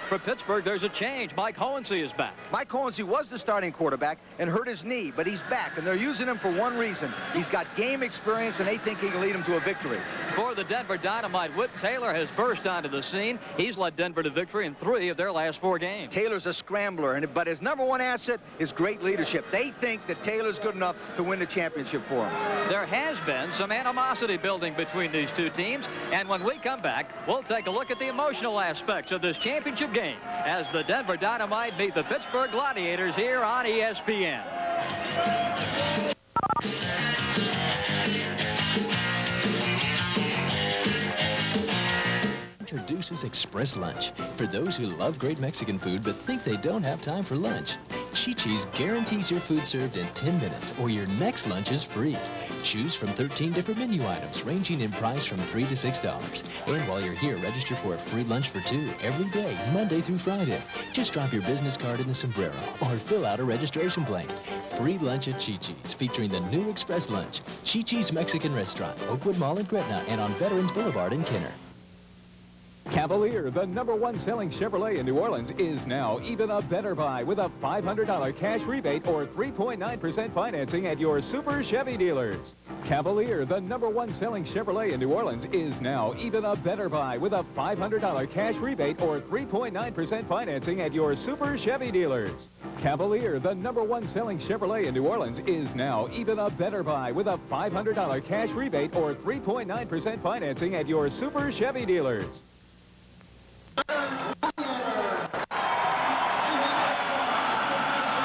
For Pittsburgh, there's a change. Mike Hohensee is back. Mike Hohensee was the starting quarterback and hurt his knee, but he's back, and they're using him for one reason. He's got game experience, and they think he can lead them to a victory. For the Denver Dynamite, Whit Taylor has burst onto the scene. He's led Denver to victory in 3 of their last 4 games. Taylor's a scrambler, but his #1 asset is great leadership. They think that Taylor's good enough to win the championship for them. There has been some animosity building between these two teams, and when we come back, we'll take a look at the emotional aspects of this championship game as the Denver Dynamite meet the Pittsburgh Gladiators here on ESPN. Introduces Express Lunch for those who love great Mexican food but think they don't have time for lunch. Chi-Chi's guarantees your food served in 10 minutes or your next lunch is free. Choose from 13 different menu items ranging in price from $3 to $6. And while you're here, register for a free lunch for 2 every day, Monday through Friday. Just drop your business card in the sombrero or fill out a registration blank. Free lunch at Chi-Chi's featuring the new Express Lunch. Chi-Chi's Mexican Restaurant, Oakwood Mall in Gretna and on Veterans Boulevard in Kenner. Cavalier, the #1 selling Chevrolet in New Orleans, is now even a better buy with a $500 cash rebate or 3.9% financing at your Super Chevy dealers. Cavalier, the #1 selling Chevrolet in New Orleans, is now even a better buy with a $500 cash rebate or 3.9% financing at your Super Chevy dealers. Cavalier, the #1 selling Chevrolet in New Orleans, is now even a better buy with a $500 cash rebate or 3.9% financing at your Super Chevy dealers.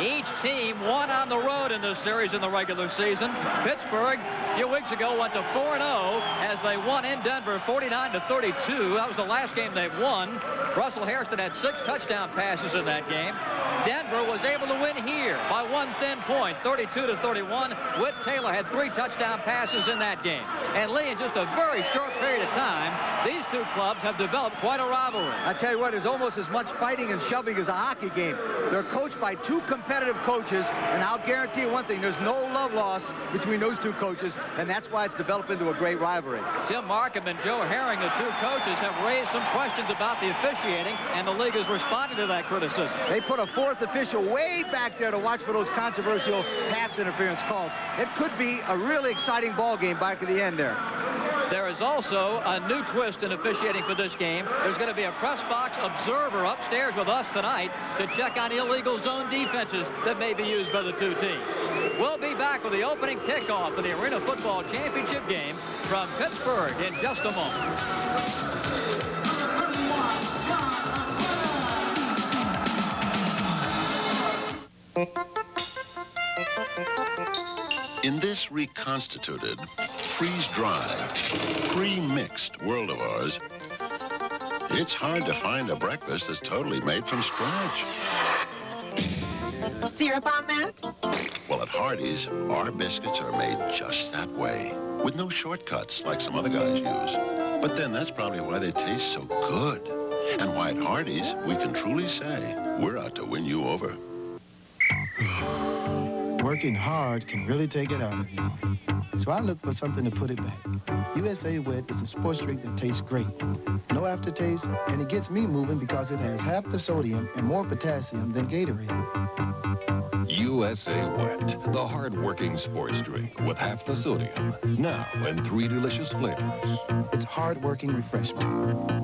Each team won on the road in this series in the regular season. Pittsburgh, a few weeks ago, went to 4-0 as they won in Denver 49-32. That was the last game they've won. Russell Hairston had 6 touchdown passes in that game. Denver was able to win here by one thin point, 32-31. Whit Taylor had 3 touchdown passes in that game. And Lee, in just a very short period of time, these two clubs have developed quite a rivalry. I tell you what, there's almost as much fighting and shoving as a hockey game. They're coached by 2 competitive coaches, and I'll guarantee you one thing, there's no love lost between those 2 coaches, and that's why it's developed into a great rivalry. Tim Markham and Joe Herring, the 2 coaches, have raised some questions about the officiating, and the league has responded to that criticism. They put a 4th official way back there to watch for those controversial pass interference calls. It could be a really exciting ball game back at the end there. There is also a new twist in officiating for this game. There's going to be a press box observer upstairs with us tonight to check on illegal zone defenses that may be used by the 2 teams. We'll be back with the opening kickoff of the Arena Football Championship game from Pittsburgh in just a moment. In this reconstituted, freeze-dried, pre-mixed world of ours, it's hard to find a breakfast that's totally made from scratch. Syrup on that? Well, at Hardee's, our biscuits are made just that way, with no shortcuts like some other guys use. But then that's probably why they taste so good, and why at Hardee's we can truly say we're out to win you over. Working hard can really take it out of you. So I look for something to put it back. USA Wet is a sports drink that tastes great. No aftertaste, and it gets me moving because it has half the sodium and more potassium than Gatorade. USA Wet, the hard-working sports drink with half the sodium. Now in 3 delicious flavors. It's hard-working refreshment.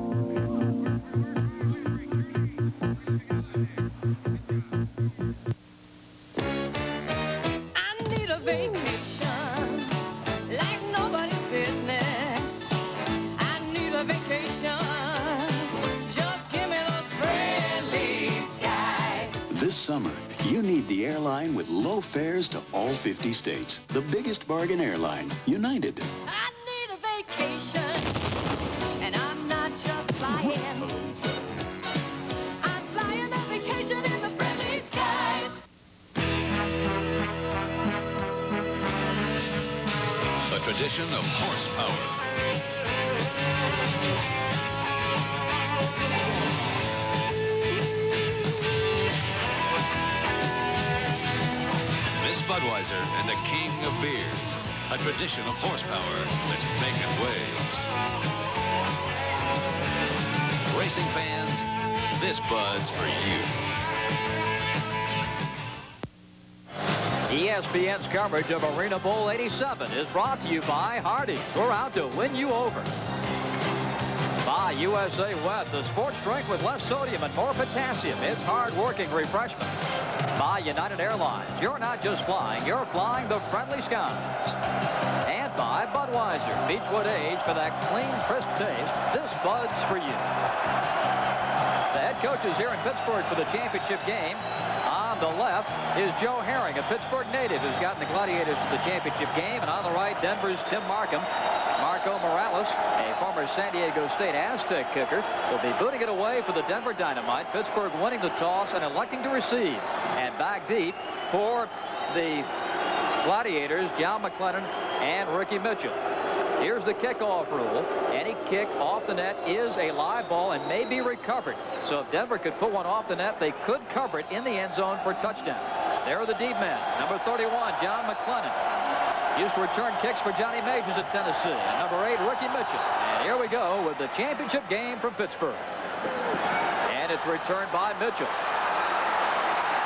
Summer, you need the airline with low fares to all 50 states. The biggest bargain airline, United. I need a vacation, and I'm not just flying. I'm flying a vacation in the friendly skies. A tradition of horsepower. Budweiser and the king of beers. A tradition of horsepower that's making waves. Racing fans, this Bud's for you. ESPN's coverage of Arena Bowl 87 is brought to you by Hardee's. We're out to win you over. By USA Wet, the sports drink with less sodium and more potassium. It's hard-working refreshment. By United Airlines. You're not just flying, you're flying the friendly skies. And by Budweiser. Beechwood Age for that clean, crisp taste. This Bud's for you. The head coach is here in Pittsburgh for the championship game. On the left is Joe Herring, a Pittsburgh native who's gotten the Gladiators to the championship game. And on the right, Denver's Tim Markham. Marco Morales, a former San Diego State Aztec kicker, will be booting it away for the Denver Dynamite. Pittsburgh winning the toss and electing to receive. And back deep for the Gladiators, John McClellan and Ricky Mitchell. Here's the kickoff rule. Any kick off the net is a live ball and may be recovered. So if Denver could put one off the net, they could cover it in the end zone for a touchdown. There are the deep men. Number 31, John McClellan. Used to return kicks for Johnny Majors at Tennessee. And number 8, Ricky Mitchell. And here we go with the championship game from Pittsburgh. And it's returned by Mitchell.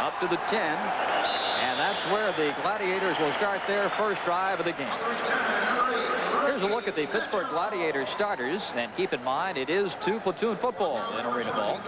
Up to the 10. And that's where the Gladiators will start their first drive of the game. Here's a look at the Pittsburgh Gladiators starters. And keep in mind, it is 2-platoon football in Arena Ball.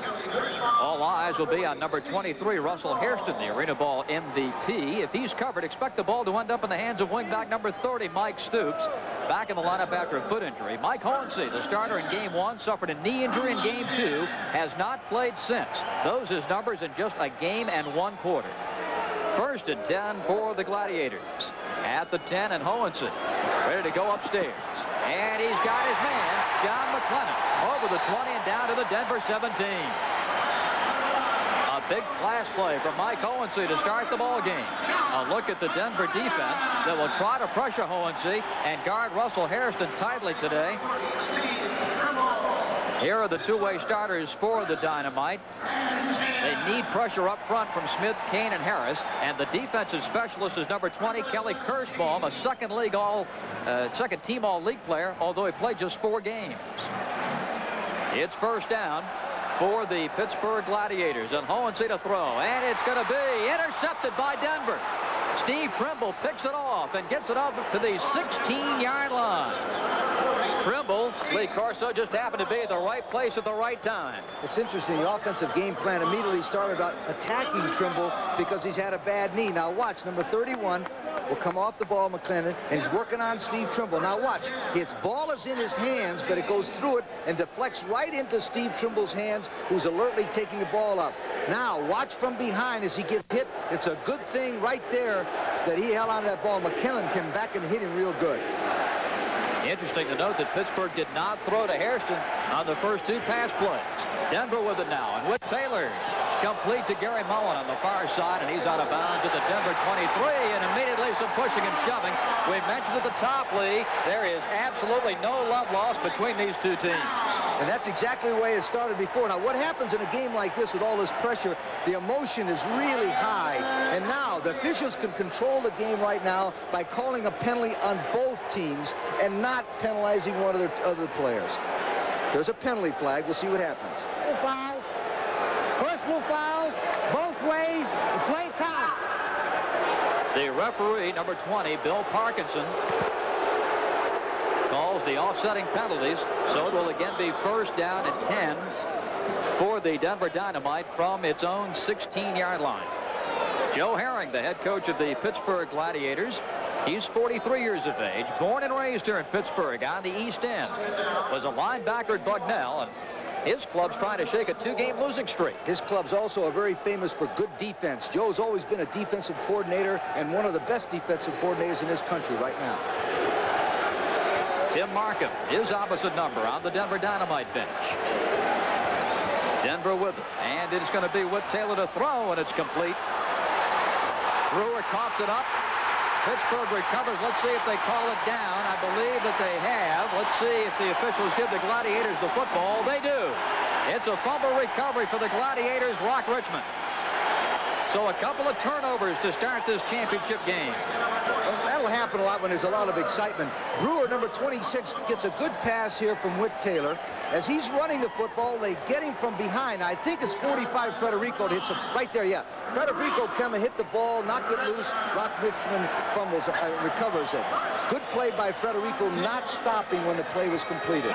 All eyes will be on number 23, Russell Hairston, the Arena Ball MVP. If he's covered, expect the ball to end up in the hands of wingback number 30, Mike Stoops. Back in the lineup after a foot injury. Mike Hornsey, the starter in Game 1, suffered a knee injury in Game 2, has not played since. Those his numbers in just a game and 1 quarter. First and 10 for the Gladiators. At the 10, and Hohensee ready to go upstairs. And he's got his man, John McClellan, over the 20 and down to the Denver 17. A big flash play from Mike Hohensee to start the ball game. A look at the Denver defense that will try to pressure Hohensee and guard Russell Hairston tightly today. Here are the two-way starters for the Dynamite. They need pressure up front from Smith, Kane, and Harris. And the defensive specialist is number 20, Kelly Kirschbaum, a second-team all-league player, although he played just 4 games. It's first down for the Pittsburgh Gladiators. And Hohensee to throw. And it's going to be intercepted by Denver. Steve Trimble picks it off and gets it up to the 16-yard line. Trimble, Lee Corso, just happened to be at the right place at the right time. It's interesting. The offensive game plan immediately started out attacking Trimble because he's had a bad knee. Now watch, number 31 will come off the ball, McClellan, and he's working on Steve Trimble. Now watch, his ball is in his hands, but it goes through it and deflects right into Steve Trimble's hands, who's alertly taking the ball up. Now watch from behind as he gets hit. It's a good thing right there that he held on to that ball. McClellan came back and hit him real good. Interesting to note that Pittsburgh did not throw to Hairston on the first 2 pass plays. Denver with it now, and with Taylor complete to Gary Mullen on the far side, and he's out of bounds at the Denver 23, and immediately some pushing and shoving. We mentioned at the top, Lee, there is absolutely no love lost between these two teams. And that's exactly the way it started before. Now, what happens in a game like this with all this pressure, the emotion is really high. And now the officials can control the game right now by calling a penalty on both teams and not penalizing one of their other players. There's a penalty flag. We'll see what happens. Fouls. Personal fouls. Both ways. The play count. The referee, number 20, Bill Parkinson, calls the offsetting penalties, so it will again be first down and 10 for the Denver Dynamite from its own 16-yard line. Joe Herring, the head coach of the Pittsburgh Gladiators. He's 43 years of age, born and raised here in Pittsburgh on the East End. Was a linebacker at Bucknell, and his club's trying to shake a 2-game losing streak. His club's also very famous for good defense. Joe's always been a defensive coordinator and one of the best defensive coordinators in this country right now. Tim Markham, his opposite number on the Denver Dynamite bench. Denver with it, and it's going to be Whit Taylor to throw, and it's complete. Brewer coughs it up. Pittsburgh recovers. Let's see if they call it down. I believe that they have. Let's see if the officials give the Gladiators the football. They do. It's a fumble recovery for the Gladiators, Rock Richmond. So a couple of turnovers to start this championship game. Well, that'll happen a lot when there's a lot of excitement. Brewer, number 26, gets a good pass here from Whit Taylor. As he's running the football, they get him from behind. I think it's 45 Federico hits it right there, yeah. Federico come and hit the ball, knocked it loose. Rock Richmond fumbles, recovers it. Good play by Federico, not stopping when the play was completed.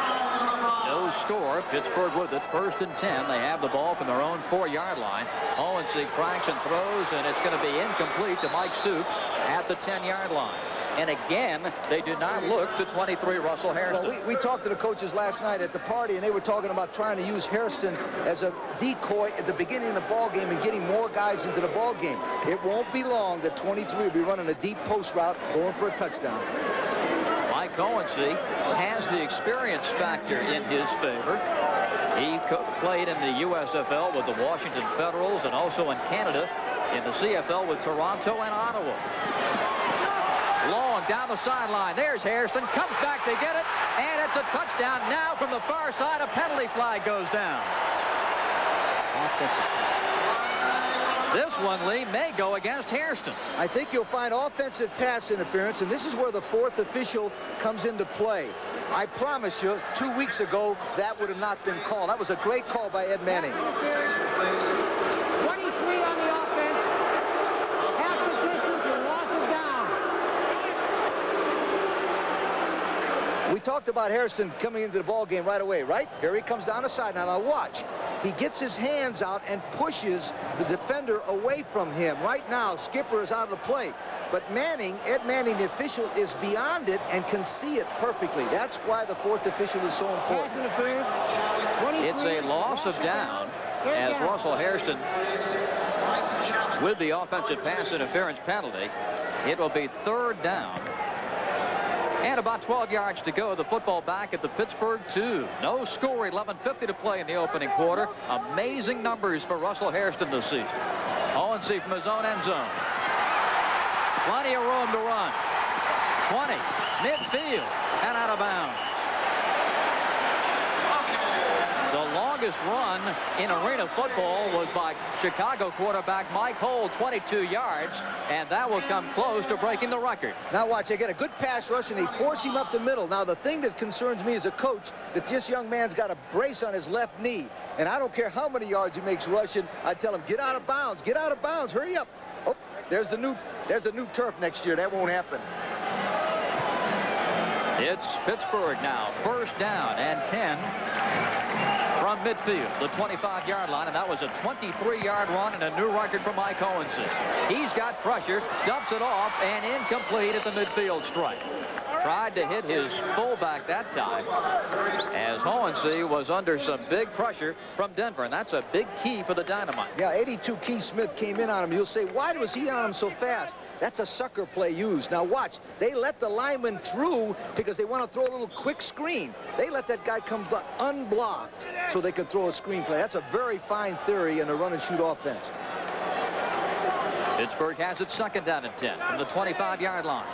No score. Pittsburgh with it. 1st and 10. They have the ball from their own 4-yard line. Hohensee cranks and throws, and it's going to be incomplete to Mike Stoops at the 10-yard line. And again, they did not look to 23 Russell Hairston. Well, we talked to the coaches last night at the party, and they were talking about trying to use Hairston as a decoy at the beginning of the ball game and getting more guys into the ball game. It won't be long that 23 will be running a deep post route, going for a touchdown. Mike Hohensee has the experience factor in his favor. He played in the USFL with the Washington Federals and also in Canada in the CFL with Toronto and Ottawa. Long down the sideline. There's Hairston. Comes back to get it. And it's a touchdown. Now from the far side, a penalty flag goes down. This one, Lee, may go against Hairston. I think you'll find offensive pass interference, and this is where the 4th official comes into play. I promise you, 2 weeks ago, that would have not been called. That was a great call by Ed Manning. 23 on the offense. Half the distance and loss is down. We talked about Hairston coming into the ball game right away, right? Here he comes down the side. Now watch. He gets his hands out and pushes the defender away from him. Right now, Skipper is out of the play. But Manning, Ed Manning, the official, is beyond it and can see it perfectly. That's why the 4th official is so important. It's a loss of down as Russell Hairston, with the offensive pass interference penalty, it will be 3rd down. And about 12 yards to go. The football back at the Pittsburgh 2. No score, 11:50 to play in the opening quarter. Amazing numbers for Russell Hairston this season. Hohensee from his own end zone. Plenty of room to run. 20, midfield, and out of bounds. The longest run in arena football was by Chicago quarterback Mike Hole, 22 yards, and that will come close to breaking the record. Now watch, they get a good pass rush, and they force him up the middle. Now the thing that concerns me as a coach, that this young man's got a brace on his left knee, and I don't care how many yards he makes rushing, I tell him, get out of bounds, hurry up. Oh, there's a new turf next year. That won't happen. It's Pittsburgh now, 1st down and 10 from midfield, the 25-yard line, and that was a 23-yard run and a new record for Mike Hohensee. He's got pressure, dumps it off, and incomplete at the midfield stripe. Tried to hit his fullback that time as Hohensee was under some big pressure from Denver, and that's a big key for the Dynamite. Yeah, 82 Keith Smith came in on him. You'll say, why was he on him so fast? That's a sucker play used. Now watch, they let the lineman through because they want to throw a little quick screen. They let that guy come unblocked so they could throw a screen play. That's a very fine theory in a run and shoot offense. Pittsburgh has it 2nd down and 10 from the 25-yard line.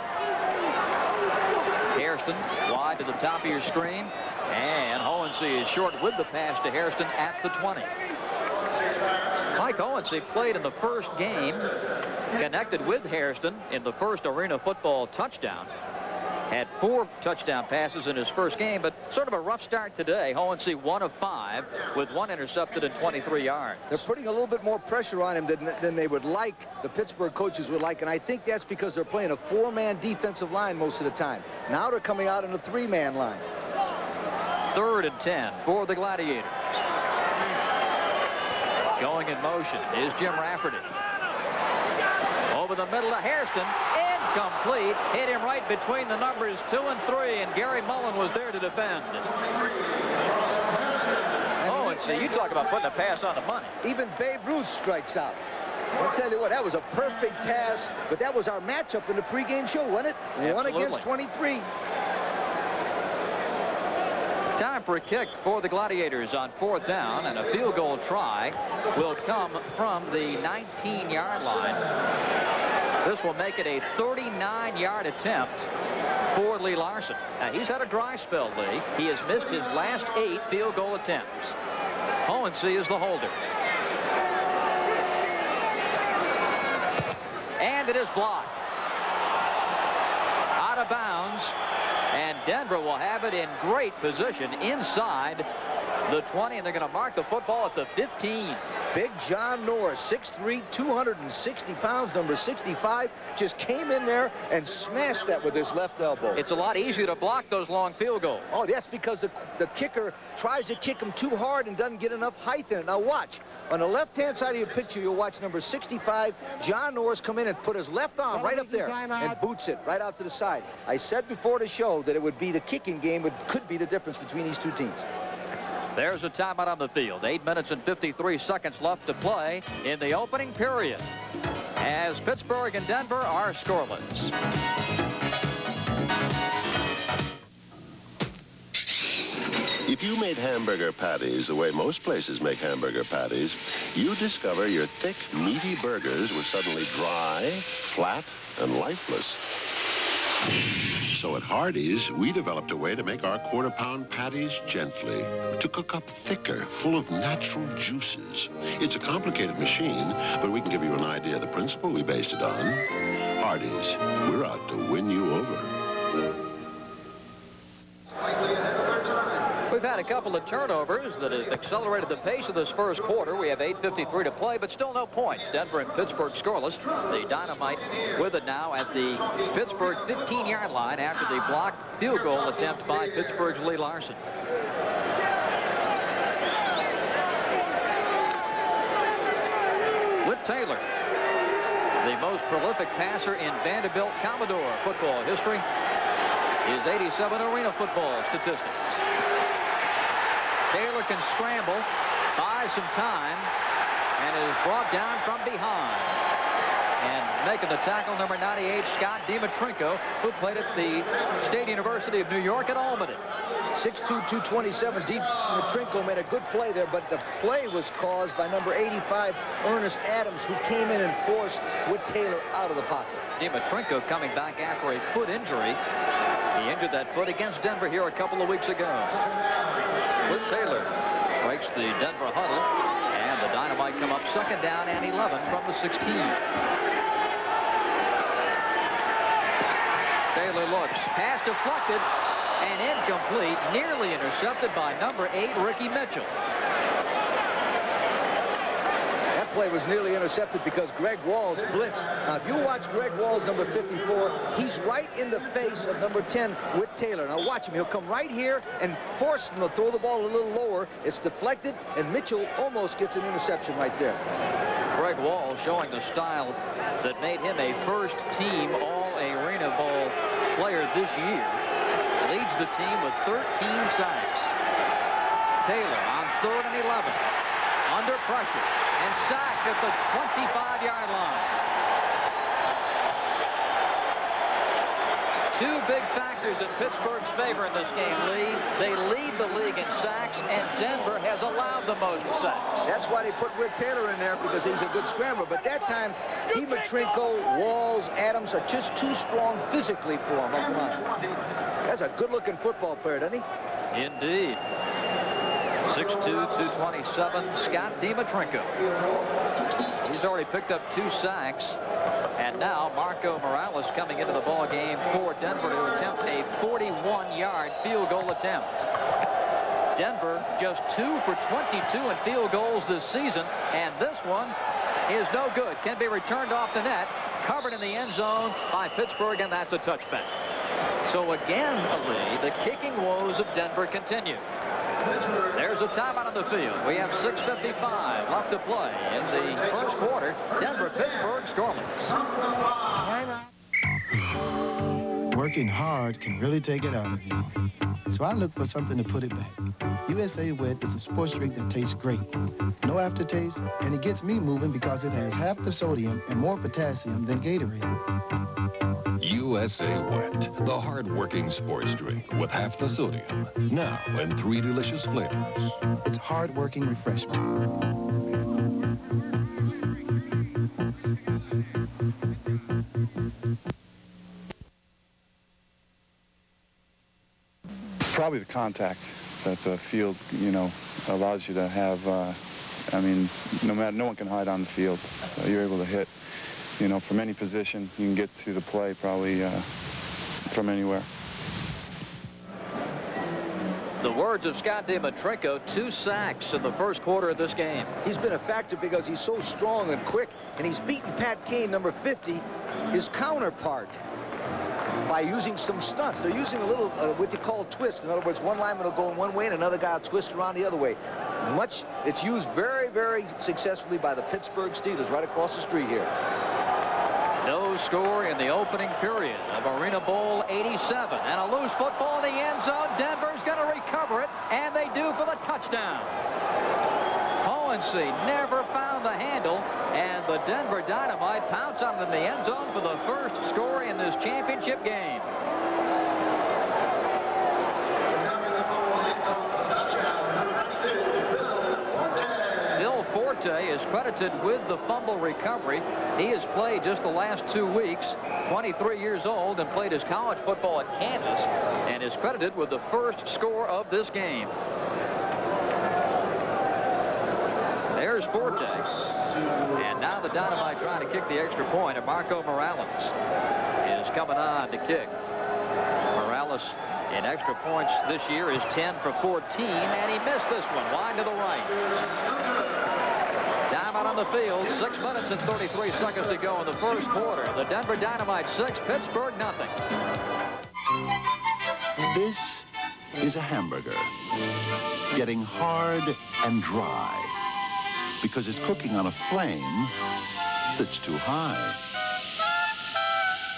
Hairston wide to the top of your screen, and Hohensee is short with the pass to Hairston at the 20. Mike Hohensee played in the first game, connected with Hairston in the first arena football touchdown. Had 4 touchdown passes in his first game, but sort of a rough start today. Hohensee 1 of 5 with 1 intercepted and 23 yards. They're putting a little bit more pressure on him than they would like, the Pittsburgh coaches would like, and I think that's because they're playing a 4-man defensive line most of the time. Now they're coming out in a 3-man line. 3rd and 10 for the Gladiators. Going in motion is Jim Rafferty. Over the middle to Hairston. Incomplete. Hit him right between the numbers 2 and 3, and Gary Mullen was there to defend. Oh, and so you talk about putting a pass on the money. Even Babe Ruth strikes out. I'll tell you what, that was a perfect pass, but that was our matchup in the pregame show, wasn't it? Absolutely. 1 against 23. Time for a kick for the Gladiators on 4th down, and a field goal try will come from the 19-yard line. This will make it a 39-yard attempt for Lee Larson. Now, he's had a dry spell, Lee. He has missed his last 8 field goal attempts. Hohensee is the holder. And it is blocked. of bounds, and Denver will have it in great position inside the 20, and they're going to mark the football at the 15. Big John Norris, 6'3", 260 pounds, number 65, just came in there and smashed that with his left elbow. It's a lot easier to block those long field goals. Oh, that's because the kicker tries to kick him too hard and doesn't get enough height in it. Now watch. On the left-hand side of your picture, you'll watch number 65, John Norris, come in and put his left arm right up there and boots it right out to the side. I said before the show that it would be the kicking game, it could be the difference between these two teams. There's a timeout on the field. 8 minutes and 53 seconds left to play in the opening period, as Pittsburgh and Denver are scoreless. If you made hamburger patties the way most places make hamburger patties, you discover your thick, meaty burgers were suddenly dry, flat, and lifeless. So at Hardee's, we developed a way to make our quarter-pound patties gently, to cook up thicker, full of natural juices. It's a complicated machine, but we can give you an idea of the principle we based it on. Hardee's, we're out to win you over. We've had a couple of turnovers that have accelerated the pace of this first quarter. We have 8:53 to play, but still no points. Denver and Pittsburgh scoreless. The Dynamite with it now at the Pittsburgh 15-yard line after the blocked field goal attempt by Pittsburgh's Lee Larson. Whit Taylor, the most prolific passer in Vanderbilt Commodore football history, his 87 arena football statistics. Taylor can scramble, buy some time, and is brought down from behind. And making the tackle, number 98, Scott Dimitrenko, who played at the State University of New York at Albany. 6'2", 227. Dimitrenko made a good play there, but the play was caused by number 85, Ernest Adams, who came in and forced Whit Taylor out of the pocket. Dimitrenko coming back after a foot injury. He injured that foot against Denver here a couple of weeks ago. Whit Taylor breaks the Denver huddle, and the Dynamite come up second down and 11 from the 16. Taylor looks, pass deflected and incomplete, nearly intercepted by number 8, Ricky Mitchell. That play was nearly intercepted because Greg Walls blitzed. Now, if you watch Greg Walls, number 54, he's right in the face of number 10, Whit Taylor. Now, watch him. He'll come right here and force him to throw the ball a little lower. It's deflected, and Mitchell almost gets an interception right there. Greg Walls showing the style that made him a first-team All-Arena Bowl player this year. Leads the team with 13 sacks. Taylor on 3rd and 11. Under pressure and sacked at the 25-yard line. Two big factors in Pittsburgh's favor in this game, Lee. They lead the league in sacks, and Denver has allowed the most sacks. That's why they put Whit Taylor in there, because he's a good scrambler. But that time, Dimitrenko, Walls, Adams are just too strong physically for him. Oh, come on. That's a good-looking football player, doesn't he? Indeed. 6'2", 227, Scott Dimitrenko. He's already picked up 2 sacks. And now Marco Morales coming into the ball game for Denver to attempt a 41-yard field goal attempt. Denver just 2 for 22 in field goals this season, and this one is no good. Can be returned off the net, covered in the end zone by Pittsburgh, and that's a touchback. So again, Lee, the kicking woes of Denver continue. There's a timeout on the field. We have 6:55 left to play in the first quarter. Denver-Pittsburgh scoreless. Working hard can really take it out of you. So I look for something to put it back. USA Wet is a sports drink that tastes great. No aftertaste, and it gets me moving because it has half the sodium and more potassium than Gatorade. USA Wet, the hard-working sports drink with half the sodium. Now in 3 delicious flavors. It's hard-working refreshment. Probably the contact that the field, allows you to have. No one can hide on the field, so you're able to hit, from any position. You can get to the play probably from anywhere. The words of Scott DiMatrico, 2 sacks in the first quarter of this game. He's been a factor because he's so strong and quick, and he's beaten Pat Kane, number 50, his counterpart, by using some stunts. They're using a little, what you call twist. In other words, one lineman will go in one way and another guy will twist around the other way. It's used very, very successfully by the Pittsburgh Steelers right across the street here. No score in the opening period of Arena Bowl 87. And a loose football in the end zone. Denver's going to recover it, and they do for the touchdown. Hohensee never found the handle, and the Denver Dynamite pounce on them in the end zone for the first score in this championship game. Forte is credited with the fumble recovery. He has played just the last 2 weeks, 23 years old, and played his college football at Kansas, and is credited with the first score of this game. There's Forte. And now the Dynamite trying to kick the extra point, and Marco Morales is coming on to kick. Morales in extra points this year is 10 for 14, and he missed this one wide to the right. Time out on the field, 6 minutes and 33 seconds to go in the first quarter. The Denver Dynamite 6, Pittsburgh nothing. This is a hamburger getting hard and dry because it's cooking on a flame that's too high.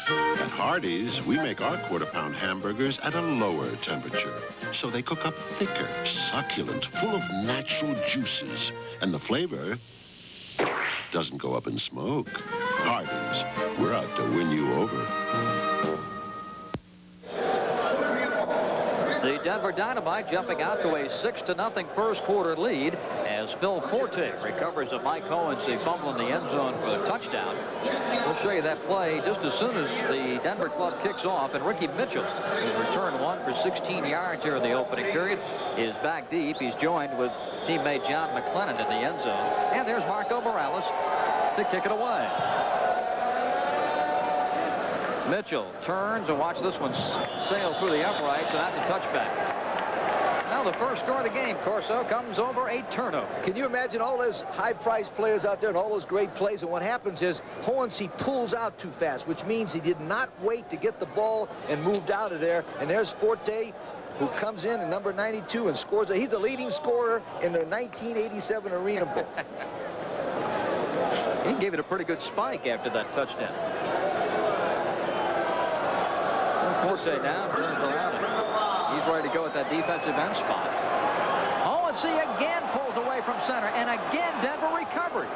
At Hardee's, we make our quarter-pound hamburgers at a lower temperature, so they cook up thicker, succulent, full of natural juices, and the flavor doesn't go up in smoke. Hardee's, we're out to win you over. The Denver Dynamite jumping out to a 6-0 first quarter lead as Phil Forte recovers a Mike Hohensee fumble in the end zone for a touchdown. We'll show you that play just as soon as the Denver club kicks off, and Ricky Mitchell, who's returned 1 for 16 yards here in the opening period, is back deep. He's joined with teammate John McLennan in the end zone. And there's Marco Morales to kick it away. Mitchell turns, and watch this one sail through the uprights, and that's a touchback. Now the first score of the game, Corso, comes over a turnover. Can you imagine all those high-priced players out there and all those great plays? And what happens is Hohensee pulls out too fast, which means he did not wait to get the ball and moved out of there. And there's Forte, who comes in at number 92 and scores. He's the leading scorer in the 1987 Arena Bowl. He gave it a pretty good spike after that touchdown. Forte now turns around. He's ready to go at that defensive end spot. Hohensee again pulls away from center, and again Denver recovers.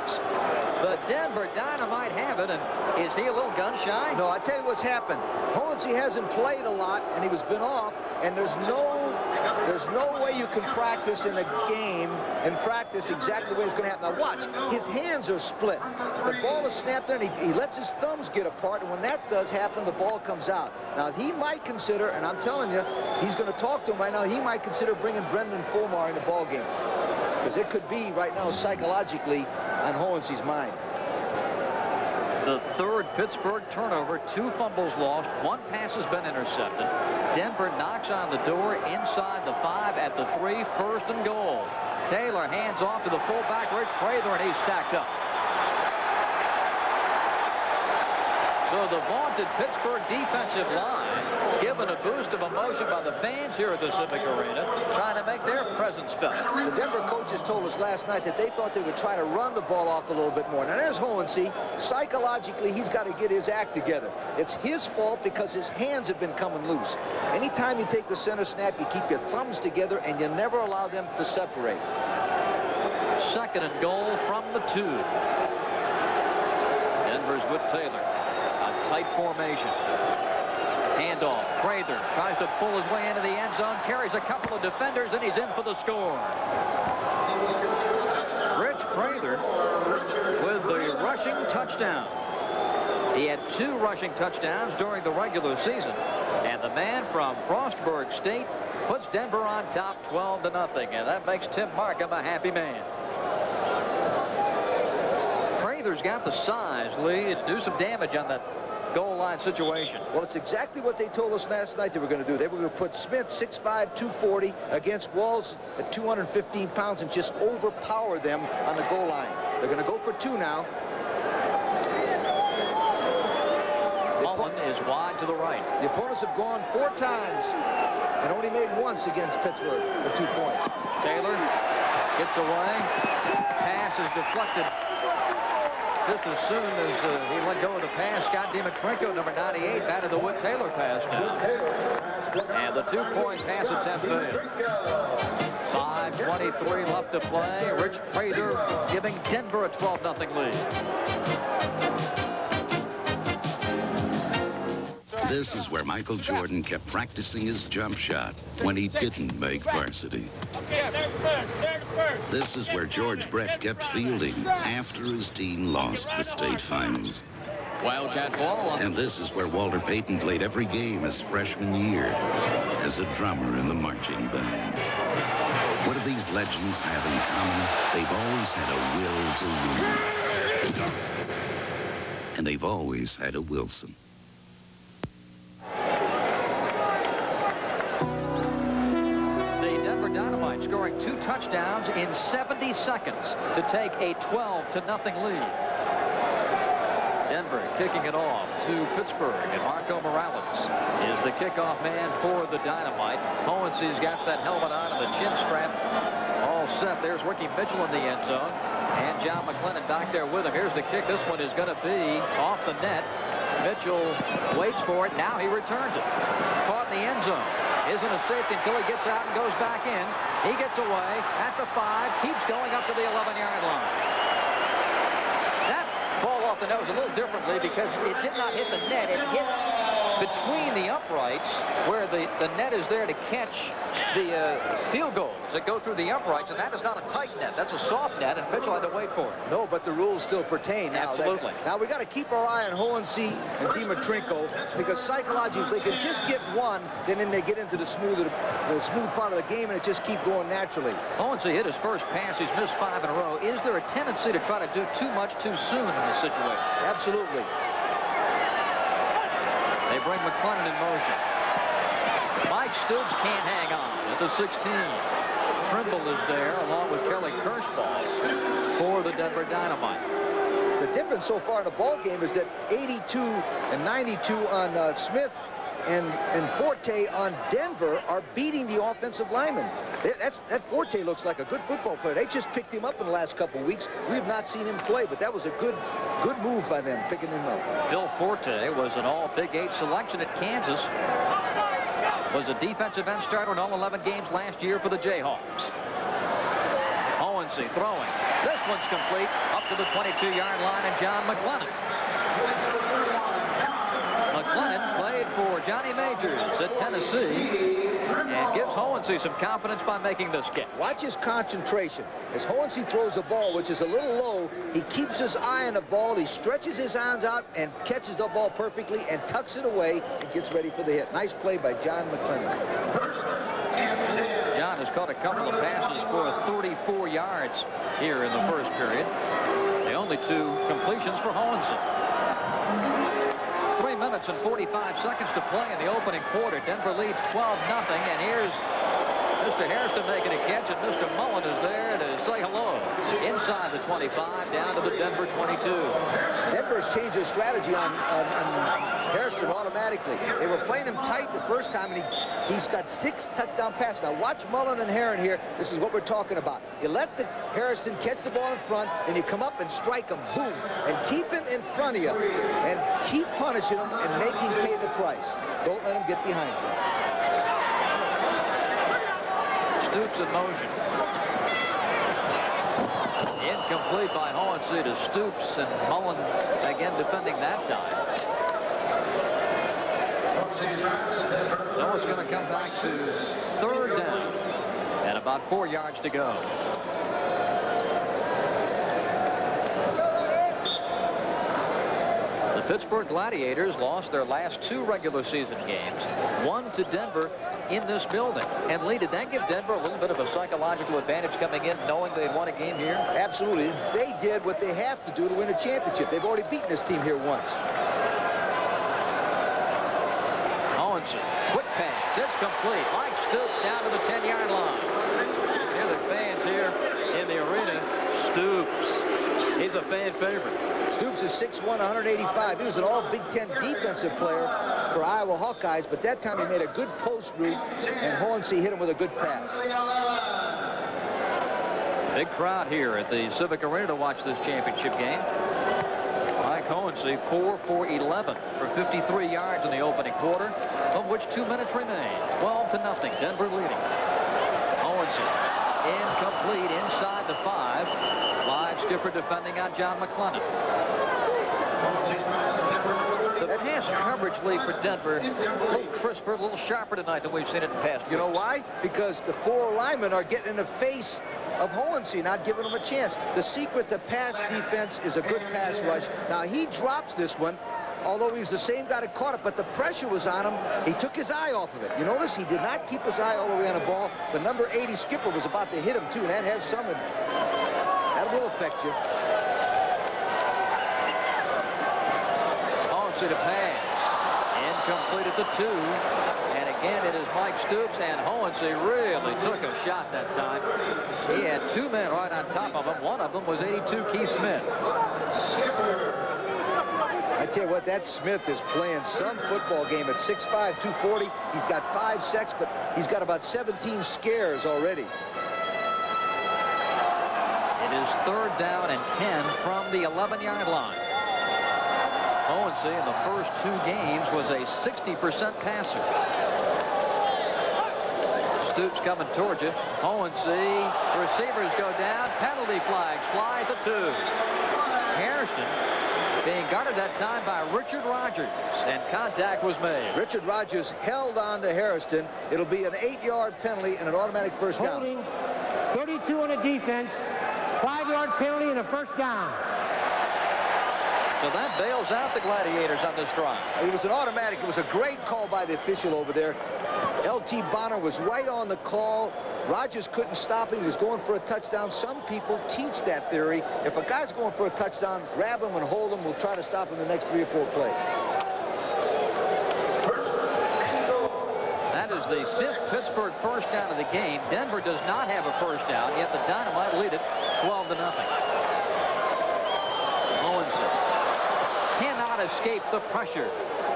The Denver Dynamite have it, and is he a little gun shy? No, I tell you what's happened. Hohensee hasn't played a lot, and he was been off, and there's no way you can practice in a game and practice exactly the way it's going to happen. Now watch, his hands are split. The ball is snapped there, and he lets his thumbs get apart, and when that does happen, the ball comes out. Now he might consider, and I'm telling you, he's going to talk to him right now, he might consider bringing Brendan Fulmar in the ball game, because it could be right now psychologically on Hohensee's mind. The third Pittsburgh turnover, 2 fumbles lost, 1 pass has been intercepted. Denver knocks on the door inside the 5 at the 3, first and goal. Taylor hands off to the fullback, Rich Prather, and he's stacked up. So the vaunted Pittsburgh defensive line given a boost of emotion by the fans here at the Civic Arena, trying to make their presence felt. The Denver coaches told us last night that they thought they would try to run the ball off a little bit more. Now there's Hohensee. Psychologically, he's got to get his act together. It's his fault because his hands have been coming loose. Anytime you take the center snap, you keep your thumbs together and you never allow them to separate. Second and goal from the 2. Denver's with Taylor. Tight formation. Handoff. Prather tries to pull his way into the end zone, carries a couple of defenders, and he's in for the score. Rich Prather with the rushing touchdown. He had 2 rushing touchdowns during the regular season, and the man from Frostburg State puts Denver on top 12-0, and that makes Tim Markham a happy man. Prather's got the size, Lee, to do some damage on that goal line situation. Well, it's exactly what they told us last night they were going to do. They were going to put Smith, 6'5", 240, against Walls at 215 pounds and just overpower them on the goal line. They're going to go for 2 now. Mullen is wide to the right. The opponents have gone 4 times and only made once against Pittsburgh for 2 points. Taylor gets away. Pass is deflected. Just as soon as he let go of the pass, Scott Dimitrenko, number 98, batted the Whit Taylor pass. And the 2-point pass attempt failed. 5:23 left to play. Rich Prather giving Denver a 12-0 lead. This is where Michael Jordan kept practicing his jump shot when he didn't make varsity. This is where George Brett kept fielding after his team lost the state finals. Wildcat ball. And this is where Walter Payton played every game his freshman year as a drummer in the marching band. What do these legends have in common? They've always had a will to win. And they've always had a Wilson. Dynamite scoring 2 touchdowns in 70 seconds to take a 12-0 lead. Denver kicking it off to Pittsburgh, and Marco Morales is the kickoff man for the Dynamite. Hohensy's got that helmet on and the chin strap all set. There's Ricky Mitchell in the end zone, and John McClendon back there with him. Here's the kick. This one is going to be off the net. Mitchell waits for it. Now he returns it. Caught in the end zone. Isn't a safety until he gets out and goes back in. He gets away at the 5, keeps going up to the 11-yard line. That ball off the net was a little differently because it did not hit the net. It hit between the uprights where the net is there to catch the field goals that go through the uprights, and that is not a tight net. That's a soft net, and Mitchell had to wait for it. No, but the rules still pertain. Absolutely. Now we got to keep our eye on Hohensee and Dimitrenko because psychologically, if they can just get one, then they get into the smooth part of the game, and it just keep going naturally. Hohensee hit his first pass. He's missed 5 in a row. Is there a tendency to try to do too much too soon in this situation? Absolutely. They bring McClendon in motion. Mike Stoops can't hang on at the 16. Trimble is there along with Kelly Kirschball for the Denver Dynamite. The difference so far in the ball game is that 82 and 92 on Smith and Forte on Denver are beating the offensive linemen. That Forte looks like a good football player. They just picked him up in the last couple of weeks. We have not seen him play, but that was a good move by them, picking him up. Bill Forte was an all-Big 8 selection at Kansas. Was a defensive end starter in all 11 games last year for the Jayhawks. Hohensee throwing. This one's complete up to the 22-yard line, and John McClendon. McClendon played for Johnny Majors at Tennessee and gives Hohensee some confidence by making this catch. Watch his concentration. As Hohensee throws the ball, which is a little low, he keeps his eye on the ball, he stretches his arms out and catches the ball perfectly and tucks it away and gets ready for the hit. Nice play by John McClendon. John has caught a couple of passes for 34 yards here in the first period. The only 2 completions for Hohensee. 3 minutes and 45 seconds to play in the opening quarter. Denver leads 12-0, and here's Mr. Hairston making a catch, and Mr. Mullen is there to say hello. Inside the 25, down to the Denver 22. Denver's changed their strategy on Hairston automatically. They were playing him tight the first time, and he's got 6 touchdown passes. Now watch Mullen and Herron here. This is what we're talking about. You let the Hairston catch the ball in front, and you come up and strike him, boom, and keep him in front of you, and keep punishing him and make him pay the price. Don't let him get behind you. Stoops in motion. Incomplete by Hohensee to Stoops, and Mullen again defending that time. So it's going to come back to 3rd down and about 4 yards to go. The Pittsburgh Gladiators lost their last 2 regular season games, 1 to Denver in this building. And Lee, did that give Denver a little bit of a psychological advantage coming in, knowing they'd won a game here? Absolutely. They did what they have to do to win a championship. They've already beaten this team here once. Hohenson, quick pass. It's complete. Mike Stoops down to the 10-yard line. Hear the fans here in the arena. Stoops. He's a fan favorite. Stoops is 6'1", 185. He was an all-Big Ten defensive player for Iowa Hawkeyes, but that time he made a good post route, and Hohensie hit him with a good pass. Big crowd here at the Civic Arena to watch this championship game. Mike Hohensie, 4 for 11 for 53 yards in the opening quarter, of which 2 minutes remain. 12-0, Denver leading. Hohensie, incomplete inside the 5. Live skipper defending on John McClellan. The pass coverage lead for Denver, a little crisper, a little sharper tonight than we've seen it in past. You know why? Because the 4 linemen are getting in the face of Hohensie, not giving him a chance. The secret to pass defense is a good pass rush. Now, he drops this one, although he's the same guy that caught it, but the pressure was on him. He took his eye off of it. You notice he did not keep his eye all the way on the ball. The number 80 skipper was about to hit him, too, and that has some, that will affect you. Hohensie to pass. Incomplete at the 2. And again, it is Mike Stoops, and Hohensie really took a shot that time. He had 2 men right on top of him. One of them was 82 Keith Smith. I tell you what, that Smith is playing some football game at 6'5", 240. He's got 5 sacks, but he's got about 17 scares already. It is 3rd down and 10 from the 11-yard line. Hohensie in the first 2 games was a 60% passer. Stoops coming towards you. Hohensie, receivers go down. Penalty flags fly at the 2. Hairston being guarded that time by Richard Rogers, and contact was made. Richard Rogers held on to Hairston. It'll be an 8-yard penalty and an automatic first down. Holding, 32 on the defense, 5-yard penalty and a first down. So that bails out the Gladiators on this drive. It was an automatic. It was a great call by the official over there. L.T. Bonner was right on the call. Rogers couldn't stop him. He was going for a touchdown. Some people teach that theory. If a guy's going for a touchdown, grab him and hold him. We'll try to stop him the next 3 or 4 plays. That is the 5th Pittsburgh first down of the game. Denver does not have a first down, yet the Dynamite lead it 12-0. Hohensie cannot escape the pressure.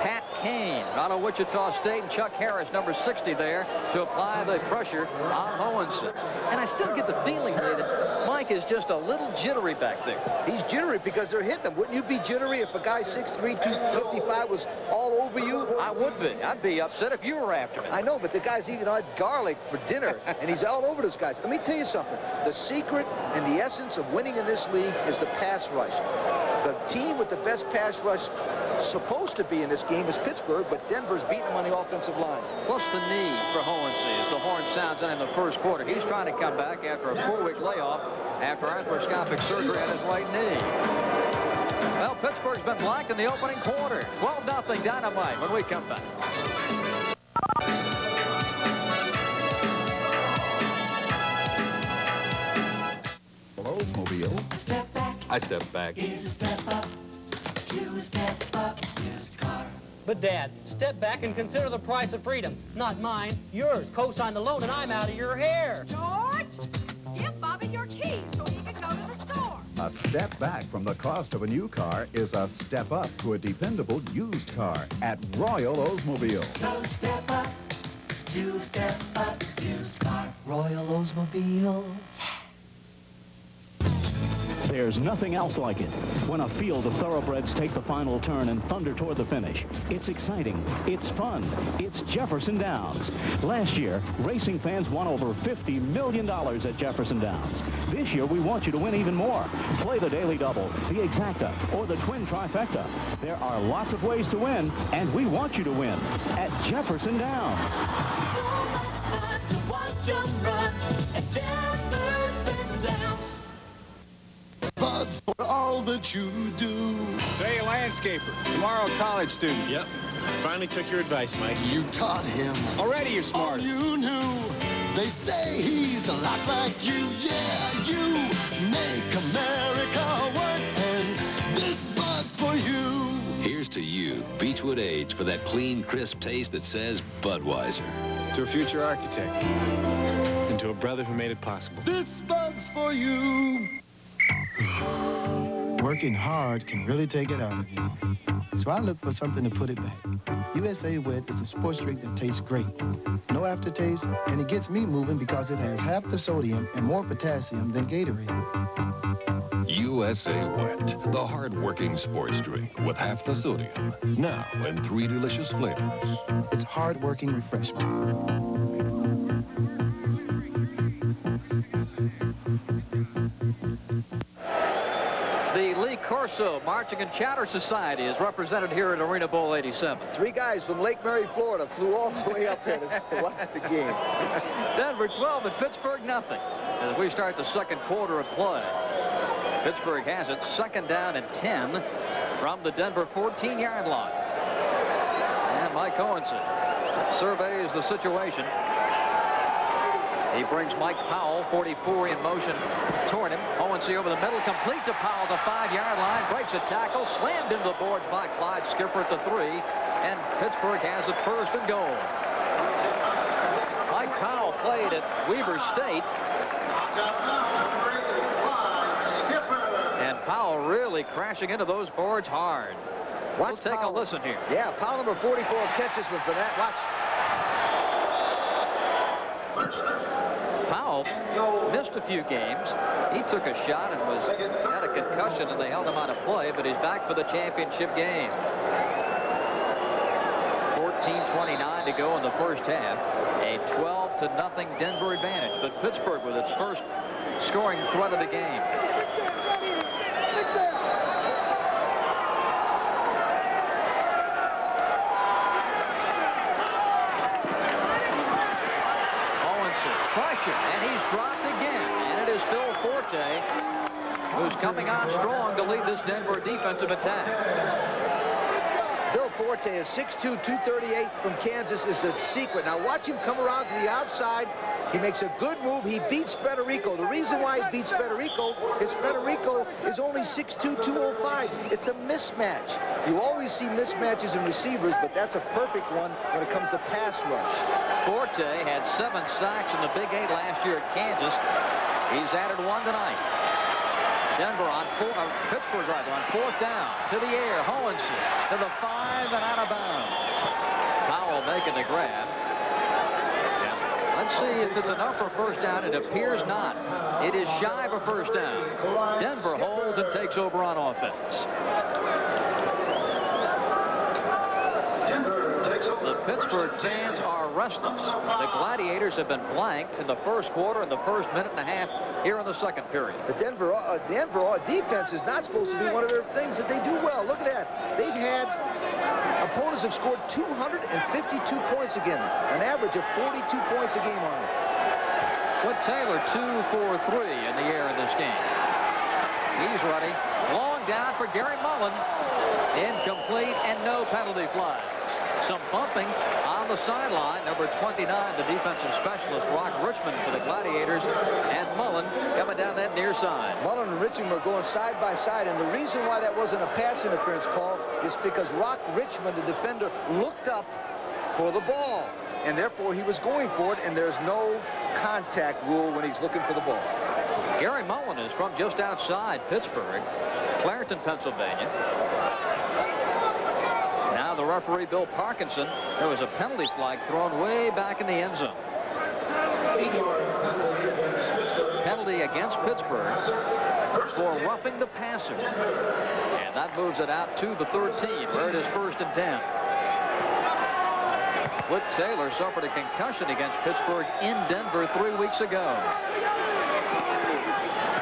Pat Kane out of Wichita State, and Chuck Harris, number 60 there, to apply the pressure on Hohensie. And I still get the feeling that Mike is just a little jittery back there. He's jittery because they're hitting him. Wouldn't you be jittery if a guy 6'3", 255 was all over you? I would be. I'd be upset if you were after me. I know, but the guy's eating garlic for dinner, and he's all over those guys. Let me tell you something. The secret and the essence of winning in this league is the pass rush. The team with the best pass rush supposed to be in this game is Pittsburgh, but Denver's beating them on the offensive line. Plus the knee for Hohensie as the horn sounds in the first quarter. He's trying to come back after a 4-week layoff after arthroscopic surgery on his right knee. Well, Pittsburgh's been blanked in the opening quarter. 12-0 Dynamite when we come back. Oldsmobile. Step back. I step back. Is a step up. To a step up. Used car. But, Dad, step back and consider the price of freedom. Not mine, yours. Co-sign the loan and I'm out of your hair. George, give Bobby your keys so he can go to the store. A step back from the cost of a new car is a step up to a dependable used car at Royal Oldsmobile. So step up. To step up. Used car. Royal Oldsmobile. There's nothing else like it. When a field of thoroughbreds take the final turn and thunder toward the finish, it's exciting, it's fun, it's Jefferson Downs. Last year, racing fans won over $50 million at Jefferson Downs. This year, we want you to win even more. Play the Daily Double, the Exacta, or the Twin Trifecta. There are lots of ways to win, and we want you to win at Jefferson Downs. Buds for all that you do. Say, landscaper, tomorrow college student. Yep. Finally took your advice, Mike. You taught him. Already you're smart. Oh, you knew. They say he's a lot like you. Yeah, you make America work, and this Bud's for you. Here's to to you, Beechwood Age, for that clean, crisp taste that says Budweiser. To a future architect. And to a brother who made it possible. This Bud's for you. Working hard can really take it out of you. So I look for something to put it back. USA Wet is a sports drink that tastes great. No aftertaste, and it gets me moving because it has half the sodium and more potassium than Gatorade. USA Wet, the hard-working sports drink with half the sodium. Now in 3 delicious flavors. It's hard-working refreshment. The Lee Corso Marching and Chowder Society is represented here at Arena Bowl 87. 3 guys from Lake Mary, Florida flew all the way up here to watch the game. Denver 12 and Pittsburgh nothing as we start the second quarter of play. Pittsburgh has it 2nd down and 10 from the Denver 14-yard line. And Mike Hohenson surveys the situation. He brings Mike Powell, 44, in motion toward him. Hohenson over the middle, complete to Powell, the 5-yard line, breaks a tackle, slammed into the boards by Clyde Skipper at the 3, and Pittsburgh has it 1st and goal. Mike Powell played at Weber State. And Powell really crashing into those boards hard. We'll take a listen here. Yeah, Powell, number 44, catches with that. Watch. Powell missed a few games. He took a shot and had a concussion, and they held him out of play, but he's back for the championship game. 14:29 to go in the first half. A 12-0 Denver advantage, but Pittsburgh with its first scoring threat of the game. And he's dropped again, and it is Phil Forte who's coming on strong to lead this Denver defensive attack. Phil Forte is 6'2", 238 from Kansas is the secret. Now watch him come around to the outside. He makes a good move. He beats Federico. The reason why he beats Federico is Federico is only 6'2", 205. It's a mismatch. You always see mismatches in receivers, but that's a perfect one when it comes to pass rush. Forte had 7 sacks in the Big 8 last year at Kansas. He's added 1 tonight. Denver on Pittsburgh rifle on 4th down. To the air, Hohenson to the 5 and out of bounds. Powell making the grab. Let's see if it's enough for first down. It appears not. It is shy of a first down. Denver holds and takes over on offense. The Pittsburgh fans are restless. The Gladiators have been blanked in the first quarter and the first minute and a half here in the second period. The Denver defense is not supposed to be one of their things that they do well. Look at that. They've had opponents have scored 252 points again, an average of 42 points a game on them. Whit Taylor 2 for 3 in the air in this game. He's ready. Long down for Gary Mullen. Incomplete and no penalty flag. Some bumping on the sideline. Number 29, the defensive specialist, Rock Richmond for the Gladiators, and Mullen coming down that near side. Mullen and Richmond were going side by side, and the reason why that wasn't a pass interference call is because Rock Richmond, the defender, looked up for the ball, and therefore he was going for it, and there's no contact rule when he's looking for the ball. Gary Mullen is from just outside Pittsburgh, Clareton, Pennsylvania. Now the referee, Bill Parkinson, there was a penalty flag thrown way back in the end zone. Penalty against Pittsburgh for roughing the passer. And that moves it out to the 13, where it is 1st and 10. Whit Taylor suffered a concussion against Pittsburgh in Denver 3 weeks ago.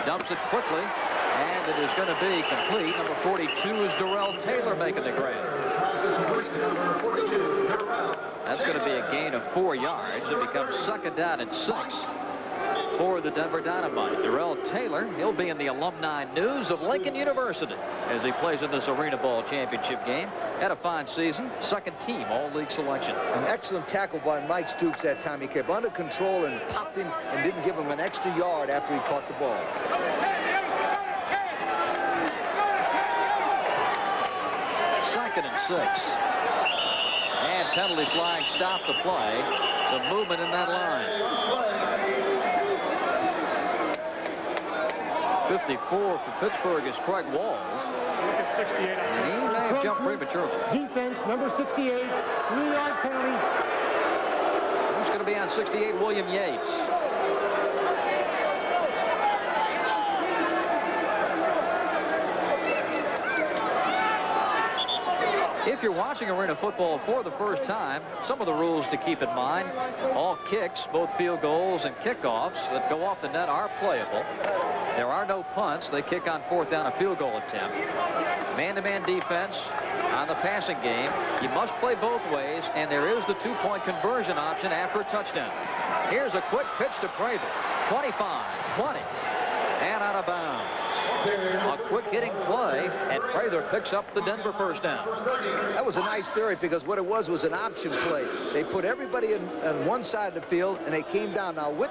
Dumps it quickly, and it is going to be complete. Number 42 is Darrell Taylor making the grab. That's going to be a gain of 4 yards. It becomes 2nd down and 6 for the Denver Dynamite. Darrell Taylor, he'll be in the alumni news of Lincoln University as he plays in this Arena Bowl championship game. Had a fine season, 2nd team all-league selection. An excellent tackle by Mike Stoops that time. He kept under control and popped him and didn't give him an extra yard after he caught the ball. 2nd and 6. And penalty flag stopped the play. Some movement in that line. 54 for Pittsburgh is Craig Walls. Look at 68. And he may have jumped prematurely. Defense, number 68, 3-yard penalty. It's going to be on 68, William Yates. If you're watching arena football for the first time, some of the rules to keep in mind. All kicks, both field goals and kickoffs that go off the net are playable. There are no punts. They kick on 4th down, a field goal attempt. Man-to-man defense on the passing game. You must play both ways, and there is the 2-point conversion option after a touchdown. Here's a quick pitch to Prather. 25, 20, and out of bounds. A quick hitting play, and Prather picks up the Denver first down. That was a nice theory because what it was an option play. They put everybody on one side of the field, and they came down. Now, Whit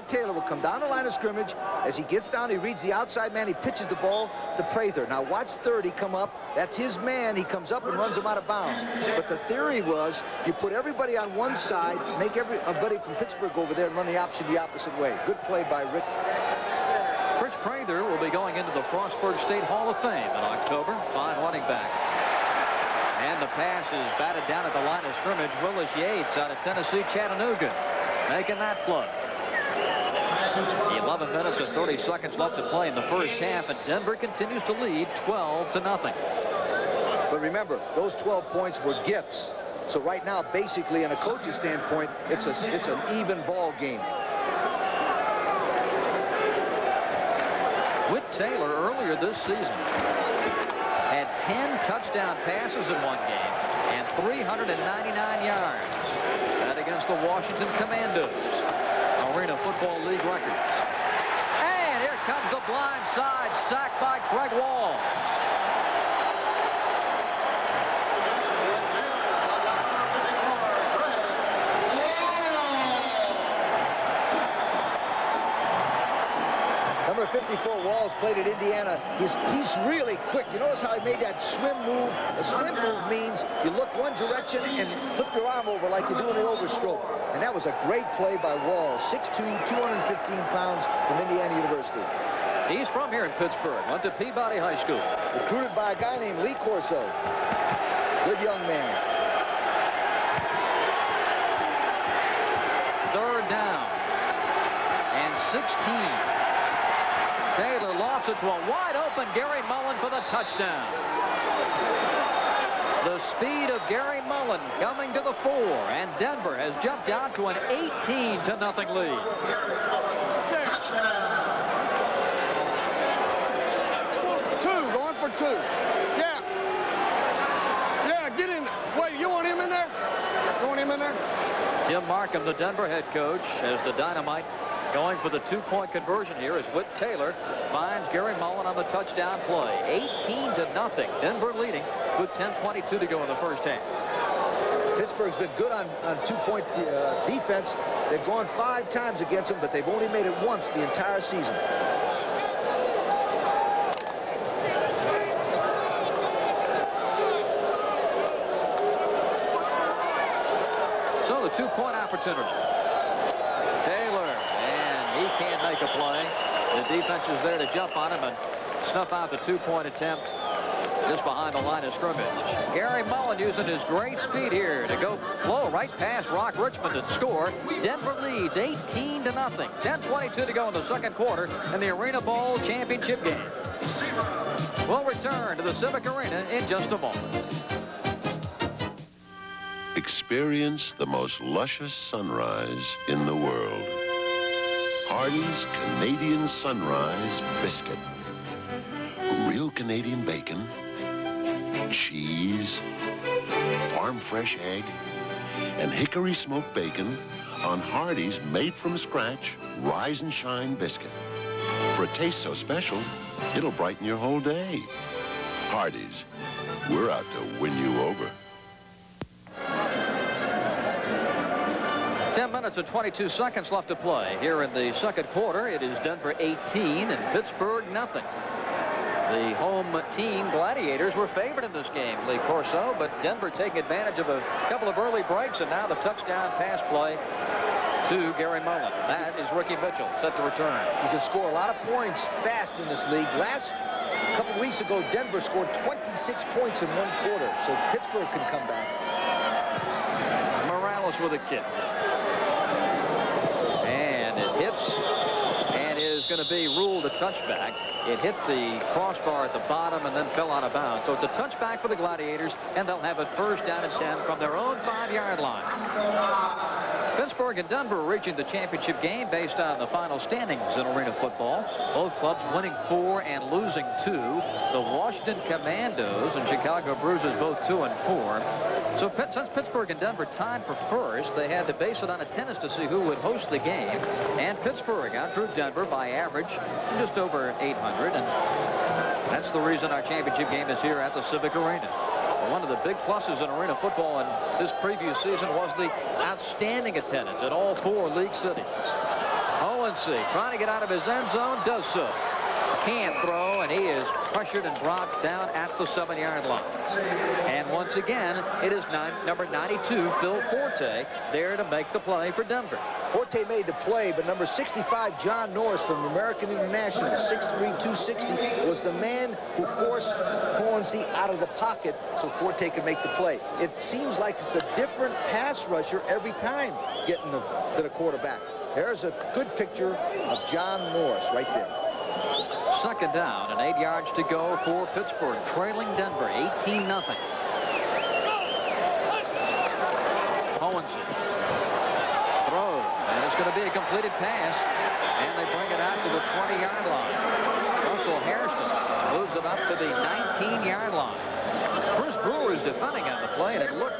Taylor will come down the line of scrimmage. As he gets down, he reads the outside man. He pitches the ball to Prather. Now, watch 30 come up. That's his man. He comes up and runs him out of bounds. But the theory was you put everybody on one side, make everybody from Pittsburgh over there and run the option the opposite way. Good play by Rick. Rich Prather will be going into the Frostburg State Hall of Fame in October. Fine running back. And the pass is batted down at the line of scrimmage. Willis Yates out of Tennessee, Chattanooga, making that play. 11 minutes and 30 seconds left to play in the first half, and Denver continues to lead 12-0. But remember, those 12 points were gifts. So right now, basically, in a coach's standpoint, it's an even ball game. Whit Taylor earlier this season had 10 touchdown passes in one game and 399 yards. That against the Washington Commandos. Arena Football League records. And here comes the blind side sack by Craig Walls. Number 54, Walls, played at Indiana. He's really quick. You notice how he made that swim move? A swim move means you look one direction and flip your arm over like you do in the overstroke. And that was a great play by Walls. 6'2", 215 pounds from Indiana University. He's from here in Pittsburgh. Went to Peabody High School. Recruited by a guy named Lee Corso. Good young man. 3rd down and 16. Taylor lofts it to a wide-open Gary Mullen for the touchdown. The speed of Gary Mullen coming to the fore, and Denver has jumped out to an 18-0 lead. Going for 2. Yeah, get in. Wait, you want him in there? You want him in there? Tim Markham, the Denver head coach, as the Dynamite going for the 2-point conversion here as Whit Taylor finds Gary Mullen on the touchdown play. 18-0. Denver leading with 10:22 to go in the first half. Pittsburgh's been good on 2-point defense. They've gone 5 times against them, but they've only made it once the entire season. So the 2-point opportunity. He can't make a play. The defense is there to jump on him and snuff out the 2-point attempt just behind the line of scrimmage. Gary Mullen using his great speed here to go blow right past Rock Richmond and score. Denver leads 18-0. 10:22 to go in the second quarter in the Arena Bowl championship game. We'll return to the Civic Arena in just a moment. Experience the most luscious sunrise in the world. Hardee's Canadian Sunrise Biscuit. Real Canadian bacon, cheese, farm fresh egg, and hickory smoked bacon on Hardee's made-from-scratch Rise and Shine biscuit. For a taste so special, it'll brighten your whole day. Hardee's, we're out to win you over. 10 minutes and 22 seconds left to play. Here in the second quarter, it is Denver 18 and Pittsburgh nothing. The home team, Gladiators, were favored in this game, Lee Corso, but Denver taking advantage of a couple of early breaks, and now the touchdown pass play to Gary Mullen. That is Ricky Mitchell, set to return. You can score a lot of points fast in this league. A couple weeks ago, Denver scored 26 points in one quarter, so Pittsburgh can come back. Morales with a kick. And it hits and is going to be ruled a touchback. It hit the crossbar at the bottom and then fell out of bounds. So it's a touchback for the Gladiators, and they'll have it first down and 10 from their own 5-yard line. Pittsburgh and Denver are reaching the championship game based on the final standings in arena football. Both clubs winning 4 and losing 2. The Washington Commandos and Chicago Bruisers both 2 and 4. So since Pittsburgh and Denver tied for first, they had to base it on attendance to see who would host the game. And Pittsburgh outdrew Denver by average just over 800. And that's the reason our championship game is here at the Civic Arena. One of the big pluses in arena football in this previous season was the outstanding attendance at all 4 league cities. Owensy trying to get out of his end zone, does so. Can't throw, and he is pressured and brought down at the 7-yard line. And once again, it is number 92, Phil Forte, there to make the play for Denver. Forte made the play, but number 65, John Norris from American International, 6'3", 260, was the man who forced Owensy out of the pocket so Forte could make the play. It seems like it's a different pass rusher every time getting to the quarterback. There's a good picture of John Norris right there. Second down and 8 yards to go for Pittsburgh, trailing Denver 18-0. Owensy throws, and it's going to be a completed pass, and they bring it out to the 20-yard line. Russell Hairston moves it up to the 19-yard line. Chris Brewer is defending on the play, and it looked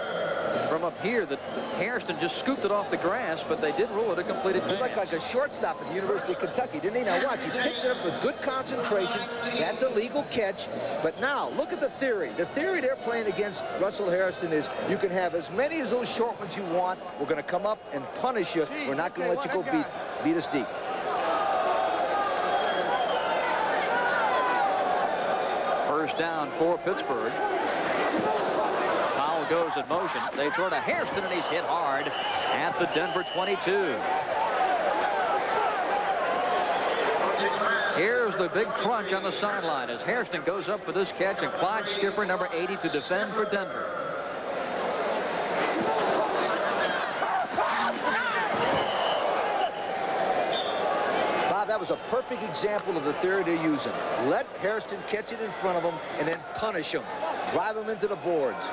from up here that Hairston just scooped it off the grass, but they did rule it a completed pass. He looked like a shortstop at the University of Kentucky, didn't he? Now watch, he picks it up with good concentration. That's a legal catch. But now, look at the theory. The theory they're playing against Russell Hairston is you can have as many of those short ones you want. We're going to come up and punish you. We're not going to let you go beat us deep. First down for Pittsburgh. Goes in motion. They throw to Hairston, and he's hit hard at the Denver 22. Here's the big crunch on the sideline as Hairston goes up for this catch, and Clyde Skipper, number 80, to defend for Denver. Bob, that was a perfect example of the theory they're using. Let Hairston catch it in front of him and then punish him. Drive him into the boards.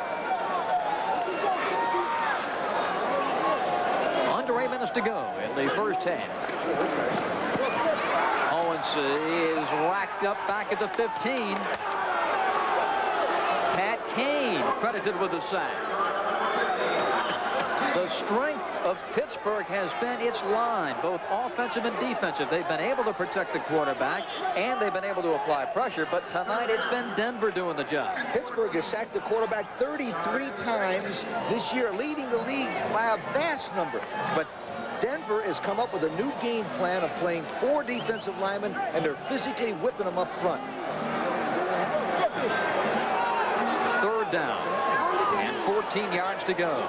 Under 8 minutes to go in the first half. Owensy is racked up back at the 15. Pat Kane credited with the sack. The strength of Pittsburgh has been its line, both offensive and defensive. They've been able to protect the quarterback, and they've been able to apply pressure, but tonight it's been Denver doing the job. Pittsburgh has sacked the quarterback 33 times this year, leading the league by a vast number. But Denver has come up with a new game plan of playing 4 defensive linemen, and they're physically whipping them up front. Third down and 14 yards to go.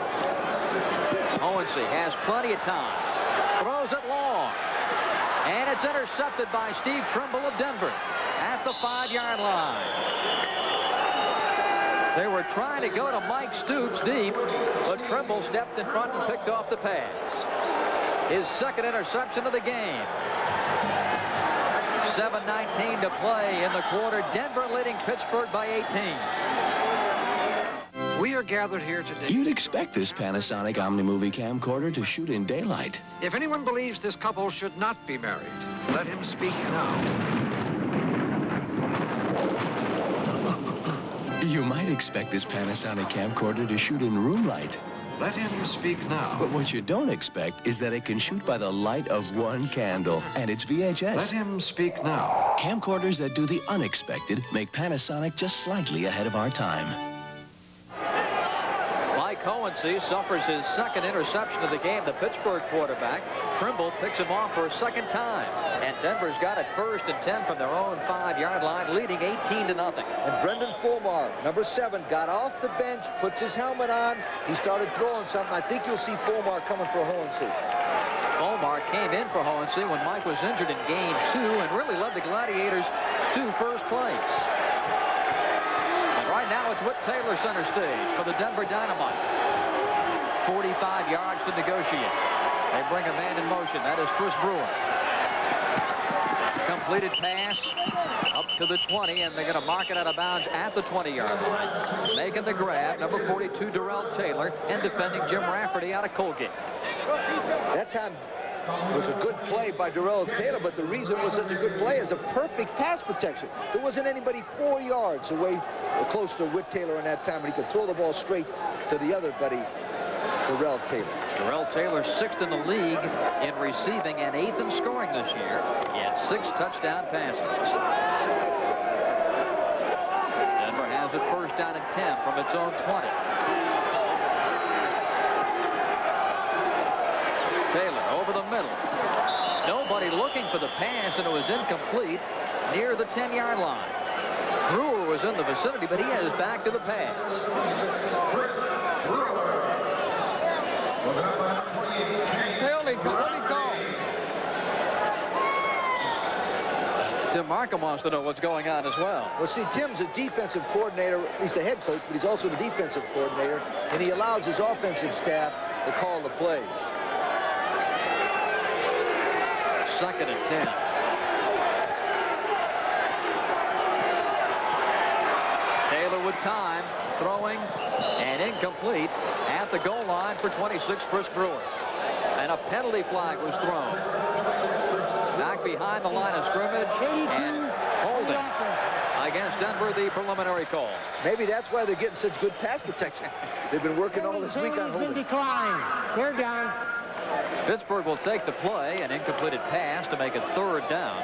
Owensy has plenty of time. Throws it long. And it's intercepted by Steve Trimble of Denver at the 5-yard line. They were trying to go to Mike Stoops deep, but Trimble stepped in front and picked off the pass. His second interception of the game. 7:19 to play in the quarter. Denver leading Pittsburgh by 18. We are gathered here today. You'd expect this Panasonic OmniMovie camcorder to shoot in daylight. If anyone believes this couple should not be married, let him speak now. You might expect this Panasonic camcorder to shoot in room light. Let him speak now. But what you don't expect is that it can shoot by the light of one candle, and it's VHS. Let him speak now. Camcorders that do the unexpected make Panasonic just slightly ahead of our time. Mike Hohensee suffers his second interception of the game. The Pittsburgh quarterback, Trimble, picks him off for a second time. And Denver's got it 1st and 10 from their own 5-yard line, leading 18-0. And Brendan Fulmar, number 7, got off the bench, puts his helmet on. He started throwing something. I think you'll see Fulmar coming for Hohensee. Fulmar came in for Hohensee when Mike was injured in game 2 and really led the Gladiators to first place. And right now it's Whit Taylor center stage for the Denver Dynamite. 45 yards to negotiate. They bring a man in motion. That is Chris Brewer. Completed pass up to the 20, and they're going to mark it out of bounds at the 20-yard line. Making the grab, number 42, Darrell Taylor, and defending Jim Rafferty out of Colgate. That time was a good play by Darrell Taylor, but the reason it was such a good play is a perfect pass protection. There wasn't anybody 4 yards away or close to Whit Taylor in that time, and he could throw the ball straight to the other buddy, Darrell Taylor. Darrell Taylor 6th in the league in receiving and 8th in scoring this year. He had 6 touchdown passes. Denver has it 1st down and 10 from its own 20. Taylor over the middle. Nobody looking for the pass, and it was incomplete near the 10-yard line. Brewer was in the vicinity, but he heads back to the pass. Tim Markham wants to know what's going on as well. Well, see, Tim's a defensive coordinator. He's the head coach, but he's also the defensive coordinator, and he allows his offensive staff to call the plays. 2nd and 10. Taylor with time, throwing, and incomplete at the goal line for 26, Chris Brewer. And a penalty flag was thrown. Back behind the line of scrimmage and holding against Denver, the preliminary call. Maybe that's why they're getting such good pass protection. They've been working all this week on holding. They're down. Pittsburgh will take the play, an incompleted pass to make it 3rd down.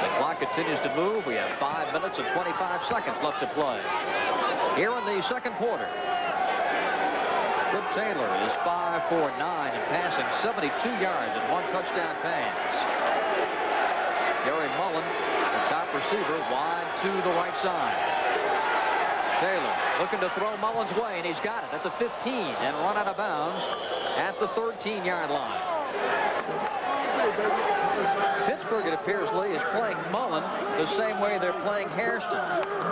The clock continues to move. We have 5 minutes and 25 seconds left to play. Here in the second quarter. Whit Taylor is 5 for 9 and passing 72 yards and 1 touchdown pass. Gary Mullen, the top receiver, wide to the right side. Taylor looking to throw Mullen's way, and he's got it at the 15 and run out of bounds at the 13-yard line. Pittsburgh, it appears, Lee, is playing Mullen the same way they're playing Hairston.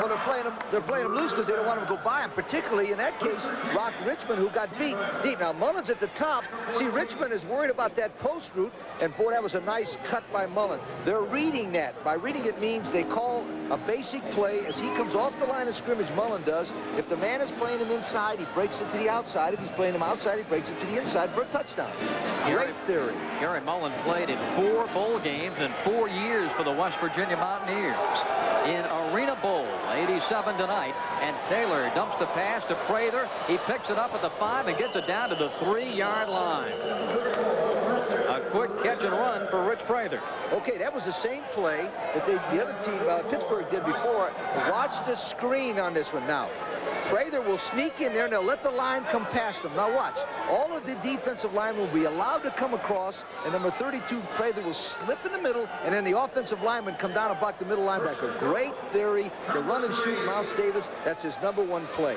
Well, they're playing him loose because they don't want him to go by him, particularly in that case, Rock Richmond, who got beat deep. Now, Mullen's at the top. See, Richmond is worried about that post route, and boy, that was a nice cut by Mullen. They're reading that. By reading it means they call a basic play as he comes off the line of scrimmage, Mullen does. If the man is playing him inside, he breaks it to the outside. If he's playing him outside, he breaks it to the inside for a touchdown. Great theory. Gary Mullen played in 4 bowl games in 4 years for the West Virginia Mountaineers. In Arena Bowl, 87 tonight, and Taylor dumps the pass to Prather. He picks it up at the 5 and gets it down to the 3-yard line. A quick catch and run for Rich Prather. Okay, that was the same play that the other team, Pittsburgh, did before. Watch the screen on this one now. Prather will sneak in there, and they'll let the line come past him. Now watch. All of the defensive line will be allowed to come across, and number 32, Prather, will slip in the middle, and then the offensive lineman come down and block the middle linebacker. Great theory. The run and shoot, Mouse Davis, that's his #1 play.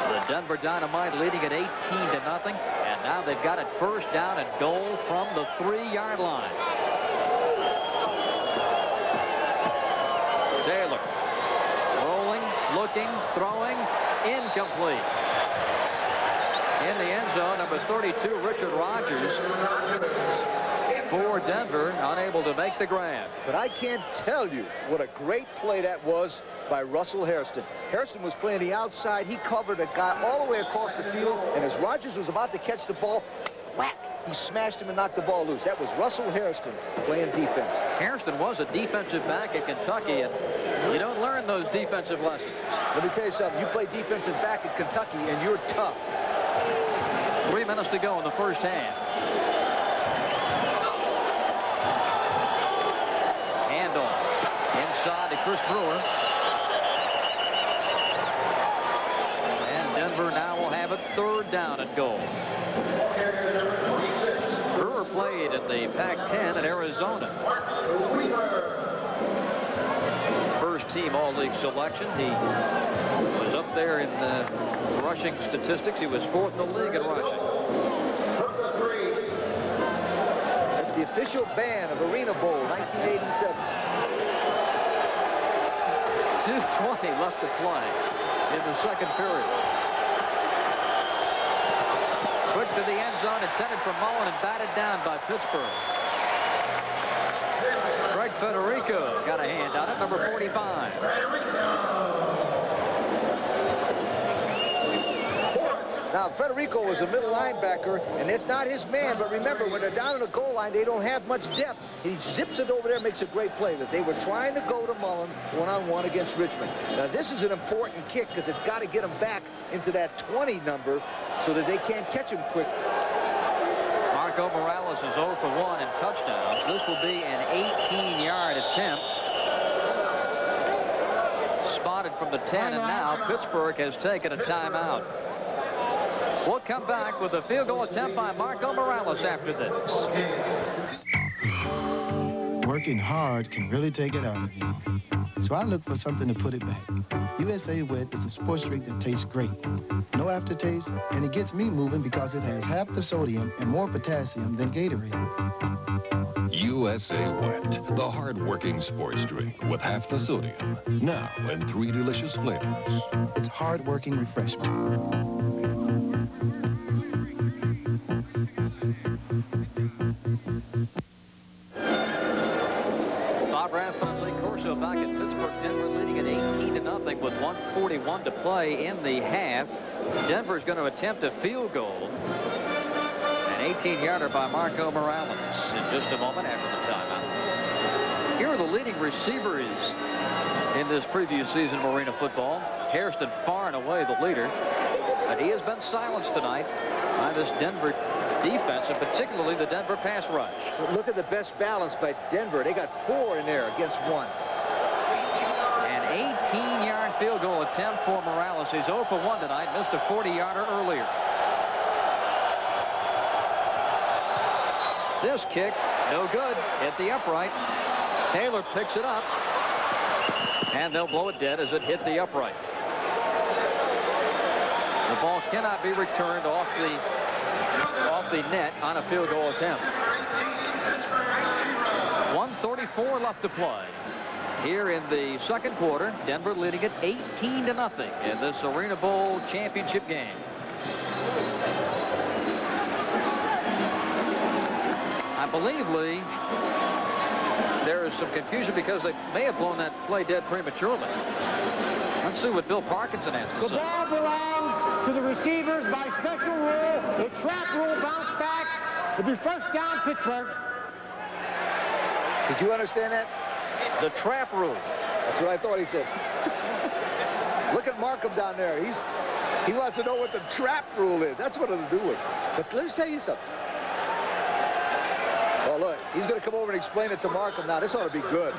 The Denver Dynamite leading at 18-0, and now they've got it 1st down and goal from the 3-yard line. Taylor rolling, looking, throwing, incomplete. In the end zone, number 32, Richard Rogers, for Denver, unable to make the grab. But I can't tell you what a great play that was by Russell Hairston. Hairston was playing the outside. He covered a guy all the way across the field, and as Rogers was about to catch the ball, whack, he smashed him and knocked the ball loose. That was Russell Hairston playing defense. Hairston was a defensive back at Kentucky, and you don't learn those defensive lessons. Let me tell you something. You play defensive back at Kentucky, and you're tough. 3 minutes to go in the first half. Chris Brewer. And Denver now will have it 3rd down and goal. Brewer played in the Pac-10 at Arizona. First team All-League selection. He was up there in the rushing statistics. He was 4th in the league in rushing. That's the official ban of Arena Bowl, 1987. 2:20 left to play in the 2nd period. Quick to the end zone, intended for Mullen and batted down by Pittsburgh. Greg Federico got a hand on it, number 45. Now, Federico was a middle linebacker, and it's not his man, but remember, when they're down on the goal line, they don't have much depth. He zips it over there, makes a great play. But they were trying to go to Mullen one-on-one against Richmond. Now, this is an important kick because it's got to get him back into that 20 number so that they can't catch him quick. Marco Morales is 0 for 1 in touchdowns. This will be an 18-yard attempt. Spotted from the 10, and now Pittsburgh has taken a timeout. We'll come back with a field goal attempt by Marco Morales after this. Working hard can really take it out of you. So I look for something to put it back. USA Wet is a sports drink that tastes great. No aftertaste, and it gets me moving because it has half the sodium and more potassium than Gatorade. USA Wet, the hard-working sports drink with half the sodium. Now in 3 delicious flavors. It's hard-working refreshment. Back at Pittsburgh, Denver leading at 18-0 with 1:41 to play in the half. Denver's going to attempt a field goal. An 18-yarder by Marco Morales in just a moment after the timeout. Here are the leading receivers in this previous season of Arena football. Hairston far and away the leader, but he has been silenced tonight by this Denver defense, and particularly the Denver pass rush. But look at the best balance by Denver. They got 4 in there against 1. 18-yard field goal attempt for Morales. He's 0 for 1 tonight. Missed a 40-yarder earlier. This kick, no good. Hit the upright. Taylor picks it up. And they'll blow it dead as it hit the upright. The ball cannot be returned off the net on a field goal attempt. 1:34 left to play. Here in the 2nd quarter, Denver leading it 18-0 in this Arena Bowl championship game. I believe, Lee, there is some confusion because they may have blown that play dead prematurely. Let's see what Bill Parkinson has to say. The ball belongs to the receivers by special rule. The trap rule bounced back. It'll be 1st down, Pittsburgh. Did you understand that? The trap rule. That's what I thought he said. Look at Markham down there. He wants to know what the trap rule is. That's what it'll do with. But let me tell you something. Oh, look, he's going to come over and explain it to Markham now. This ought to be good.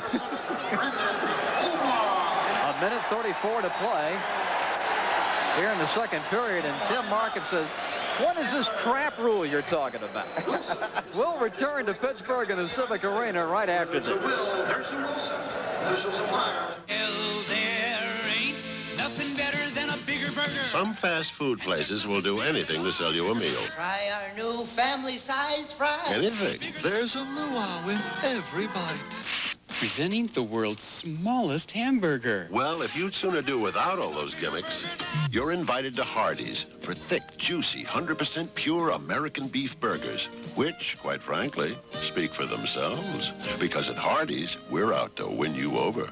A minute 34 to play here in the 2nd period, and Tim Markham says, what is this trap rule you're talking about? We'll return to Pittsburgh in the Civic Arena right after this. There ain't nothing better than a bigger burger. Some fast food places will do anything to sell you a meal. Try our new family-sized fries. Anything. There's a luau in every bite. Presenting the world's smallest hamburger. Well, if you'd sooner do without all those gimmicks, you're invited to Hardee's for thick, juicy, 100% pure American beef burgers, which, quite frankly, speak for themselves. Because at Hardee's, we're out to win you over.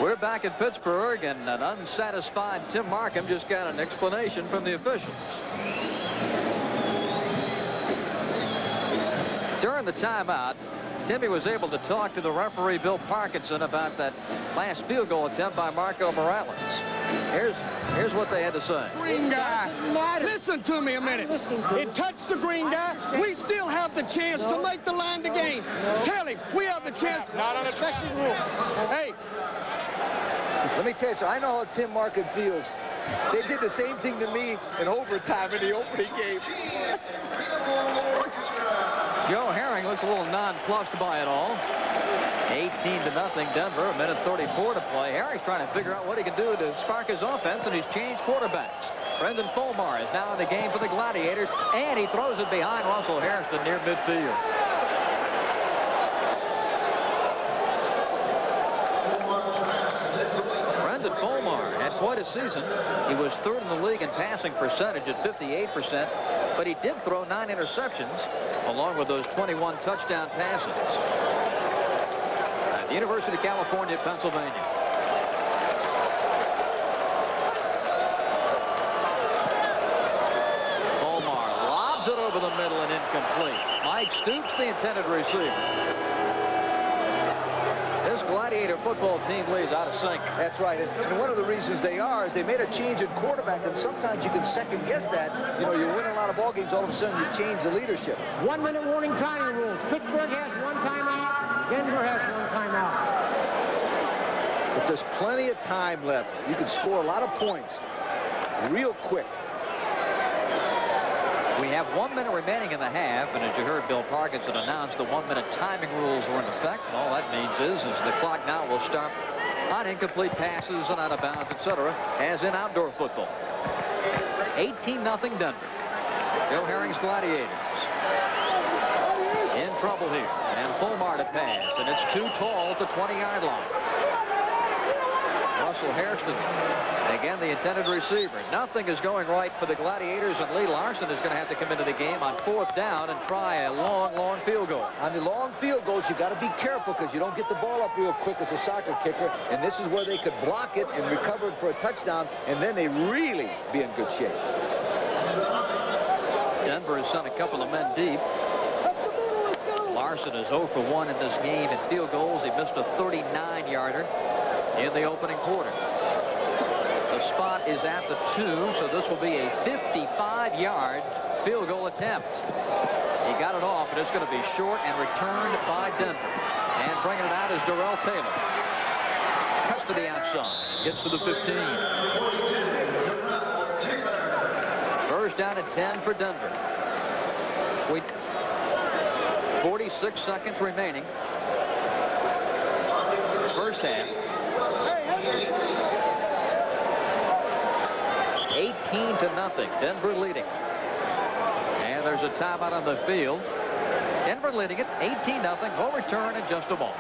We're back in Pittsburgh, and an unsatisfied Tim Markham just got an explanation from the officials. During the timeout, Timmy was able to talk to the referee, Bill Parkinson, about that last field goal attempt by Marco Morales. Here's what they had to say. Green guy. Listen to me a minute. It touched the green guy. We still have the chance to make the line to gain. Tell him we have the chance. Not on a special rule. Hey. Let me tell you, so I know how Tim Markin feels. They did the same thing to me in overtime in the opening game. Joe Herring looks a little nonplussed by it all. 18-0 Denver, a minute 34 to play. Herring's trying to figure out what he can do to spark his offense, and he's changed quarterbacks. Brendan Fulmar is now in the game for the Gladiators, and he throws it behind Russell Harrison near midfield. Brendan Fulmar had quite a season. He was third in the league in passing percentage at 58%, but he did throw 9 interceptions, along with those 21 touchdown passes. At the University of California, Pennsylvania. Fulmar lobs it over the middle and incomplete. Mike Stoops, the intended receiver. This Gladiator football team leads out of sync. That's right. And one of the reasons they are is they made a change in quarterback, and sometimes you can second guess that. You know, you win a lot of ball games, all of a sudden you change the leadership. 1 minute warning timing rules. Pittsburgh has 1 timeout. Denver has 1 timeout. But there's plenty of time left. You can score a lot of points real quick. We have 1 minute remaining in the half, and as you heard Bill Parkinson announce, the 1 minute timing rules were in effect. And all that means is the clock now will start on incomplete passes and out of bounds, etc., as in outdoor football. 18-0 Denver. Joe Herring's Gladiators in trouble here, and Fulmar to pass, and it's too tall at the 20-yard line. Russell Hairston, again, the intended receiver. Nothing is going right for the Gladiators, and Lee Larson is going to have to come into the game on 4th down and try a long, long field goal. On the long field goals, you got to be careful because you don't get the ball up real quick as a soccer kicker, and this is where they could block it and recover it for a touchdown, and then they really be in good shape. Denver has sent a couple of men deep. Larson is 0 for 1 in this game in field goals. He missed a 39-yarder in the opening quarter. The spot is at the 2, so this will be a 55-yard field goal attempt. He got it off, and it's going to be short and returned by Denver. And bringing it out is Darrell Taylor. Cuts to the outside. Gets to the 15. First down at 10 for Denver. 46 seconds remaining. First half. 18-0. Denver leading. And there's a timeout on the field. Denver leading it 18-0. We'll return in just a moment.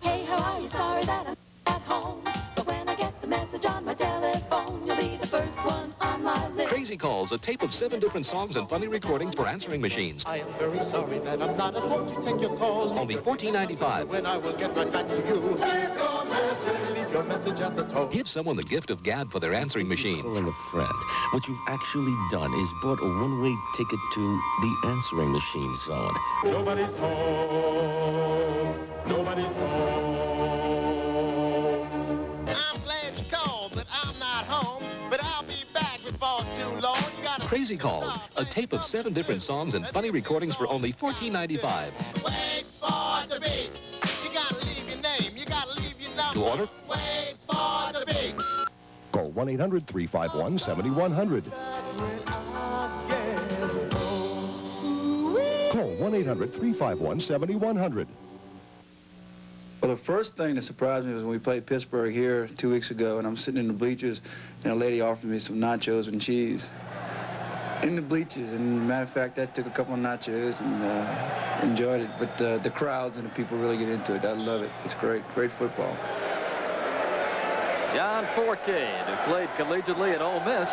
Hey, how are you? Sorry that I'm at home. But when I get the message on my telephone, you'll be the first one on my list. Crazy Calls, a tape of 7 different songs and funny recordings for answering machines. I am very sorry that I'm not at home to take your call. Only $14.95. When I will get right back to you. Leave your message at the tone. Give someone the gift of Gad for their answering machine. Calling a friend. What you've actually done is bought a one-way ticket to the answering machine zone. Nobody's home. Nobody's home. I'm glad you called, but I'm not home. But I'll be back before too long. Crazy Calls, a tape of 7 different songs and funny recordings for only $14.95. Wait for the beat. You gotta leave your name. You gotta leave your number. To order? Wait for the beat. Call 1-800-351-7100. Call 1-800-351-7100. Well, the first thing that surprised me was when we played Pittsburgh here 2 weeks ago, and I'm sitting in the bleachers, and a lady offered me some nachos and cheese in the bleachers. And matter of fact, I took a couple of nachos and enjoyed it. But the crowds and the people really get into it. I love it. It's great, great football. John Forcade, who played collegiately at Ole Miss,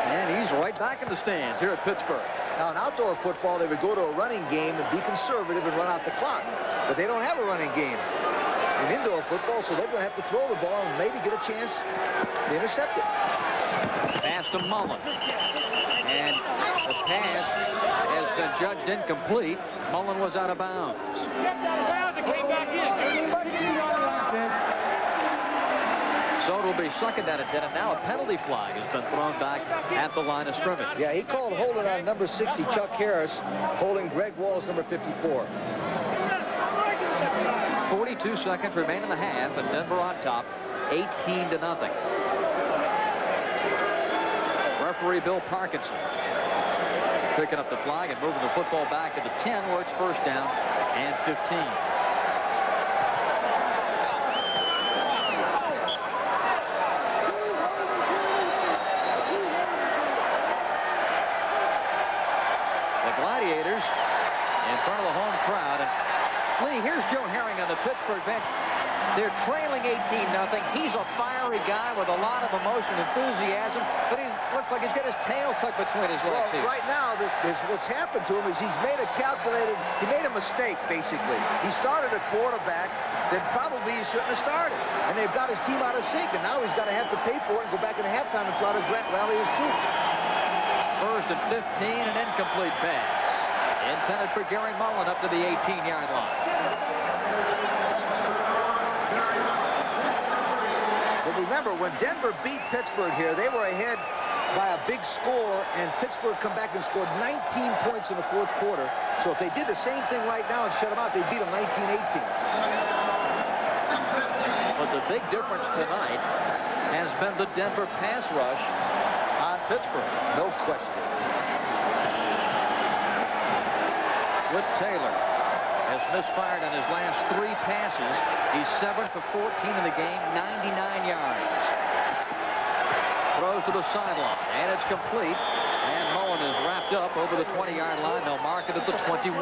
and he's right back in the stands here at Pittsburgh. Now, in outdoor football, they would go to a running game and be conservative and run out the clock. But they don't have a running game in indoor football, so they're going to have to throw the ball and maybe get a chance to intercept it. Pass to Mullen. And the pass has been judged incomplete. Mullen was out of bounds. second at it, and now a penalty flag has been thrown back at the line of scrimmage. Yeah, he called holding on number 60, Chuck Harris, holding Greg Walls, number 54. 42 seconds remain in the half, and Denver on top, 18-0. Referee Bill Parkinson picking up the flag and moving the football back to the 10, where it's first down and 15. Gladiators in front of the home crowd. And Lee, here's Joe Herring on the Pittsburgh bench. They're trailing 18-0. He's a fiery guy with a lot of emotion and enthusiasm, but he looks like he's got his tail tucked between his legs. Well, right now, what's happened to him is he's made a mistake, basically. He started a quarterback that probably he shouldn't have started. And they've got his team out of sync, and now he's got to have to pay for it and go back in the halftime and try to rally his troops. First and 15, an incomplete pass. Intended for Gary Mullen up to the 18-yard line. But remember, when Denver beat Pittsburgh here, they were ahead by a big score, and Pittsburgh come back and scored 19 points in the fourth quarter. So if they did the same thing right now and shut them out, they'd beat them 19-18. But the big difference tonight has been the Denver pass rush on Pittsburgh. No question. Whit Taylor has misfired on his last 3 passes. He's 7 for 14 in the game, 99 yards. Throws to the sideline, and it's complete. And Mullen is wrapped up over the 20-yard line. They'll mark it at the 21.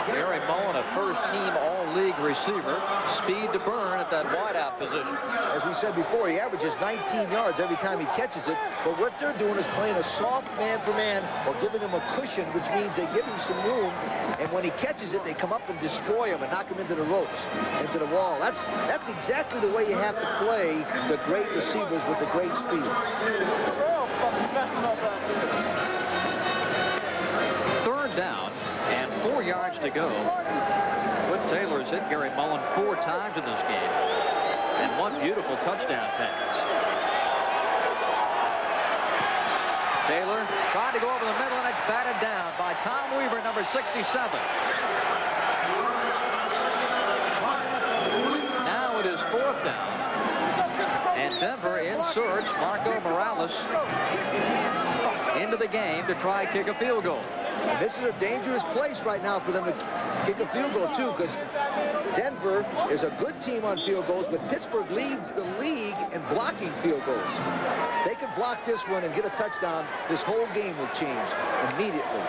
Gary Mullen, a first-team all-league receiver, speed to burn at that wideout position. As we said before, he averages 19 yards every time he catches it, but what they're doing is playing a soft man-for-man or giving him a cushion, which means they give him some room, and when he catches it, they come up and destroy him and knock him into the ropes, into the wall. That's exactly the way you have to play the great receivers with the great speed. Third down and 4 yards to go. Whit Taylor's hit Gary Mullen 4 times in this game, and 1 beautiful touchdown pass. Taylor tried to go over the middle, and it's batted down by Tom Weaver, number 67. Now it is 4th down, and Denver inserts Marco Morales into the game to try kick a field goal. And this is a dangerous place right now for them to kick a field goal, too, because Denver is a good team on field goals, but Pittsburgh leads the league in blocking field goals. They could block this one and get a touchdown. This whole game will change immediately.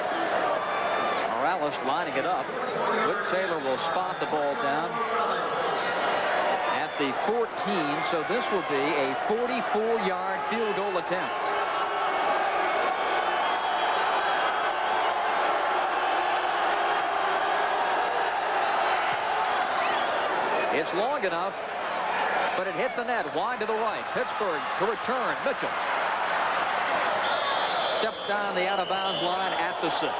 Morales lining it up. Whit Taylor will spot the ball down at the 14, so this will be a 44-yard field goal attempt. It's long enough, but it hit the net wide to the right. Pittsburgh to return. Mitchell stepped down the out-of-bounds line at the 6.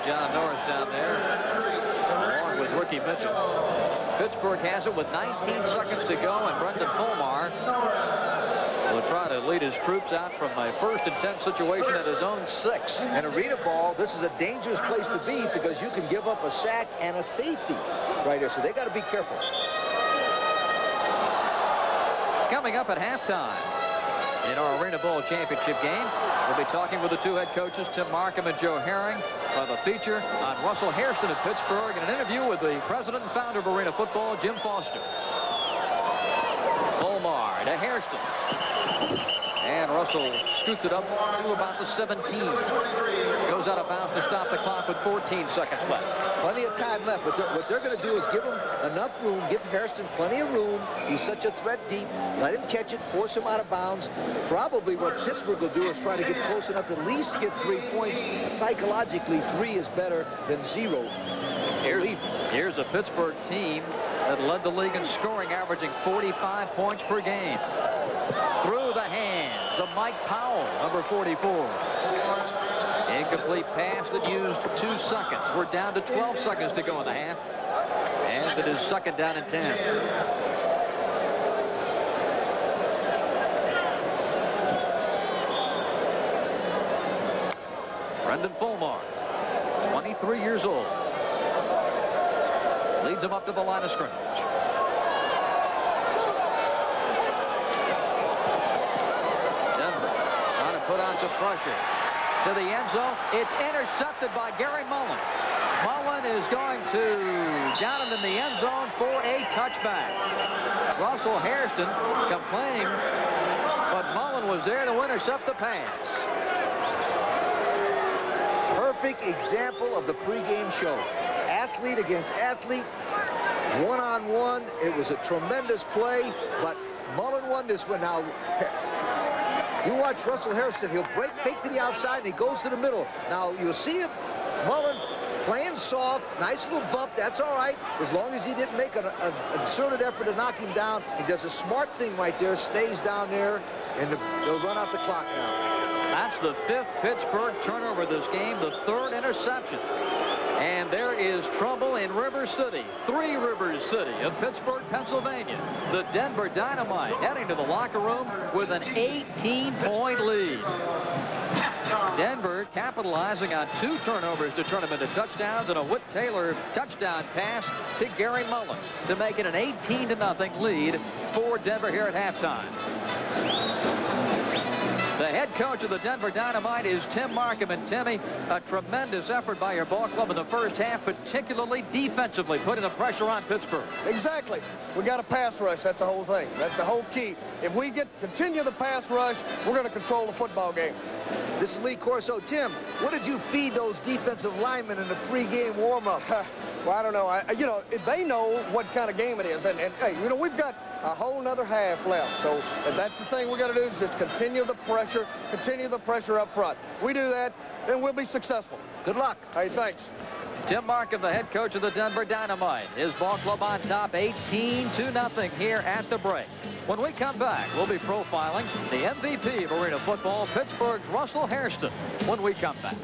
John Norris down there, along with Ricky Mitchell. Pittsburgh has it with 19 seconds to go, and Brendan Fulmar will try to lead his troops out from a 1st and 10 situation at his own 6. And a read a ball, this is a dangerous place to be because you can give up a sack and a safety right here, so they got to be careful. Coming up at halftime in our Arena Bowl championship game, we'll be talking with the 2 head coaches, Tim Markham and Joe Herring, for the feature on Russell Hairston of Pittsburgh, and an interview with the president and founder of Arena Football, Jim Foster. Fulmar to Hairston. And Russell scoots it up to about the 17. Goes out of bounds to stop the clock with 14 seconds left. Plenty of time left. What they're going to do is give him enough room, give Hairston plenty of room. He's such a threat deep. Let him catch it, force him out of bounds. Probably what Pittsburgh will do is try to get close enough to at least get 3 points. Psychologically, 3 is better than 0. Here's a Pittsburgh team that led the league in scoring, averaging 45 points per game. Through the hands of Mike Powell, number 44. Incomplete pass that used 2 seconds. We're down to 12 seconds to go in the half. And it is 2nd down and 10. Brendan Fulmar, 23 years old. Leads him up to the line of scrimmage. Denver trying to put on some pressure. To the end zone. It's intercepted by Gary Mullen. Mullen is going to down him in the end zone for a touchback. Russell Hairston complaining, but Mullen was there to intercept the pass. Perfect example of the pregame show. Athlete against athlete, one-on-one. It was a tremendous play, but Mullen won this one. Now, you watch Russell Hairston. He'll fake to the outside, and he goes to the middle. Now, you'll see him, Mullen, playing soft, nice little bump. That's all right, as long as he didn't make an concerted effort to knock him down. He does a smart thing right there, stays down there, and they'll run out the clock now. That's the 5th Pittsburgh turnover this game, the 3rd interception. And there is trouble in River City, 3 Rivers City of Pittsburgh, Pennsylvania. The Denver Dynamite heading to the locker room with an 18-point lead. Denver capitalizing on 2 turnovers to turn them into touchdowns and a Whit Taylor touchdown pass to Gary Mullen to make it an 18-0 lead for Denver here at halftime. The head coach of the Denver Dynamite is Tim Markham. And Timmy, a tremendous effort by your ball club in the first half, particularly defensively, putting the pressure on Pittsburgh. Exactly. We got a pass rush. That's the whole thing. That's the whole key. If we continue the pass rush, we're going to control the football game. This is Lee Corso. Tim, what did you feed those defensive linemen in the pregame warm-up? Well, I don't know. They know what kind of game it is. And hey, we've got a whole nother half left. So that's the thing we got to do is just continue the pressure up front. We do that, then we'll be successful. Good luck. Hey, thanks. Tim Markham, the head coach of the Denver Dynamite. His ball club on top 18-0 here at the break. When we come back, we'll be profiling the MVP of arena football, Pittsburgh's Russell Hairston, when we come back.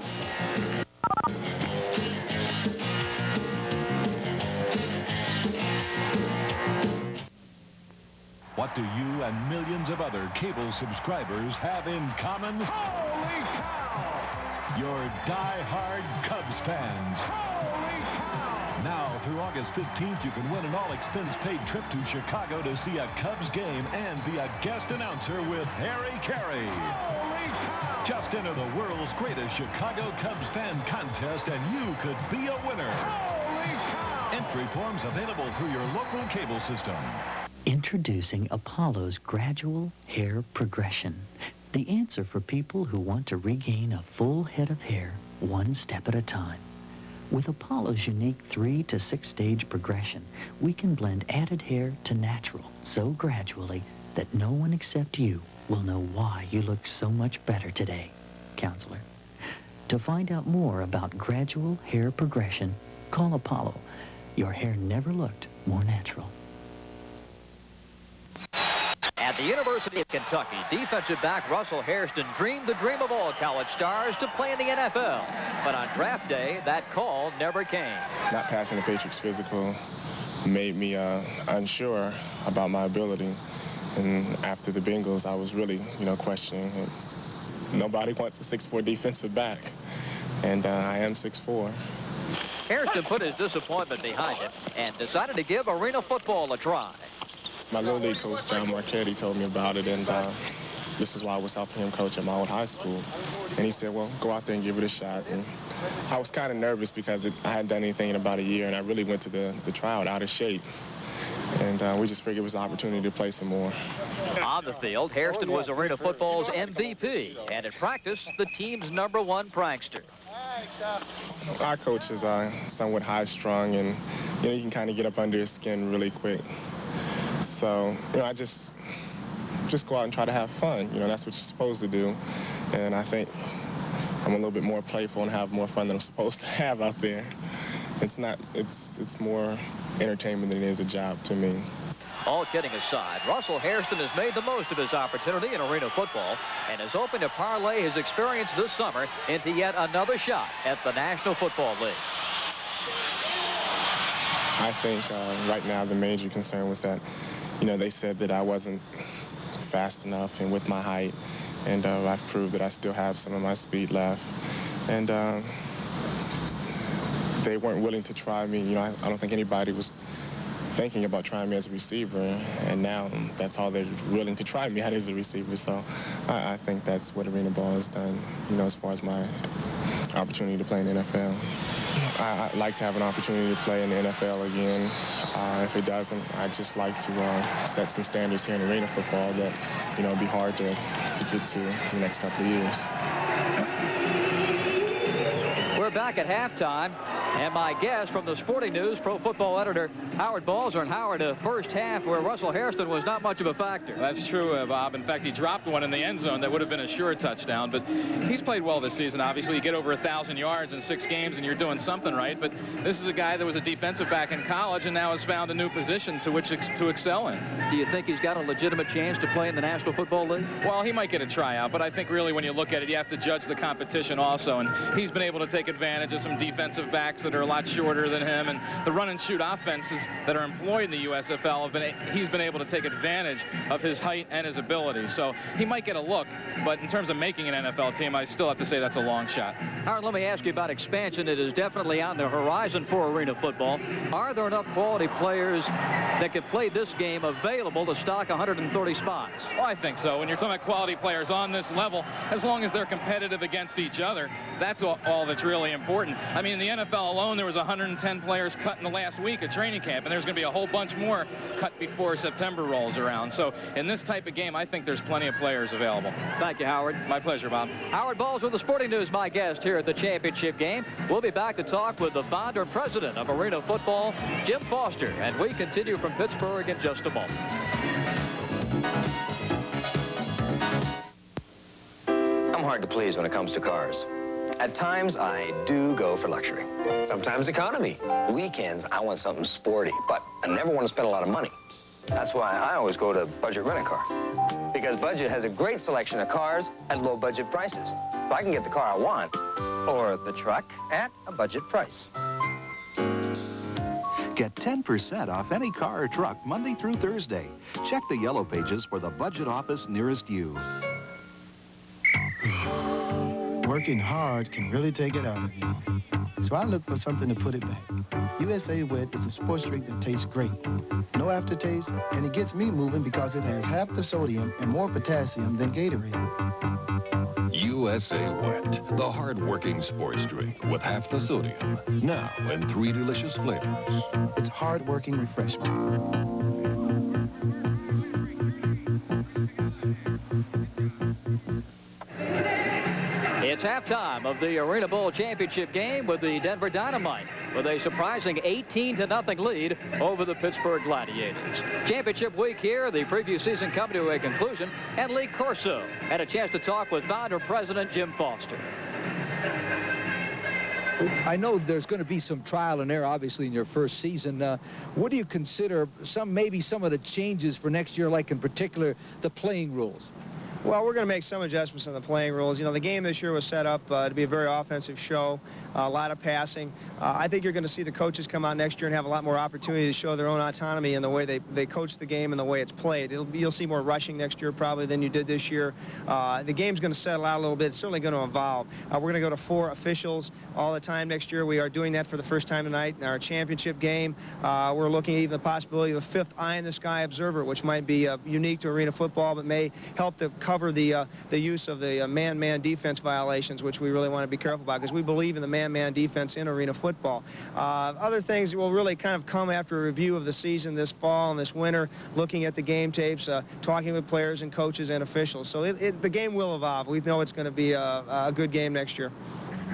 What do you and millions of other cable subscribers have in common? Holy cow! You're die-hard Cubs fans. Holy cow! Now, through August 15th, you can win an all-expense-paid trip to Chicago to see a Cubs game and be a guest announcer with Harry Carey. Holy cow! Just enter the world's greatest Chicago Cubs fan contest, and you could be a winner. Holy cow! Entry forms available through your local cable system. Introducing Apollo's gradual hair progression. The answer for people who want to regain a full head of hair, one step at a time. With Apollo's unique 3 to 6 stage progression, we can blend added hair to natural so gradually that no one except you will know why you look so much better today, counselor. To find out more about gradual hair progression, call Apollo. Your hair never looked more natural. At the University of Kentucky, defensive back Russell Hairston dreamed the dream of all college stars to play in the NFL. But on draft day, that call never came. Not passing the Patriots physical made me unsure about my ability. And after the Bengals, I was really, questioning it. Nobody wants a 6'4" defensive back, and I am 6'4". Hairston put his disappointment behind him and decided to give arena football a try. My little league coach, John Marchetti, told me about it, and this is why I was helping him coach at my old high school. And he said, well, go out there and give it a shot. And I was kind of nervous because I hadn't done anything in about a year, and I really went to the tryout out of shape. And we just figured it was an opportunity to play some more. On the field, Hairston was Arena Football's MVP, and at practice, the team's #1 prankster. Our coach is somewhat high-strung, and you can kind of get up under his skin really quick. So, I just go out and try to have fun. That's what you're supposed to do. And I think I'm a little bit more playful and have more fun than I'm supposed to have out there. It's more entertainment than it is a job to me. All kidding aside, Russell Hairston has made the most of his opportunity in arena football and is hoping to parlay his experience this summer into yet another shot at the National Football League. I think right now the major concern was that, you know, they said that I wasn't fast enough and with my height, and I've proved that I still have some of my speed left. And they weren't willing to try me. You know, I don't think anybody was thinking about trying me as a receiver, and now that's all they're willing to try me at as a receiver. So I think that's what arena ball has done, you know, as far as my opportunity to play in the NFL. I'd like to have an opportunity to play in the NFL again. If it doesn't, I'd just like to set some standards here in arena football that, you know, it'd be hard to get to in the next couple of years. We're back at halftime, and my guest from the Sporting News, pro football editor Howard Balzer. And Howard, a first half where Russell Hairston was not much of a factor. That's true, Bob. In fact, he dropped one in the end zone that would have been a sure touchdown. But he's played well this season, obviously. You get over 1,000 yards in 6 games, and you're doing something right. But this is a guy that was a defensive back in college and now has found a new position to which to excel in. Do you think he's got a legitimate chance to play in the National Football League? Well, he might get a tryout, but I think really when you look at it, you have to judge the competition also. And he's been able to take advantage of some defensive backs that are a lot shorter than him, and the run-and-shoot offenses that are employed in the USFL he's been able to take advantage of his height and his ability. So he might get a look, but in terms of making an NFL team, I still have to say that's a long shot. Howard, let me ask you about expansion. It is definitely on the horizon for arena football. Are there enough quality players that could play this game available to stock 130 spots? Well, I think so. When you're talking about quality players on this level, as long as they're competitive against each other, that's all that's really important. I mean, in the NFL alone, there was 110 players cut in the last week at training camp, and there's going to be a whole bunch more cut before September rolls around. So in this type of game, I think there's plenty of players available. Thank you, Howard. My pleasure, Bob. Howard Balzer with the Sporting News, my guest here at the championship game. We'll be back to talk with the founder and president of Arena Football, Jim Foster, and we continue from Pittsburgh in just a moment. I'm hard to please when it comes to cars. At times, I do go for luxury. Sometimes economy. Weekends, I want something sporty, but I never want to spend a lot of money. That's why I always go to Budget Rent-A-Car. Because Budget has a great selection of cars at low budget prices. So I can get the car I want, or the truck, at a budget price. Get 10% off any car or truck Monday through Thursday. Check the yellow pages for the Budget office nearest you. Working hard can really take it out of you. So I look for something to put it back. USA Wet is a sports drink that tastes great. No aftertaste, and it gets me moving because it has half the sodium and more potassium than Gatorade. USA Wet, the hard-working sports drink with half the sodium. Now in 3 delicious flavors. It's hard-working refreshment. It's halftime of the Arena Bowl championship game with the Denver Dynamite with a surprising 18-0 lead over the Pittsburgh Gladiators. Championship week here, the preview season coming to a conclusion, and Lee Corso had a chance to talk with founder president Jim Foster. I know there's going to be some trial and error, obviously, in your first season. What do you consider maybe some of the changes for next year, like in particular the playing rules? Well, we're going to make some adjustments in the playing rules. You know, the game this year was set up to be a very offensive show, a lot of passing. I think you're going to see the coaches come out next year and have a lot more opportunity to show their own autonomy in the way they coach the game and the way it's played. You'll see more rushing next year probably than you did this year. The game's going to settle out a little bit. It's certainly going to evolve. We're going to go to 4 officials all the time next year. We are doing that for the first time tonight in our championship game. We're looking at even the possibility of a 5th eye-in-the-sky observer, which might be unique to arena football, but may help to cover the use of the man-man defense violations, which we really want to be careful about because we believe in the man-man defense in arena football. Other things will really kind of come after a review of the season this fall and this winter, looking at the game tapes, talking with players and coaches and officials. So the game will evolve. We know it's going to be a good game next year.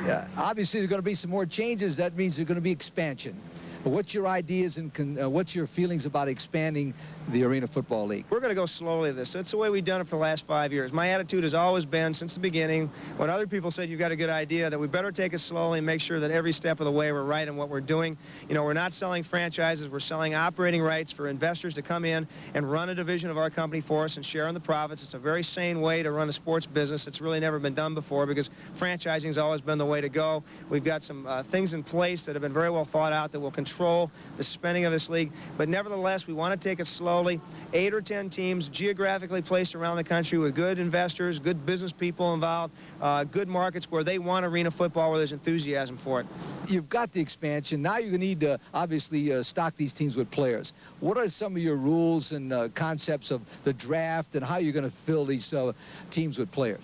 Yeah, obviously there's going to be some more changes. That means there's going to be expansion. What's your ideas and what's your feelings about expanding the Arena Football League? We're going to go slowly with this. That's the way we've done it for the last 5 years. My attitude has always been, since the beginning, when other people said you've got a good idea, that we better take it slowly and make sure that every step of the way we're right in what we're doing. You know, we're not selling franchises. We're selling operating rights for investors to come in and run a division of our company for us and share in the profits. It's a very sane way to run a sports business. It's really never been done before because franchising has always been the way to go. We've got some things in place that have been very well thought out that will control the spending of this league. But nevertheless, we want to take it slowly. 8 or 10 teams geographically placed around the country with good investors, good business people involved, good markets where they want arena football, where there's enthusiasm for it. You've got the expansion. Now you need to obviously stock these teams with players. What are some of your rules and concepts of the draft and how you're going to fill these teams with players?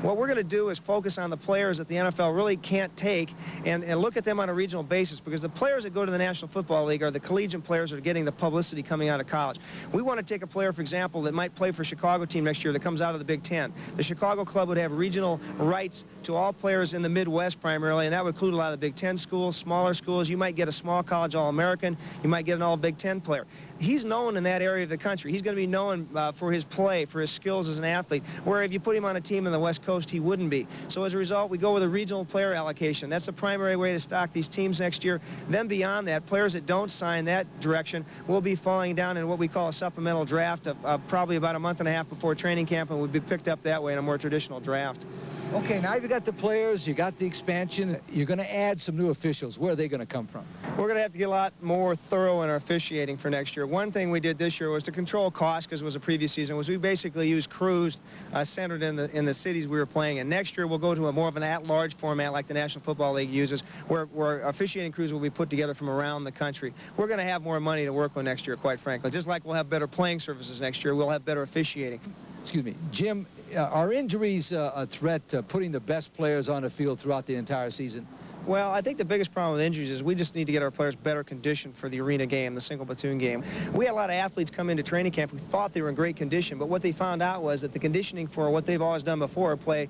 What we're going to do is focus on the players that the NFL really can't take and look at them on a regional basis, because the players that go to the National Football League are the collegiate players that are getting the publicity coming out of college. We want to take a player, for example, that might play for a Chicago team next year that comes out of the Big Ten. The Chicago club would have regional rights to all players in the Midwest primarily, and that would include a lot of the Big Ten schools, smaller schools. You might get a small college All-American. You might get an All-Big Ten player. He's known in that area of the country. He's going to be known for his play, for his skills as an athlete, where if you put him on a team in the West Coast, he wouldn't be. So as a result, we go with a regional player allocation. That's the primary way to stock these teams next year. Then beyond that, players that don't sign that direction will be falling down in what we call a supplemental draft of probably about a month and a half before training camp, and would be picked up that way in a more traditional draft. Okay, now you've got the players, you got the expansion. You're going to add some new officials. Where are they going to come from? We're going to have to get a lot more thorough in our officiating for next year. One thing we did this year was to control costs, because it was a previous season, was we basically used crews centered in the cities we were playing in. Next year, we'll go to a more of an at-large format like the National Football League uses, where officiating crews will be put together from around the country. We're going to have more money to work with next year, quite frankly. Just like we'll have better playing services next year, we'll have better officiating. Excuse me, Jim, are injuries a threat to putting the best players on the field throughout the entire season? Well, I think the biggest problem with injuries is we just need to get our players better conditioned for the arena game, the single platoon game. We had a lot of athletes come into training camp who thought they were in great condition, but what they found out was that the conditioning for what they've always done before, play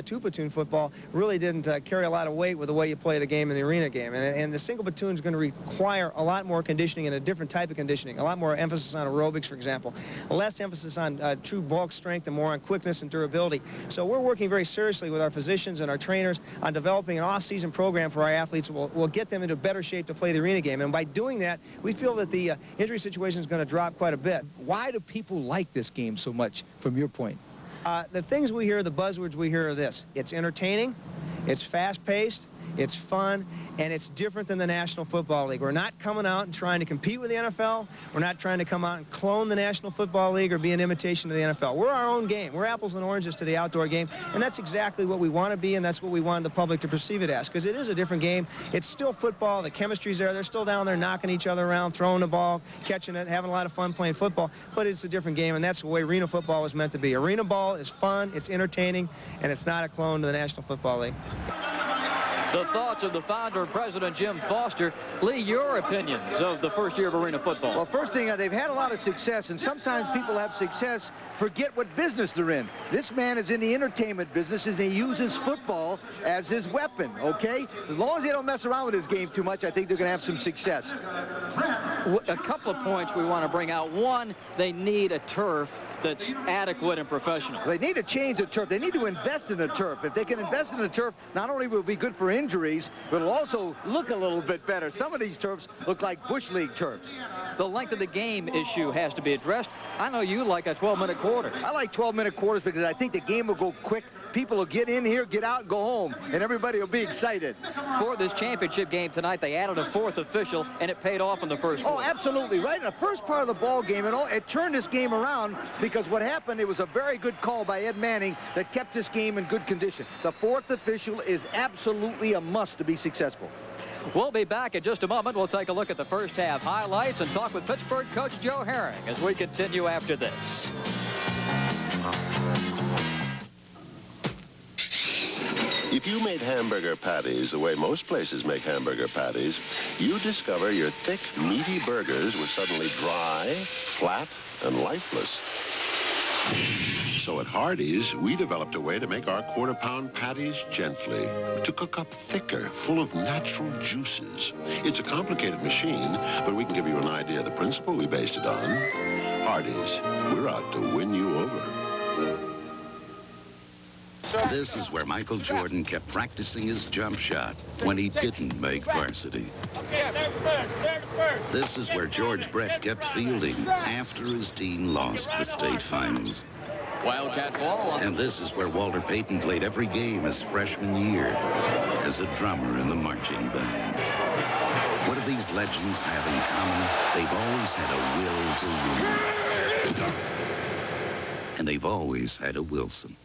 two-platoon football, really didn't carry a lot of weight with the way you play the game in the arena game. And the single platoon is going to require a lot more conditioning and a different type of conditioning, a lot more emphasis on aerobics, for example, less emphasis on true bulk strength and more on quickness and durability. So we're working very seriously with our physicians and our trainers on developing an off-season program for our athletes. We'll get them into better shape to play the arena game. And by doing that, we feel that the injury situation is going to drop quite a bit. Why do people like this game so much, from your point? The things we hear, the buzzwords we hear are this. It's entertaining, it's fast-paced, it's fun, and it's different than the National Football League. We're not coming out and trying to compete with the NFL. We're not trying to come out and clone the National Football League or be an imitation of the NFL. We're our own game. We're apples and oranges to the outdoor game, and that's exactly what we want to be, and that's what we want the public to perceive it as, because it is a different game. It's still football. The chemistry's there. They're still down there knocking each other around, throwing the ball, catching it, having a lot of fun playing football, but it's a different game, and that's the way arena football was meant to be. Arena ball is fun, it's entertaining, and it's not a clone to the National Football League. The thoughts of the founder and president, Jim Foster. Lee, your opinions of the first year of arena football? Well, first thing, they've had a lot of success, and sometimes people have success, forget what business they're in. This man is in the entertainment business, and he uses football as his weapon, okay? As long as they don't mess around with his game too much, I think they're going to have some success. A couple of points we want to bring out. One, they need a turf that's adequate and professional. They need to change the turf. They need to invest in the turf. If they can invest in the turf, not only will it be good for injuries, but it'll also look a little bit better. Some of these turfs look like Bush League turfs. The length of the game issue has to be addressed. I know you like a 12-minute quarter. I like 12-minute quarters because I think the game will go quick. People will get in here, get out, and go home, and everybody will be excited. For this championship game tonight, they added a fourth official, and it paid off in the first quarter. Oh, absolutely. Right in the first part of the ball game, it turned this game around because what happened, it was a very good call by Ed Manning that kept this game in good condition. The fourth official is absolutely a must to be successful. We'll be back in just a moment. We'll take a look at the first half highlights and talk with Pittsburgh coach Joe Herring as we continue after this. If you made hamburger patties the way most places make hamburger patties, you discover your thick, meaty burgers were suddenly dry, flat, and lifeless. So at Hardee's, we developed a way to make our quarter-pound patties gently, to cook up thicker, full of natural juices. It's a complicated machine, but we can give you an idea of the principle we based it on. Hardee's. We're out to win you over. This is where Michael Jordan kept practicing his jump shot when he didn't make varsity. This is where George Brett kept fielding after his team lost the state finals. Wildcat ball. And this is where Walter Payton played every game his freshman year as a drummer in the marching band. What do these legends have in common? They've always had a will to win. And they've always had a Wilson.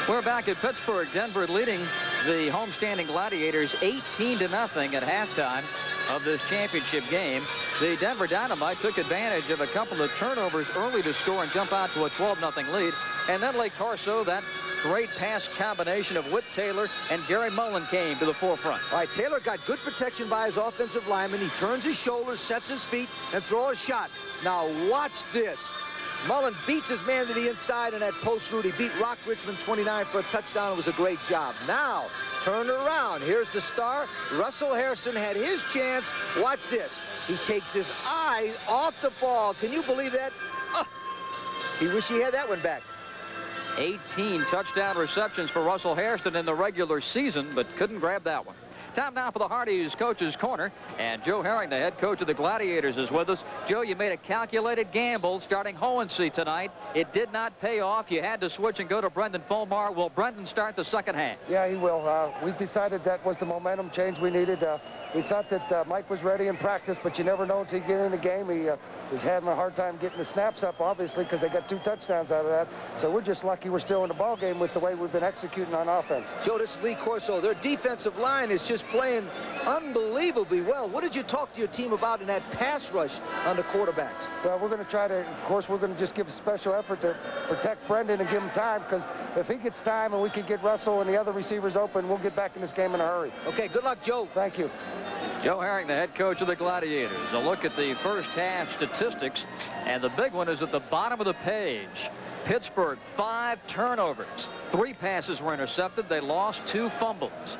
We're back at Pittsburgh. Denver leading the homestanding Gladiators 18-0 at halftime of this championship game. The Denver Dynamite took advantage of a couple of turnovers early to score and jump out to a 12-0 lead. And then Lake Corso, that great pass combination of Whit Taylor and Gary Mullen came to the forefront. All right, Taylor got good protection by his offensive lineman. He turns his shoulders, sets his feet, and throws a shot. Now watch this. Mullen beats his man to the inside in that post route. He beat Rock Richmond 29 for a touchdown. It was a great job. Now, turn around. Here's the star. Russell Hairston had his chance. Watch this. He takes his eye off the ball. Can you believe that? He wish he had that one back. 18 touchdown receptions for Russell Hairston in the regular season, but couldn't grab that one. Time now for the Hardee's Coach's Corner, and Joe Herring, the head coach of the Gladiators, is with us. Joe, you made a calculated gamble starting Hohensee tonight. It did not pay off. You had to switch and go to Brendan Fulmar. Will Brendan start the second half? Yeah, he will. We decided that was the momentum change we needed. We thought that Mike was ready in practice, but you never know until you get in the game. He was having a hard time getting the snaps up, obviously, because they got 2 touchdowns out of that. So we're just lucky we're still in the ball game with the way we've been executing on offense. Joe, this is Lee Corso. Their defensive line is just playing unbelievably well. What did you talk to your team about in that pass rush on the quarterbacks? Well, we're going to try to, of course, we're going to just give a special effort to protect Brendan and give him time, because if he gets time and we can get Russell and the other receivers open, we'll get back in this game in a hurry. Okay, good luck, Joe. Thank you. Joe Herring, the head coach of the Gladiators. A look at the first half statistics, and the big one is at the bottom of the page. Pittsburgh, 5 turnovers. 3 passes were intercepted. They lost 2 fumbles.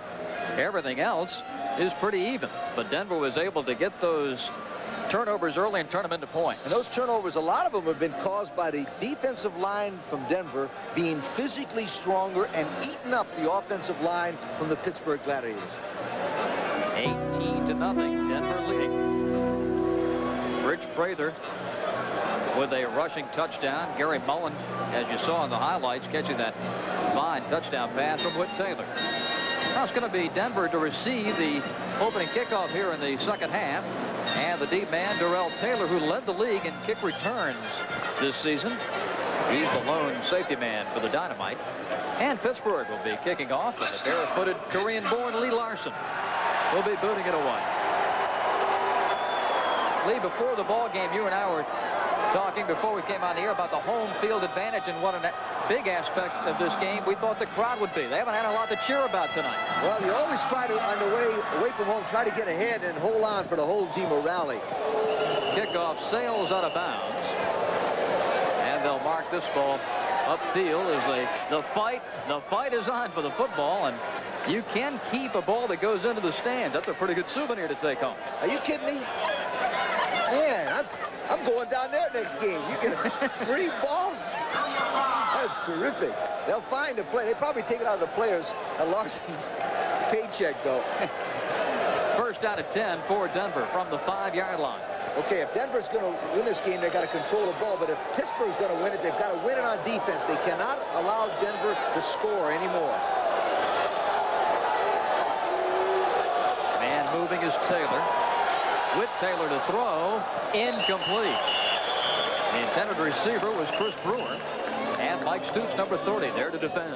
Everything else is pretty even, but Denver was able to get those turnovers early and turn them into points. And those turnovers, a lot of them have been caused by the defensive line from Denver being physically stronger and eating up the offensive line from the Pittsburgh Gladiators. 18-0, Denver leading. Rich Prather with a rushing touchdown. Gary Mullen, as you saw in the highlights, catching that fine touchdown pass from Whit Taylor. Now it's going to be Denver to receive the opening kickoff here in the second half. And the deep man, Darrell Taylor, who led the league in kick returns this season. He's the lone safety man for the Dynamite. And Pittsburgh will be kicking off with a barefooted Korean-born Lee Larson. We'll be booting it away. Lee, before the ball game, you and I were talking before we came on the air about the home field advantage and what a big aspect of this game we thought the crowd would be. They haven't had a lot to cheer about tonight. Well, you always try to, on the way away from home, try to get ahead and hold on for the whole team to rally. Kickoff sails out of bounds. And they'll mark this ball upfield as the fight is on for the football, and you can keep a ball that goes into the stands. That's a pretty good souvenir to take home. Are you kidding me? Man, I'm going down there next game. You get a free ball? That's terrific. They'll find a play. They probably take it out of the players at Larson's paycheck, though. First out of 10 for Denver from the 5-yard line. Okay, if Denver's going to win this game, they've got to control the ball. But if Pittsburgh's going to win it, they've got to win it on defense. They cannot allow Denver to score anymore. Man moving is Taylor. Whit Taylor to throw. Incomplete. The intended receiver was Chris Brewer. And Mike Stoops, number 30, there to defend.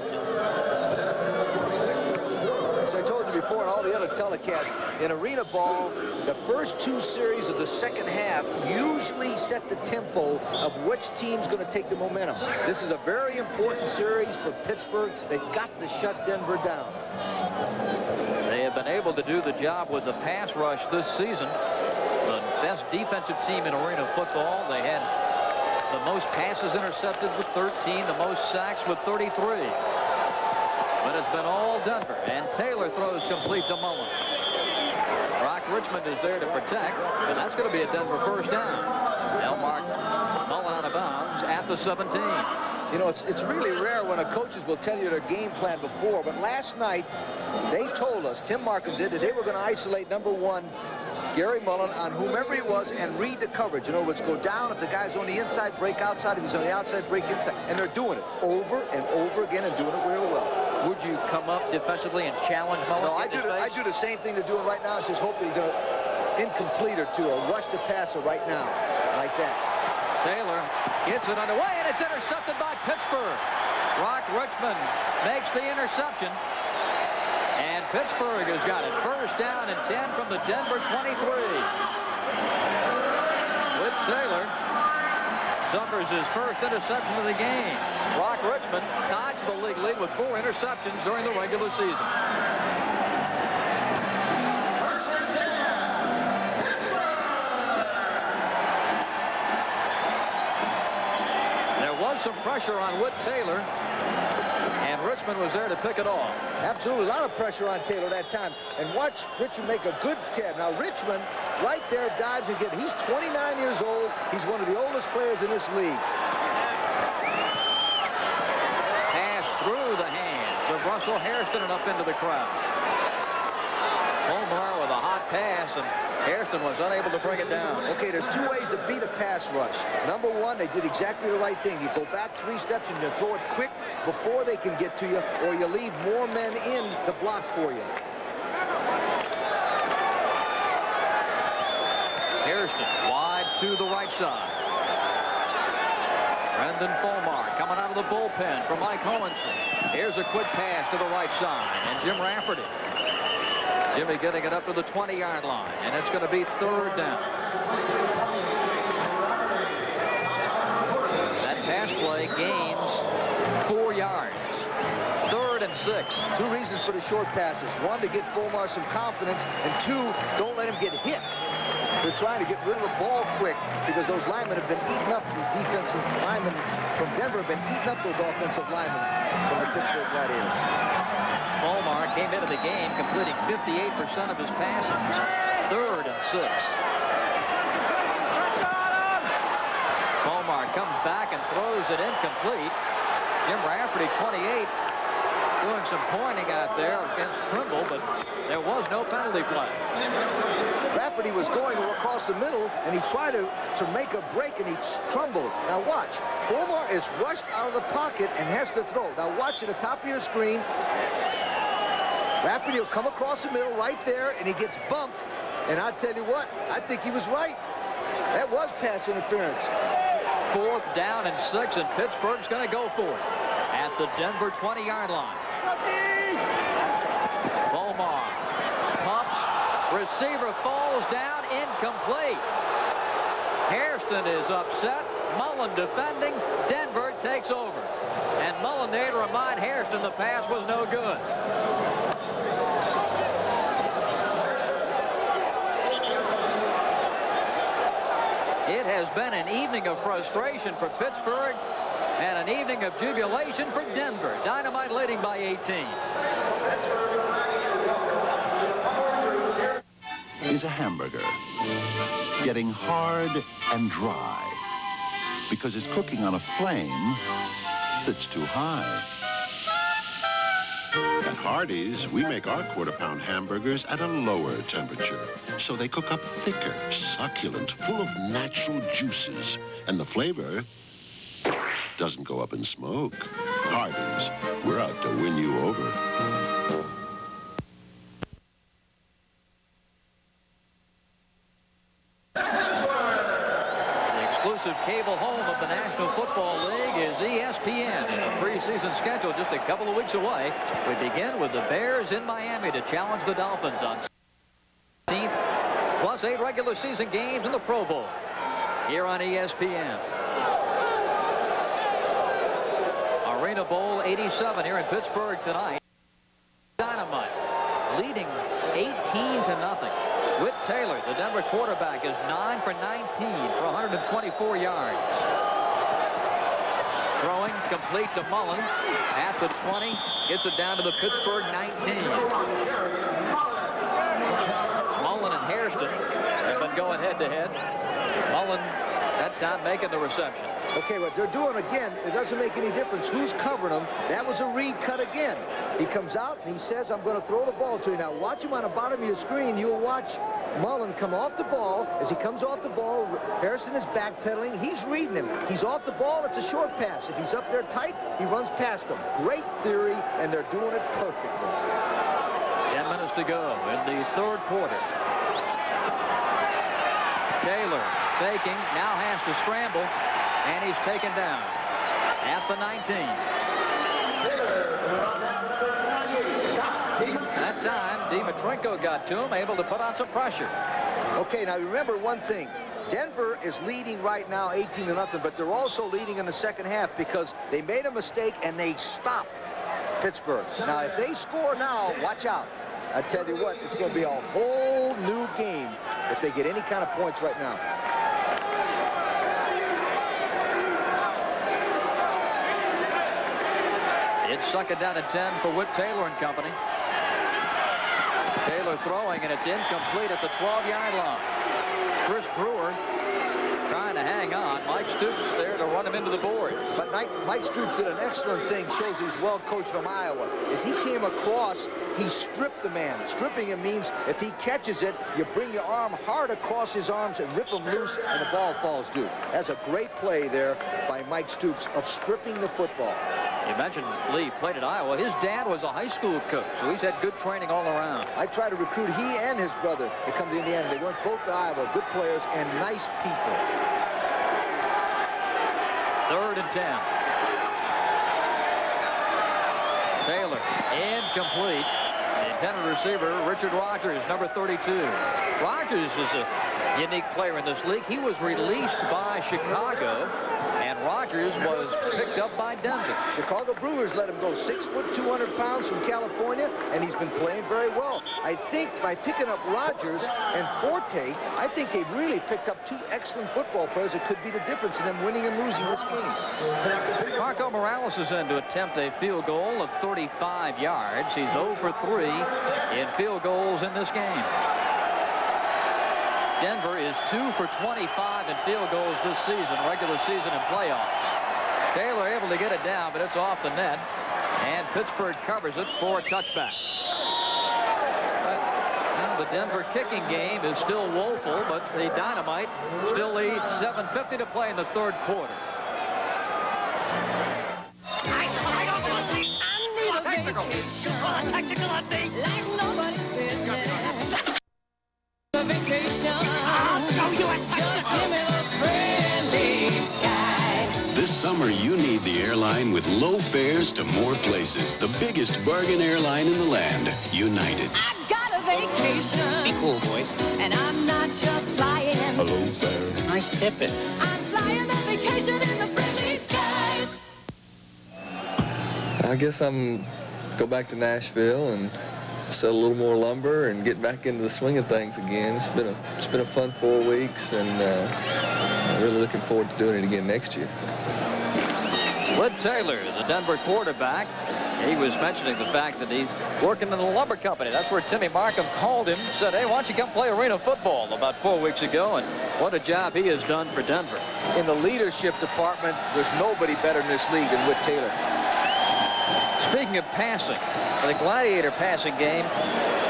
As I told you before in all the other telecasts, in arena ball, the first 2 series of the second half usually set the tempo of which team's going to take the momentum. This is a very important series for Pittsburgh. They've got to shut Denver down. They have been able to do the job with the pass rush this season. The best defensive team in arena football. They had the most passes intercepted with 13, the most sacks with 33. But it's been all Denver, and Taylor throws complete to Mullen. Rock Richmond is there to protect, and that's going to be a Denver first down. They'll mark Mullen out of bounds at the 17. You know, it's really rare when a coaches will tell you their game plan before, but last night they told us, Tim Markham did, that they were going to isolate number 1, Gary Mullen, on whomever he was and read the coverage. In other words, go down. If the guy's on the inside, break outside. If he's on the outside, break inside. And they're doing it over and over again and doing it real well. Would you come up defensively and challenge Mullen? No, I do the same thing they're doing right now. Just hope that he's going to incomplete or two, or rush the passer right now, like that. Taylor gets it underway, and it's intercepted by Pittsburgh. Rock Richmond makes the interception. And Pittsburgh has got it. First down and 10 from the Denver 23. With Taylor suffers his first interception of the game. Rock Richmond tied the league lead with 4 interceptions during the regular season. There was some pressure on Whit Taylor, and Richmond was there to pick it off. Absolutely, a lot of pressure on Taylor that time. And watch Richmond make a good tab. Now, Richmond right there dives and gets it. He's 29 years old. He's one of the oldest players in this league. Pass through the hands of Russell Hairston and up into the crowd. Omar with a hot pass, and Hairston was unable to bring it down. Okay, there's 2 ways to beat a pass rush. Number 1, they did exactly the right thing. You go back 3 steps and you throw it quick before they can get to you, or you leave more men in to block for you. Hairston wide to the right side. Brendan Fulmar coming out of the bullpen for Mike Hohenson. Here's a quick pass to the right side, and Jim Rafferty. Jimmy getting it up to the 20-yard line, and it's going to be 3rd down. That pass play gains 4 yards. 3rd and 6. 2 reasons for the short passes. 1, to get Fulmar some confidence, and 2, don't let him get hit. They're trying to get rid of the ball quick because those linemen have been eating up. The defensive linemen from Denver have been eating up those offensive linemen from the Pittsburgh Gladiators. Fulmar came into the game completing 58% of his passes. 3rd and 6. Fulmar comes back and throws it incomplete. Jim Rafferty, 28, doing some pointing out there against Trimble, but there was no penalty flag. Rafferty was going across the middle, and he tried to make a break, and he stumbled. Now watch. Fulmar is rushed out of the pocket and has to throw. Now watch at the top of your screen. Rafferty will come across the middle right there, and he gets bumped. And I tell you what, I think he was right. That was pass interference. 4th down and 6, and Pittsburgh's going to go for it at the Denver 20-yard line. Fulmar pumps. Receiver falls down, incomplete. Hairston is upset. Mullen defending. Denver takes over. And Mullen there to remind Hairston the pass was no good. It has been an evening of frustration for Pittsburgh and an evening of jubilation for Denver. Dynamite leading by 18. Is a hamburger getting hard and dry because it's cooking on a flame that's too high. At Hardee's, we make our quarter-pound hamburgers at a lower temperature, so they cook up thicker, succulent, full of natural juices, and the flavor doesn't go up in smoke. Hardee's, we're out to win you over. Cable home of the National Football League is ESPN. The preseason schedule just a couple of weeks away. We begin with the Bears in Miami to challenge the Dolphins on 16th, plus 8 regular season games in the Pro Bowl here on ESPN. Arena Bowl 87 here in Pittsburgh tonight. Dynamite leading 18-0. Whit Taylor, the Denver quarterback, is 9 for 19 for 124 yards. Throwing complete to Mullen at the 20. Gets it down to the Pittsburgh 19. Mullen and Hairston have been going head-to-head. Mullen, that time, making the reception. Okay, what they're doing again, it doesn't make any difference who's covering him. That was a read cut again. He comes out and he says, I'm going to throw the ball to you. Now, watch him on the bottom of your screen. You'll watch Mullen come off the ball. As he comes off the ball, Harrison is backpedaling. He's reading him. He's off the ball. It's a short pass. If he's up there tight, he runs past him. Great theory, and they're doing it perfectly. 10 minutes to go in the third quarter. Taylor faking, now has to scramble, and he's taken down at the 19. That time, Dimitrenko got to him, able to put on some pressure. Okay, now remember one thing. Denver is leading right now 18-0, but they're also leading in the second half because they made a mistake and they stopped Pittsburgh. Now, if they score now, watch out. I tell you what, it's going to be a whole new game if they get any kind of points right now. It's second down and 10 for Whit Taylor and company. Taylor throwing, and it's incomplete at the 12-yard line. Chris Brewer trying to hang on. Mike Stoops there to run him into the boards. But Mike Stoops did an excellent thing, shows he's well coached from Iowa. As he came across, he stripped the man. Stripping him means if he catches it, you bring your arm hard across his arms and rip him loose, and the ball falls due. That's a great play there by Mike Stoops of stripping the football. You mentioned Lee played at Iowa. His dad was a high school coach, so he's had good training all around. I tried to recruit he and his brother to come to Indiana. They went both to Iowa. Good players and nice people. Third and 10. Taylor, incomplete. The intended receiver, Richard Rogers, number 32. Rogers is a unique player in this league. He was released by Chicago, and Rogers was picked up by Denver. Chicago Brewers let him go 6 foot, 200 pounds from California, and he's been playing very well. I think by picking up Rogers and Forte, I think they've really picked up two excellent football players. It could be the difference in them winning and losing this game. Marco Morales is in to attempt a field goal of 35 yards. He's 0 for 3 in field goals in this game. Denver is 2 for 25 in field goals this season, regular season and playoffs. Taylor able to get it down, but it's off the net, and Pittsburgh covers it for a touchback. The Denver kicking game is still woeful, but the Dynamite still leads. 7:50 to play in the third quarter. Technical update. Like nobody's business. Vacation. I'll show you a just give me those friendly skies. This summer, you need the airline with low fares to more places. The biggest bargain airline in the land, United. I got a vacation. Be cool, boys. And I'm not just flying. Hello, fare. Nice tipping. I'm flying a vacation in the friendly skies. I guess I'm go back to Nashville and sell a little more lumber and get back into the swing of things again. It's been a fun 4 weeks, and I'm really looking forward to doing it again next year. Whit Taylor, the Denver quarterback, he was mentioning the fact that he's working in a lumber company. That's where Timmy Markham called him, said, hey, why don't you come play arena football about 4 weeks ago, and what a job he has done for Denver. In the leadership department, there's nobody better in this league than Whit Taylor. Speaking of passing, the Gladiator passing game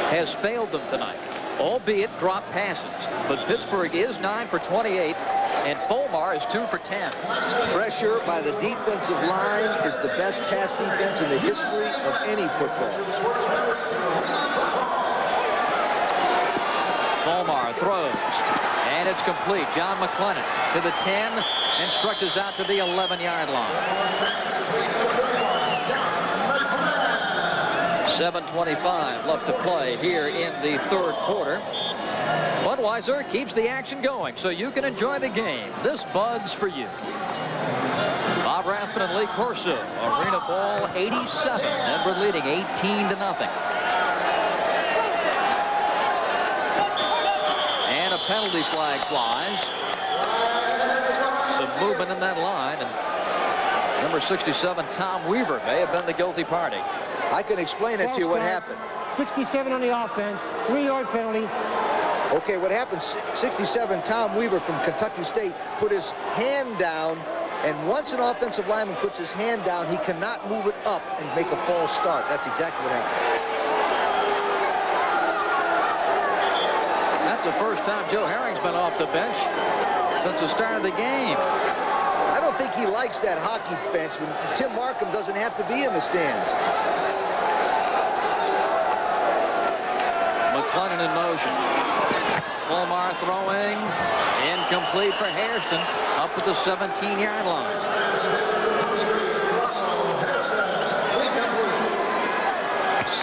has failed them tonight, albeit drop passes. But Pittsburgh is 9 for 28, and Fulmar is 2 for 10. Pressure by the defensive line is the best pass defense in the history of any football. Fulmar throws, and it's complete. John McClellan to the 10 and stretches out to the 11-yard line. 7:25 left to play here in the third quarter. Budweiser keeps the action going so you can enjoy the game. This Bud's for you. Bob Rathman and Lee Corso, Arena Ball 87. Denver leading 18-0. And a penalty flag flies. Some movement in that line, and number 67, Tom Weaver, may have been the guilty party. I can explain it to you what happened. 67 on the offense, 3-yard penalty. Okay, what happened, 67, Tom Weaver from Kentucky State put his hand down, and once an offensive lineman puts his hand down, he cannot move it up and make a false start. That's exactly what happened. That's the first time Joe Herring's been off the bench since the start of the game. I don't think he likes that hockey bench when Tim Markham doesn't have to be in the stands. McClellan in motion. Fulmar throwing. Incomplete for Hairston. Up at the 17-yard line.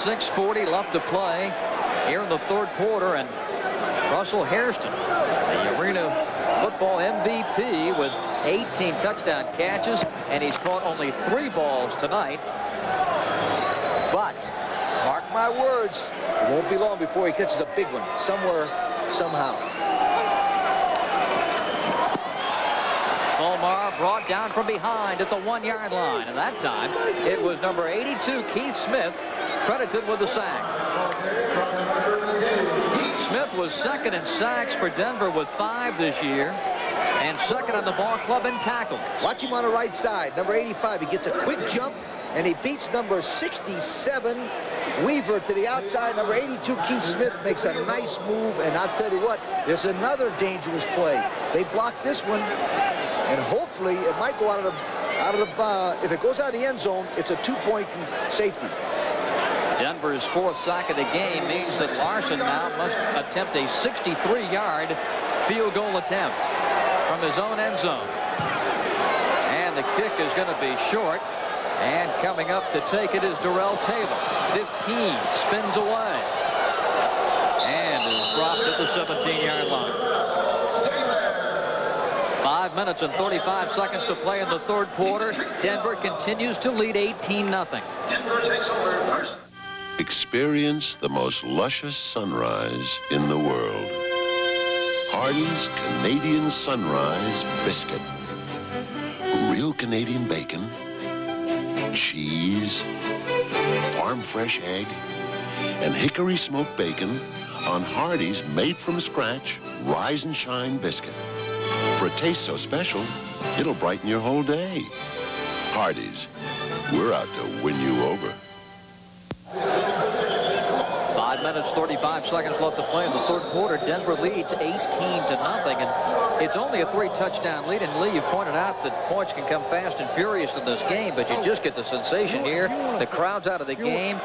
.640 left to play here in the third quarter, and Russell Hairston, the Arena Football MVP with 18 touchdown catches, and he's caught only 3 balls tonight. But, mark my words, it won't be long before he catches a big one somewhere, somehow. Fulmar brought down from behind at the 1-yard line, and that time it was number 82, Keith Smith, credited with the sack. Smith was second in sacks for Denver with 5 this year, and second on the ball club in tackles. Watch him on the right side, number 85. He gets a quick jump, and he beats number 67, Weaver, to the outside. Number 82, Keith Smith, makes a nice move, and I'll tell you what, there's another dangerous play. They blocked this one, and hopefully it might go out of the if it goes out of the end zone, it's a 2-point safety. Denver's 4th sack of the game means that Larson now must attempt a 63-yard field goal attempt from his own end zone. And the kick is going to be short. And coming up to take it is Darrell Taylor. 15, spins away. And is dropped at the 17-yard line. 5 minutes and 35 seconds to play in the third quarter. Denver continues to lead 18-0. Denver takes over first. Experience the most luscious sunrise in the world. Hardee's Canadian Sunrise Biscuit. Real Canadian bacon, cheese, farm fresh egg, and hickory smoked bacon on Hardee's made from scratch Rise and Shine biscuit. For a taste so special, it'll brighten your whole day. Hardee's, we're out to win you over. 5 minutes, 35 seconds left to play in the third quarter. Denver leads 18-0, and it's only a 3-touchdown lead. And Lee, you pointed out that points can come fast and furious in this game, but you just get the sensation here. The crowd's out of the game.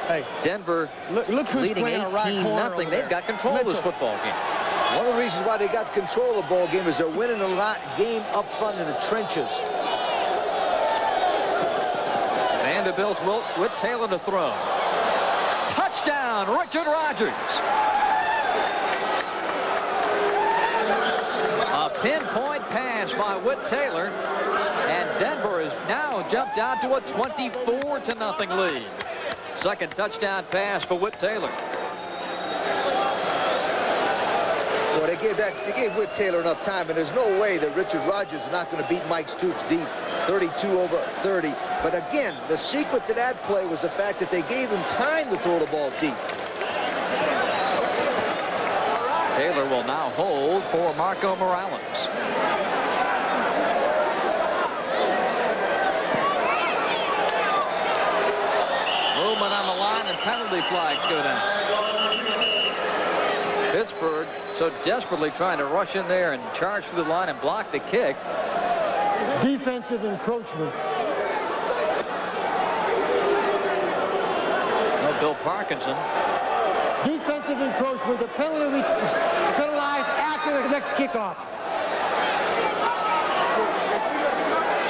Denver leading 18-0. They've got control of this football game. One of the reasons why they got control of the ball game is they're winning a game up front in the trenches. Vanderbilt's Whit Taylor to throw. Touchdown, Richard Rodgers. A pinpoint pass by Whit Taylor, and Denver has now jumped out to a 24-0 lead. Second touchdown pass for Whit Taylor. Well, they gave Whit Taylor enough time, and there's no way that Richard Rodgers is not going to beat Mike Stoops deep, 32-30. But again, the secret to that play was the fact that they gave him time to throw the ball deep. Taylor will now hold for Marco Morales. Movement on the line, and penalty flags go down. Pittsburgh so desperately trying to rush in there and charge through the line and block the kick. Defensive encroachment. No, Bill Parkinson. Defensive encroachment. The penalty penalized after the next kickoff.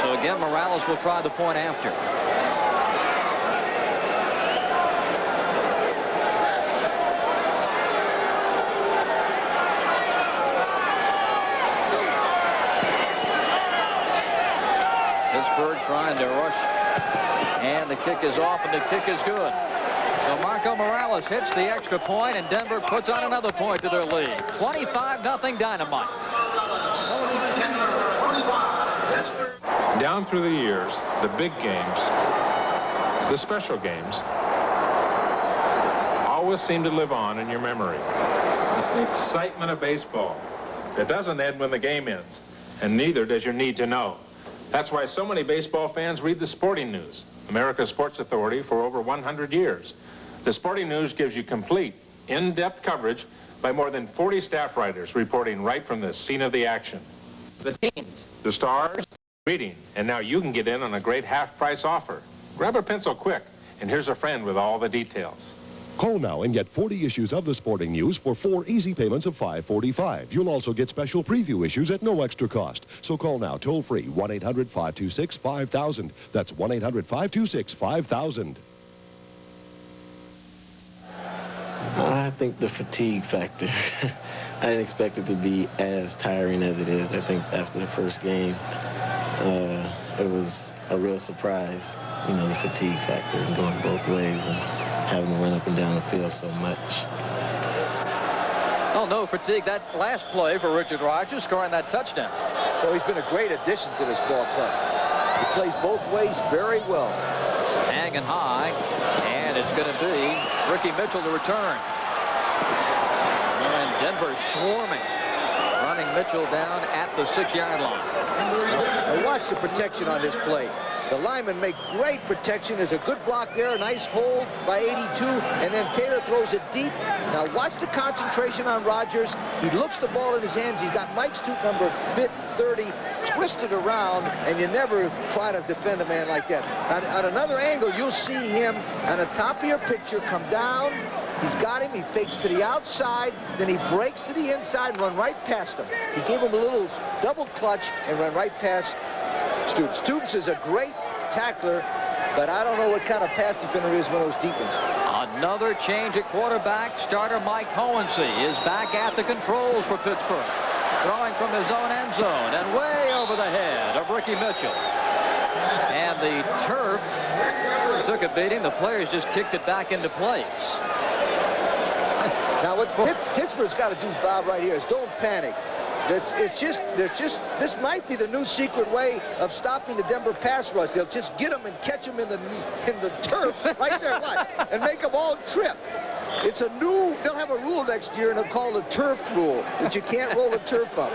So again, Morales will try the point after. Trying to rush, and the kick is off, and the kick is good. So Marco Morales hits the extra point, and Denver puts on another point to their lead. 25-0 Dynamite. Down through the years, the big games, the special games, always seem to live on in your memory. The excitement of baseball. It doesn't end when the game ends, and neither does your need to know. That's why so many baseball fans read the Sporting News, America's sports authority for over 100 years. The Sporting News gives you complete, in-depth coverage by more than 40 staff writers reporting right from the scene of the action. The teams, the stars, reading, and now you can get in on a great half-price offer. Grab a pencil quick, and here's a friend with all the details. Call now and get 40 issues of the Sporting News for 4 easy payments of $5.45. You'll also get special preview issues at no extra cost. So call now toll-free 1-800-526-5000. That's 1-800-526-5000. I think the fatigue factor. I didn't expect it to be as tiring as it is. I think after the first game, it was a real surprise, you know, the fatigue factor and going both ways and having to run up and down the field so much. Oh, no fatigue. That last play for Richard Rogers, scoring that touchdown. Well, he's been a great addition to this ball club. He plays both ways very well. Hanging high, and it's going to be Ricky Mitchell to return. And Denver swarming, running Mitchell down at the 6-yard line. Now watch the protection on this play. The linemen make great protection. There's a good block there, a nice hold by 82, and then Taylor throws it deep. Now watch the concentration on Rogers. He looks the ball in his hands. He's got Mike Stute, number 30, twisted around, and you never try to defend a man like that. At another angle, you'll see him on the top of your picture come down. He's got him. He fakes to the outside. Then he breaks to the inside and run right past him. He gave him a little double clutch and ran right past Stoops. Stoops is a great tackler, but I don't know what kind of pass defender is one of those deep ones. Another change at quarterback. Starter Mike Hohensee is back at the controls for Pittsburgh. Throwing from his own end zone and way over the head of Ricky Mitchell. And the turf took a beating. The players just kicked it back into place. Now what Pittsburgh's got to do, Bob, right here is don't panic. This might be the new secret way of stopping the Denver pass rush. They'll just get them and catch them in the turf right there, watch, and make them all trip. It's a new, they'll have a rule next year, and they'll call the turf rule, that you can't roll the turf up.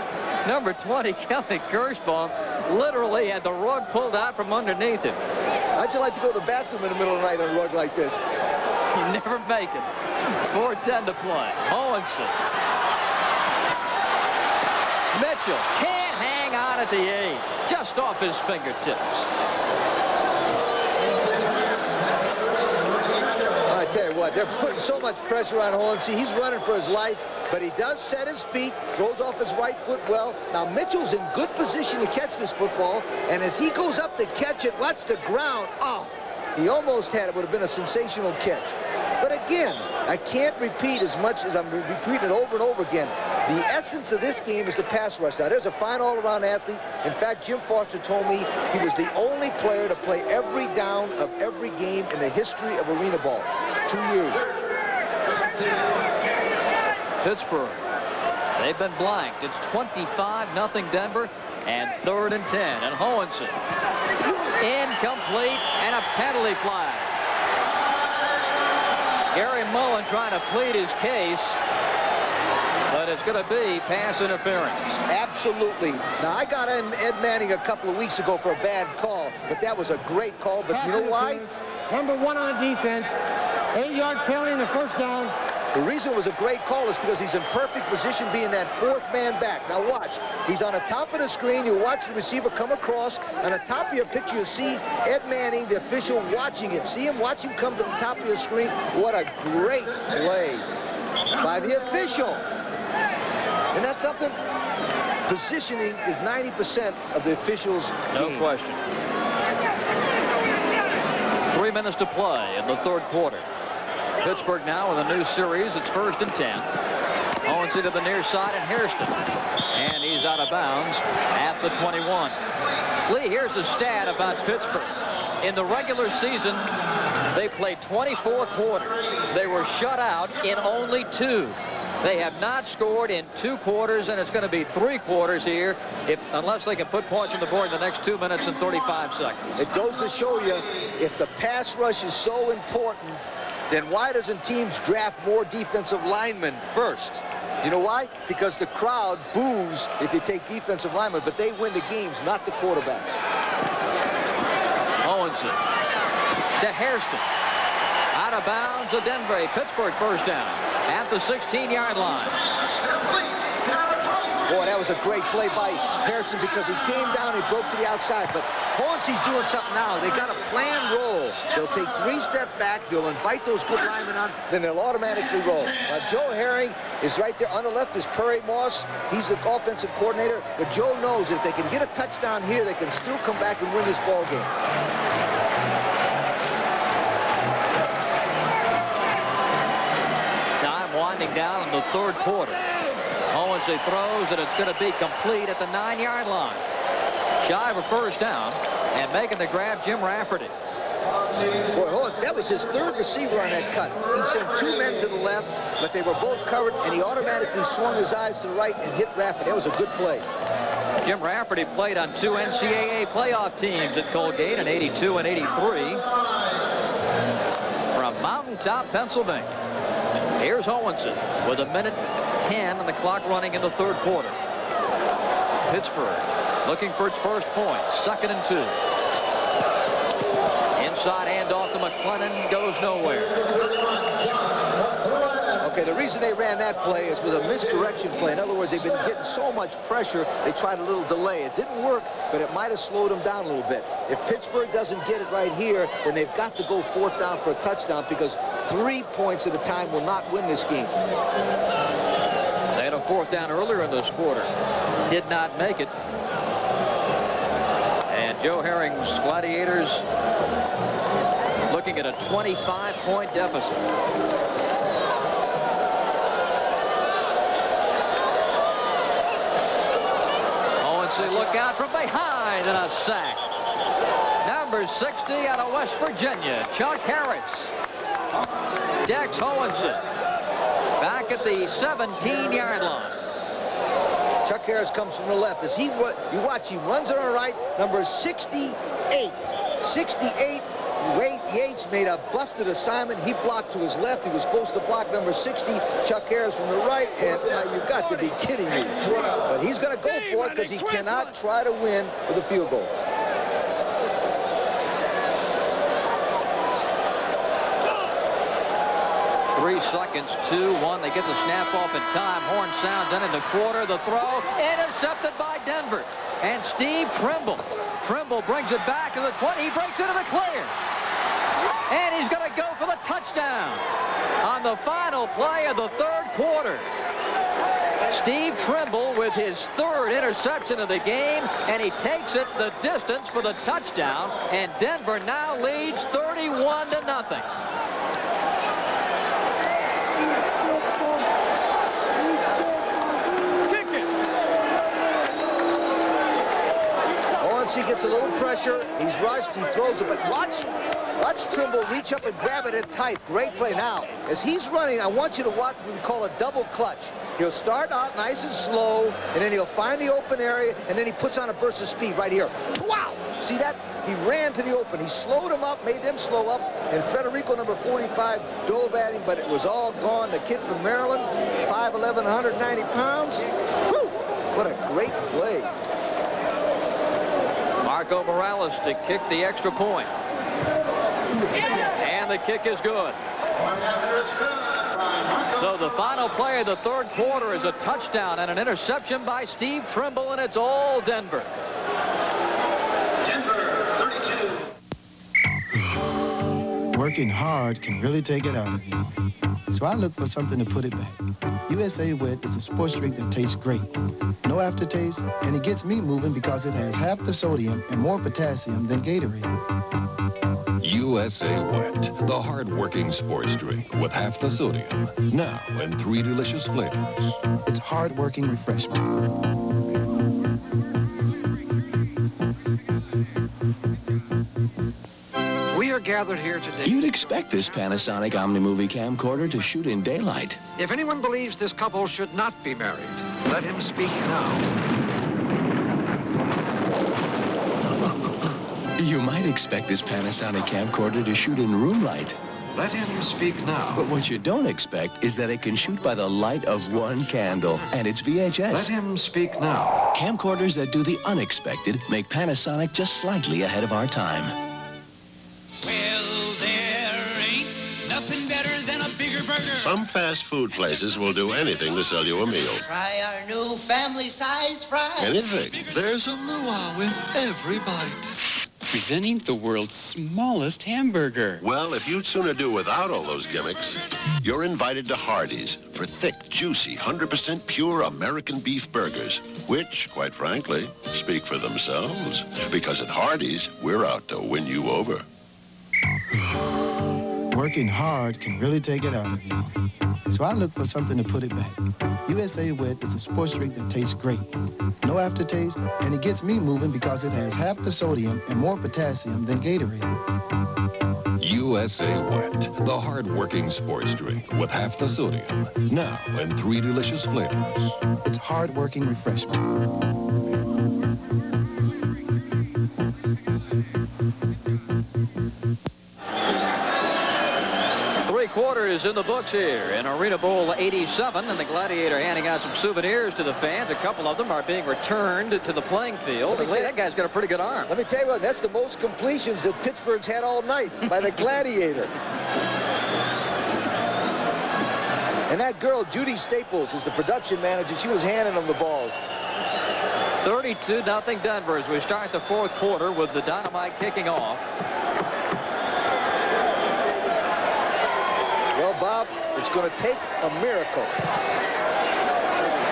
Number 20, Kelly Kirschbaum, literally had the rug pulled out from underneath him. How'd you like to go to the bathroom in the middle of the night on a rug like this? You never make it. 4:10 to play. Hohensee. Mitchell can't hang on at the 8, just off his fingertips. I tell you what, they're putting so much pressure on Hohensee. He's running for his life, but he does set his feet, throws off his right foot well. Now Mitchell's in good position to catch this football, and as he goes up to catch it, watch the ground. Oh, he almost had it. Would have been a sensational catch. But again, I can't repeat as much as I'm repeating it over and over again. The essence of this game is the pass rush. Now, there's a fine all-around athlete. In fact, Jim Foster told me he was the only player to play every down of every game in the history of arena ball. 2 years. Pittsburgh, they've been blanked. It's 25-0 Denver, and 3rd and 10. And Hohensee, incomplete, and a penalty flag. Gary Mullen trying to plead his case, but it's going to be pass interference. Absolutely. Now, I got Ed Manning a couple of weeks ago for a bad call, but that was a great call. But you know why? Number 1 on defense, 8-yard penalty in the first down. The reason it was a great call is because he's in perfect position being that 4th man back. Now watch, he's on the top of the screen. You watch the receiver come across. On the top of your picture, you see Ed Manning, the official, watching it. See him, watch him come to the top of your screen. What a great play by the official. Isn't that something? Positioning is 90% of the official's No game. question. 3 minutes to play in the 3rd quarter. Pittsburgh now with a new series. It's 1st and 10. Hohensee to the near side and Hairston. And he's out of bounds at the 21. Lee, here's the stat about Pittsburgh. In the regular season, they played 24 quarters. They were shut out in only 2. They have not scored in 2 quarters, and it's going to be 3 quarters here unless they can put points on the board in the next 2 minutes and 35 seconds. It goes to show you, if the pass rush is so important, then why doesn't teams draft more defensive linemen first? You know why? Because the crowd boos if you take defensive linemen, but they win the games, not the quarterbacks. Owenson to Hairston. Out of bounds to Denver. Pittsburgh first down at the 16-yard line. Boy, that was a great play by Hairston because he came down, he broke to the outside. But Hornsey's doing something now. They got a planned roll. They'll take 3 steps back. They'll invite those good linemen on. Then they'll automatically roll. Now, Joe Herring is right there. On the left is Perry Moss. He's the offensive coordinator. But Joe knows if they can get a touchdown here, they can still come back and win this ball game. Time winding down in the third quarter. Owensy throws, and it's going to be complete at the 9-yard line. Shy of a first down, and making the grab, Jim Rafferty. Boy, that was his 3rd receiver on that cut. He sent 2 men to the left, but they were both covered, and he automatically swung his eyes to the right and hit Rafferty. That was a good play. Jim Rafferty played on 2 NCAA playoff teams at Colgate in '82 and '83 from Mountaintop, Pennsylvania. Here's Owenson with 1:10 on the clock running in the third quarter. Pittsburgh looking for its first point. 2nd and 2. Inside handoff to McClellan, goes nowhere. Okay, the reason they ran that play is with a misdirection play. In other words, they've been getting so much pressure, they tried a little delay. It didn't work, but it might have slowed them down a little bit. If Pittsburgh doesn't get it right here, then they've got to go 4th down for a touchdown because 3 points at a time will not win this game. They had a 4th down earlier in this quarter. Did not make it. And Joe Herring's Gladiators looking at a 25-point deficit. Owenson look out from behind and a sack. Number 60 out of West Virginia, Chuck Harris. Dex Owenson back at the 17-yard line. Chuck Harris comes from the left. As you watch, he runs on the right. Number 68. 68. Yates made a busted assignment. He blocked to his left. He was supposed to block number 60. Chuck Harris from the right. And you've got to be kidding me. But he's going to go for it because he cannot try to win with a field goal. Three seconds, 2-1. They get the snap off in time. Horn sounds in the quarter. The throw intercepted by Denver. And Steve Trimble. Trimble brings it back to the 20. He breaks into the clear. And he's going to go for the touchdown on the final play of the third quarter. Steve Trimble with his 3rd interception of the game, and he takes it the distance for the touchdown, and Denver now leads 31-0. He gets a little pressure. He's rushed. He throws it. But watch Trimble reach up and grab it at tight. Great play. Now, as he's running, I want you to watch what we call a double clutch. He'll start out nice and slow, and then he'll find the open area, and then he puts on a burst of speed right here. Wow! See that? He ran to the open. He slowed him up, made them slow up, and Federico, number 45, dove at him, but it was all gone. The kid from Maryland, 5'11", 190 pounds. Woo! What a great play. Marco Morales to kick the extra point. And the kick is good. So the final play of the third quarter is a touchdown and an interception by Steve Trimble, and it's all Denver. Denver, 32. Working hard can really take it out of you. So I look for something to put it back. USA Wet is a sports drink that tastes great. No aftertaste, and it gets me moving because it has half the sodium and more potassium than Gatorade. USA Wet, the hard-working sports drink with half the sodium. Now in 3 delicious flavors. It's hard-working refreshment. We are gathered here today. You'd expect this Panasonic OmniMovie camcorder to shoot in daylight. If anyone believes this couple should not be married, let him speak now. You might expect this Panasonic camcorder to shoot in room light. Let him speak now. But what you don't expect is that it can shoot by the light of one candle, and it's VHS. Let him speak now. Camcorders that do the unexpected make Panasonic just slightly ahead of our time. Well, there ain't nothing better than a bigger burger. Some fast food places will do anything to sell you a meal. Try our new family-sized fries. Anything. There's a luau in every bite. Presenting the world's smallest hamburger. Well, if you'd sooner do without all those gimmicks, you're invited to Hardee's for thick, juicy, 100% pure American beef burgers, which, quite frankly, speak for themselves. Because at Hardee's, we're out to win you over. Working hard can really take it out of you. So I look for something to put it back. USA Wet is a sports drink that tastes great. No aftertaste, and it gets me moving because it has half the sodium and more potassium than Gatorade. USA Wet, the hard-working sports drink with half the sodium. Now in 3 delicious flavors. It's hard-working refreshment. Quarters in the books here in Arena Bowl 87, and the Gladiator handing out some souvenirs to the fans. A couple of them are being returned to the playing field. And that guy's got a pretty good arm. Let me tell you what, that's the most completions that Pittsburgh's had all night by the Gladiator. And that girl, Judy Staples, is the production manager. She was handing them the balls. 32-0 Denver as we start the fourth quarter with the Dynamite kicking off. Well, Bob, it's going to take a miracle.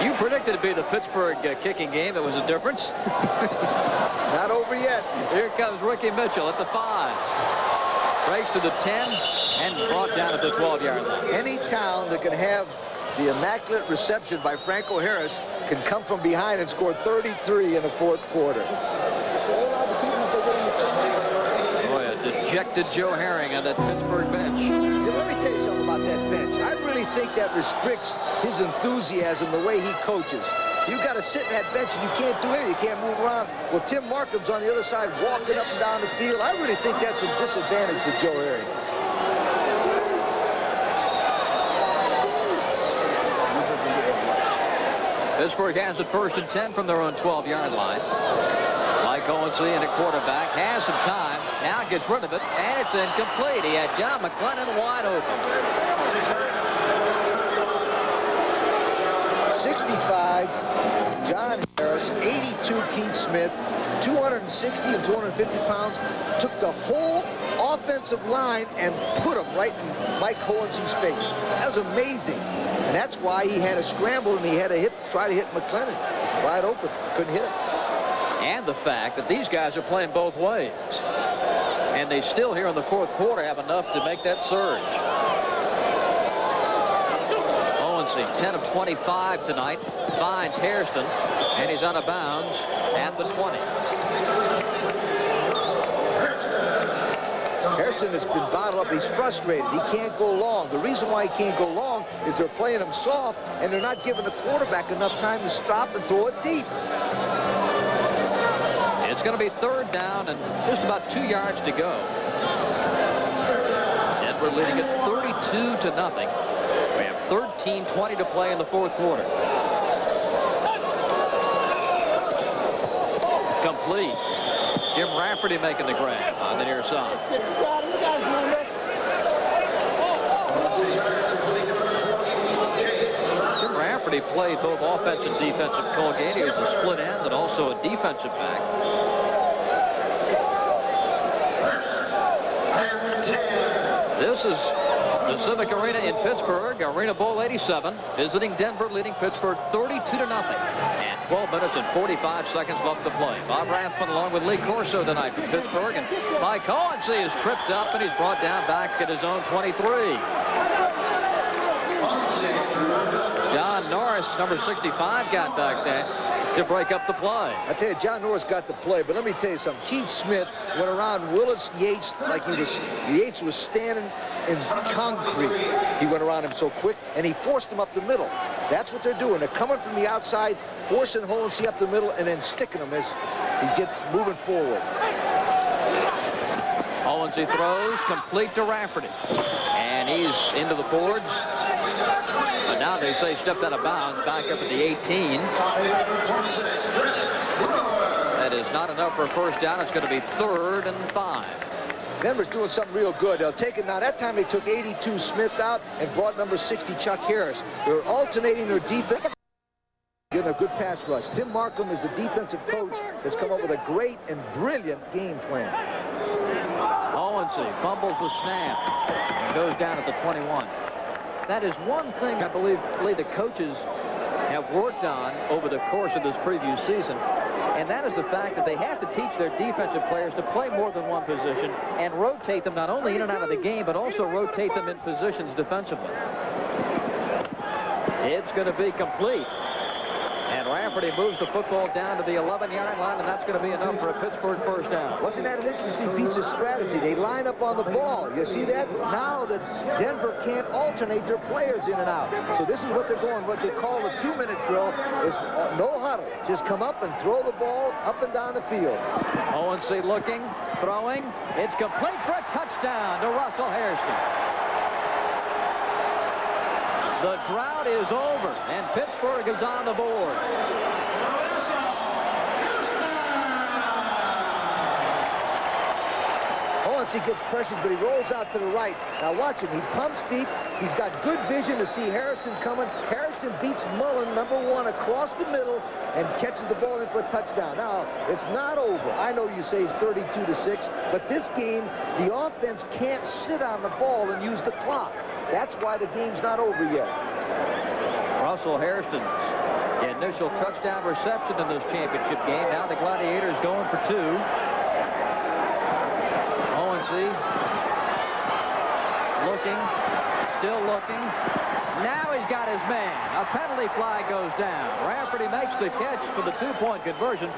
You predicted it'd be the Pittsburgh kicking game that was the difference. It's not over yet. Here comes Ricky Mitchell at the 5. Breaks to the 10 and brought down at the 12-yard line. Any town that can have the immaculate reception by Franco Harris can come from behind and score 33 in the fourth quarter. Boy, a dejected Joe Herring on that Pittsburgh bench. Yeah, let me tell you something about that bench. I really think that restricts his enthusiasm the way he coaches. You've got to sit in that bench and you can't do anything. You can't move around. Well, Tim Markham's on the other side walking up and down the field. I really think that's a disadvantage to Joe Herring. Pittsburgh has it 1st and 10 from their own 12-yard line. Mike Owensy in at quarterback, has some time, now gets rid of it, and it's incomplete. He had John McClellan wide open. 65, John Harris, 82, Keith Smith, 260 and 250 pounds, took the whole offensive line and put him right in Mike Owensy's face. That was amazing. And that's why he had to scramble and he had to try to hit McClellan. Wide open, couldn't hit him. And the fact that these guys are playing both ways. And they still here in the fourth quarter have enough to make that surge. Owensy, 10 of 25 tonight, finds Hairston, and he's out of bounds at the 20. Hairston has been bottled up. He's frustrated. He can't go long. The reason why he can't go long is they're playing him soft, and they're not giving the quarterback enough time to stop and throw it deep. It's going to be 3rd down and just about 2 yards to go. Denver leading it 32-0. We have 13:20 to play in the fourth quarter. Complete. Jim Rafferty making the grab on the near side. Jim Rafferty played both offensive and defensive Colgate. He was a split end and also a defensive back. This is the Civic Arena in Pittsburgh, Arena Bowl 87, visiting Denver, leading Pittsburgh 32-0. And 12 minutes and 45 seconds left to play. Bob Rathman along with Lee Corso tonight from Pittsburgh. And Mike Owensy is tripped up and he's brought down back at his own 23. John Norris, number 65, got back there to break up the play. I tell you, John Norris got the play, but let me tell you something. Keith Smith went around Willis Yates like Yates was standing in concrete. He went around him so quick, and he forced him up the middle. That's what they're doing. They're coming from the outside, forcing Owensy up the middle, and then sticking him as he gets moving forward. Owensy throws, complete to Rafferty. And he's into the boards. But now they say stepped out of bounds, back up at the 18. That is not enough for a first down. It's going to be 3rd and 5. Denver's doing something real good. They'll take it now. That time they took 82 Smith out and brought number 60 Chuck Harris. They're alternating their defense. Getting a good pass rush. Tim Markham is the defensive coach that's come up with a great and brilliant game plan. Owensy fumbles the snap and goes down at the 21. That is one thing I believe the coaches have worked on over the course of this preview season, and that is the fact that they have to teach their defensive players to play more than one position and rotate them not only in and out of the game, but also rotate them in positions defensively. It's going to be complete. And Rafferty moves the football down to the 11-yard line, and that's going to be enough for a Pittsburgh first down. Wasn't that an interesting piece of strategy? They line up on the ball. You see that? Now that Denver can't alternate their players in and out. So this is what they're going, what they call the 2-minute drill is no huddle. Just come up and throw the ball up and down the field. Owensy looking, throwing. It's complete for a touchdown to Russell Hairston. The drought is over, and Pittsburgh is on the board. Owensy gets pressured, but he rolls out to the right. Now watch him. He pumps deep. He's got good vision to see Harrison coming. Harrison beats Mullen, number 1, across the middle and catches the ball in for a touchdown. Now, it's not over. I know you say it's 32-6, but this game, the offense can't sit on the ball and use the clock. That's why the game's not over yet. Russell Hairston's initial touchdown reception in this championship game. Now the Gladiators going for 2. Owensy looking, still looking. Now he's got his man. A penalty flag goes down. Rafferty makes the catch for the 2-point conversion,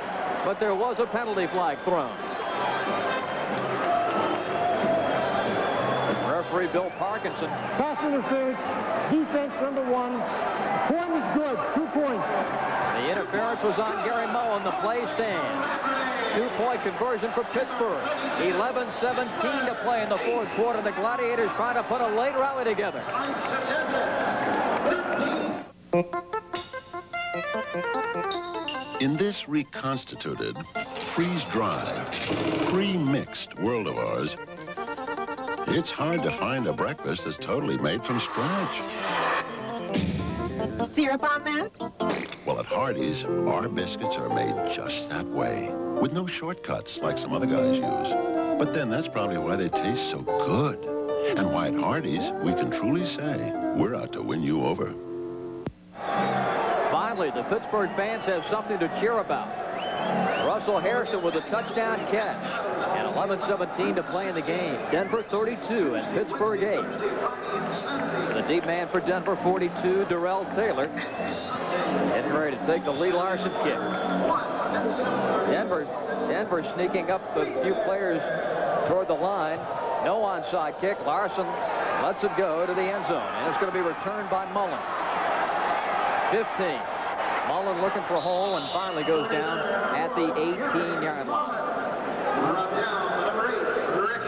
but there was a penalty flag thrown. Referee Bill Parkinson. Pass interference, defense number 1. Point is good, 2 points. The interference was on Gary Mullen. The play stands. 2-point conversion for Pittsburgh. 11-17 to play in the 4th quarter. The Gladiators trying to put a late rally together. In this reconstituted, freeze-dried, pre-mixed world of ours, it's hard to find a breakfast that's totally made from scratch. Syrup on that? Well, at Hardee's, our biscuits are made just that way, with no shortcuts like some other guys use. But then that's probably why they taste so good, and why at Hardee's we can truly say we're out to win you over. Finally, the Pittsburgh fans have something to cheer about. Russell Harrison with a touchdown catch. And 11-17 to play in the game. Denver 32 and Pittsburgh 8. The deep man for Denver, 42, Darrell Taylor. Getting ready to take the Lee Larson kick. Denver sneaking up a few players toward the line. No onside kick. Larson lets it go to the end zone. And it's going to be returned by Mullen. 15. Mullen looking for a hole and finally goes down at the 18-yard line.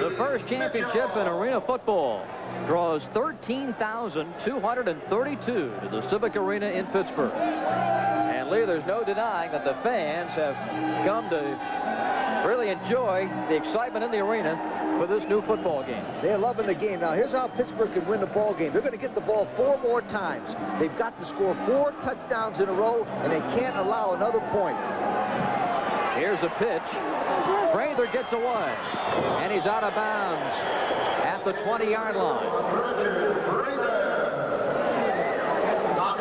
The first championship in arena football draws 13,232 to the Civic Arena in Pittsburgh. And Lee, there's no denying that the fans have come to really enjoy the excitement in the arena for this new football game. They're loving the game. Now, here's how Pittsburgh can win the ball game. They're going to get the ball 4 more times. They've got to score 4 touchdowns in a row, and they can't allow another point. Here's a pitch. Prather gets away, and he's out of bounds at the 20-yard line.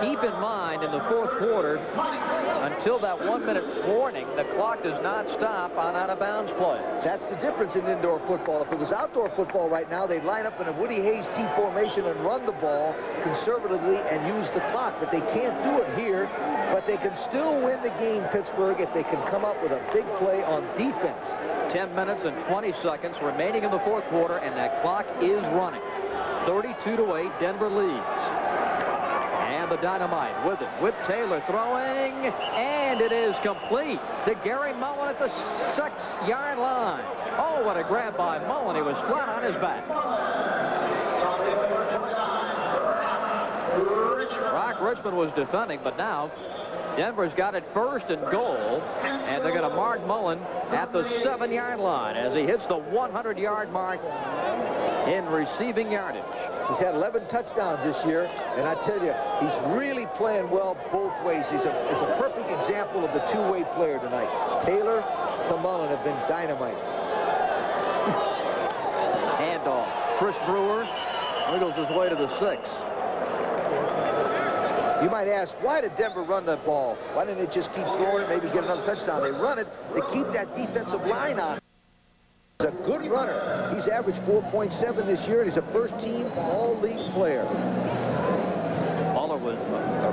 Keep in mind, in the 4th quarter, until that 1-minute warning, the clock does not stop on out-of-bounds play. That's the difference in indoor football. If it was outdoor football right now, they'd line up in a Woody Hayes T formation and run the ball conservatively and use the clock. But they can't do it here. But they can still win the game, Pittsburgh, if they can come up with a big play on defense. 10 minutes and 20 seconds remaining in the 4th quarter, and that clock is running. 32-8, Denver leads. And And the Dynamite with it. Whip Taylor throwing, and it is complete to Gary Mullen at the 6-yard line. Oh, what a grab by Mullen. He was flat on his back. Rock Richmond was defending, but now Denver's got it 1st and goal, and they're going to mark Mullen at the 7-yard line as he hits the 100-yard mark in receiving yardage. He's had 11 touchdowns this year, and I tell you, he's really playing well both ways. It's a perfect example of the two-way player tonight. Taylor to Mullen have been dynamite. Handoff. Chris Brewer wiggles his way to the 6. You might ask, why did Denver run that ball? Why didn't they just keep throwing it, maybe get another touchdown? They run it, they keep that defensive line on. He's a good runner. He's averaged 4.7 this year, and he's a first-team all-league player.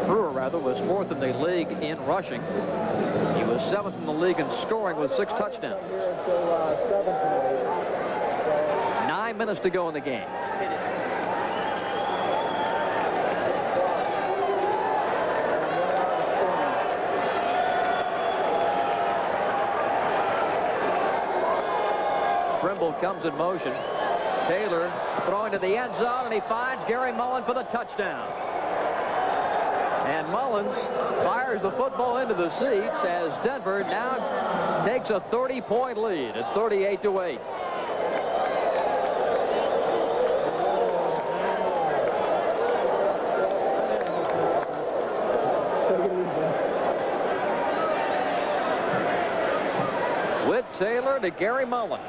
Brewer was 4th in the league in rushing. He was 7th in the league in scoring with 6 touchdowns. 9 minutes to go in the game. Trimble comes in motion. Taylor throwing to the end zone, and he finds Gary Mullen for the touchdown. And Mullen fires the football into the seats as Denver now takes a 30-point lead at 38-8. With Taylor to Gary Mullen.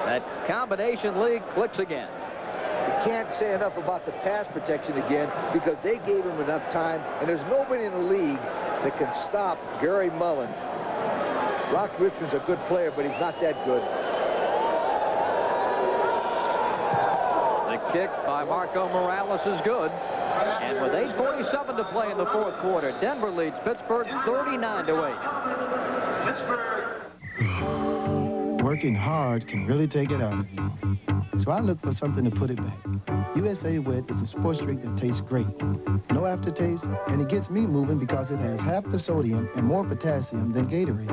That combination league clicks again. You can't say enough about the pass protection again because they gave him enough time, and there's nobody in the league that can stop Gary Mullen. Rock Richmond's a good player, but he's not that good. The kick by Marco Morales is good. And with 8:47 to play in the 4th quarter, Denver leads Pittsburgh 39-8. Working hard can really take it out of you. So I look for something to put it back. USA Wet is a sports drink that tastes great. No aftertaste, and it gets me moving because it has half the sodium and more potassium than Gatorade.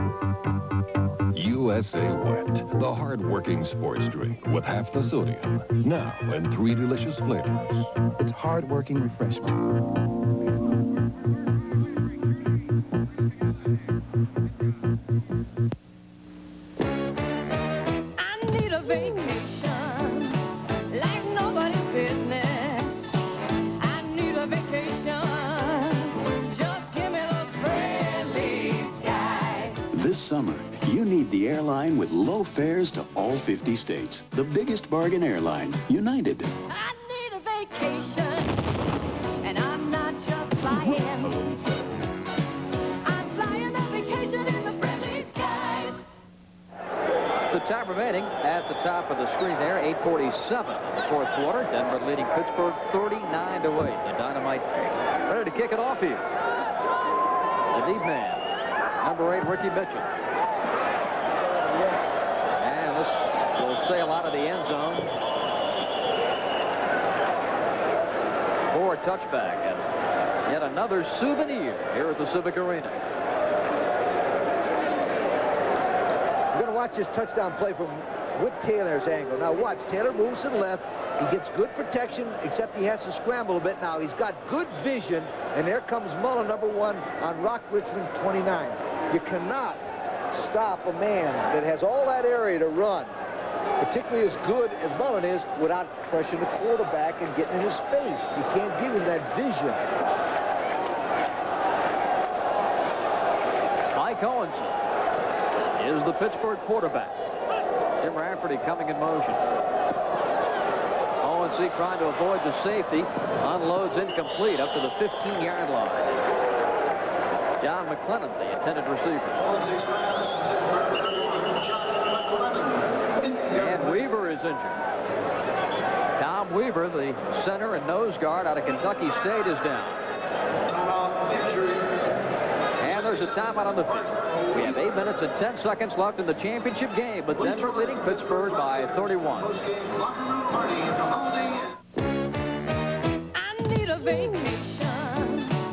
USA Wet, the hard-working sports drink with half the sodium. Now in 3 delicious flavors. It's hard-working refreshment. Summer, you need the airline with low fares to all 50 states. The biggest bargain airline, United. I need a vacation, and I'm not just flying. I'm flying a vacation in the friendly skies. The time remaining at the top of the screen there, 8:47 in the 4th quarter. Denver leading Pittsburgh 39-8. The Dynamite ready to kick it off here. The deep man, number 8, Ricky Mitchell. And this will sail out of the end zone for a touchback. And yet another souvenir here at the Civic Arena. We're going to watch this touchdown play from Whit Taylor's angle. Now watch, Taylor moves to the left. He gets good protection, except he has to scramble a bit now. He's got good vision, and there comes Mullen, number 1, on Rock Richmond 29. You cannot stop a man that has all that area to run, particularly as good as Mullen is, without pressuring the quarterback and getting in his face. You can't give him that vision. Mike Owenson is the Pittsburgh quarterback. Jim Rafferty coming in motion. Owenson trying to avoid the safety. Unloads incomplete up to the 15-yard line. John McClellan, the intended receiver. And Weaver is injured. Tom Weaver, the center and nose guard out of Kentucky State, is down. And there's a timeout on the field. We have 8 minutes and 10 seconds left in the championship game, but Denver leading Pittsburgh by 31. I need a vacation,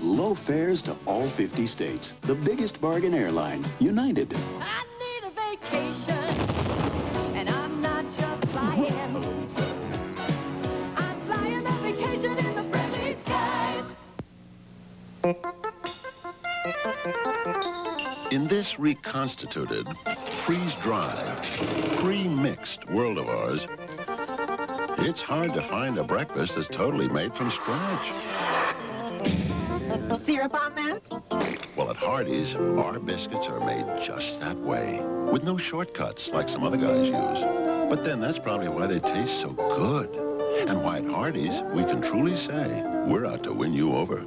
with low fares to all 50 states. The biggest bargain airline, United. I need a vacation, and I'm not just flying. I'm flying a vacation in the friendly skies. In this reconstituted, freeze-dried, pre-mixed world of ours, it's hard to find a breakfast that's totally made from scratch. Syrup on that? Well, at Hardee's, our biscuits are made just that way, with no shortcuts like some other guys use. But then that's probably why they taste so good, and why at Hardee's we can truly say we're out to win you over.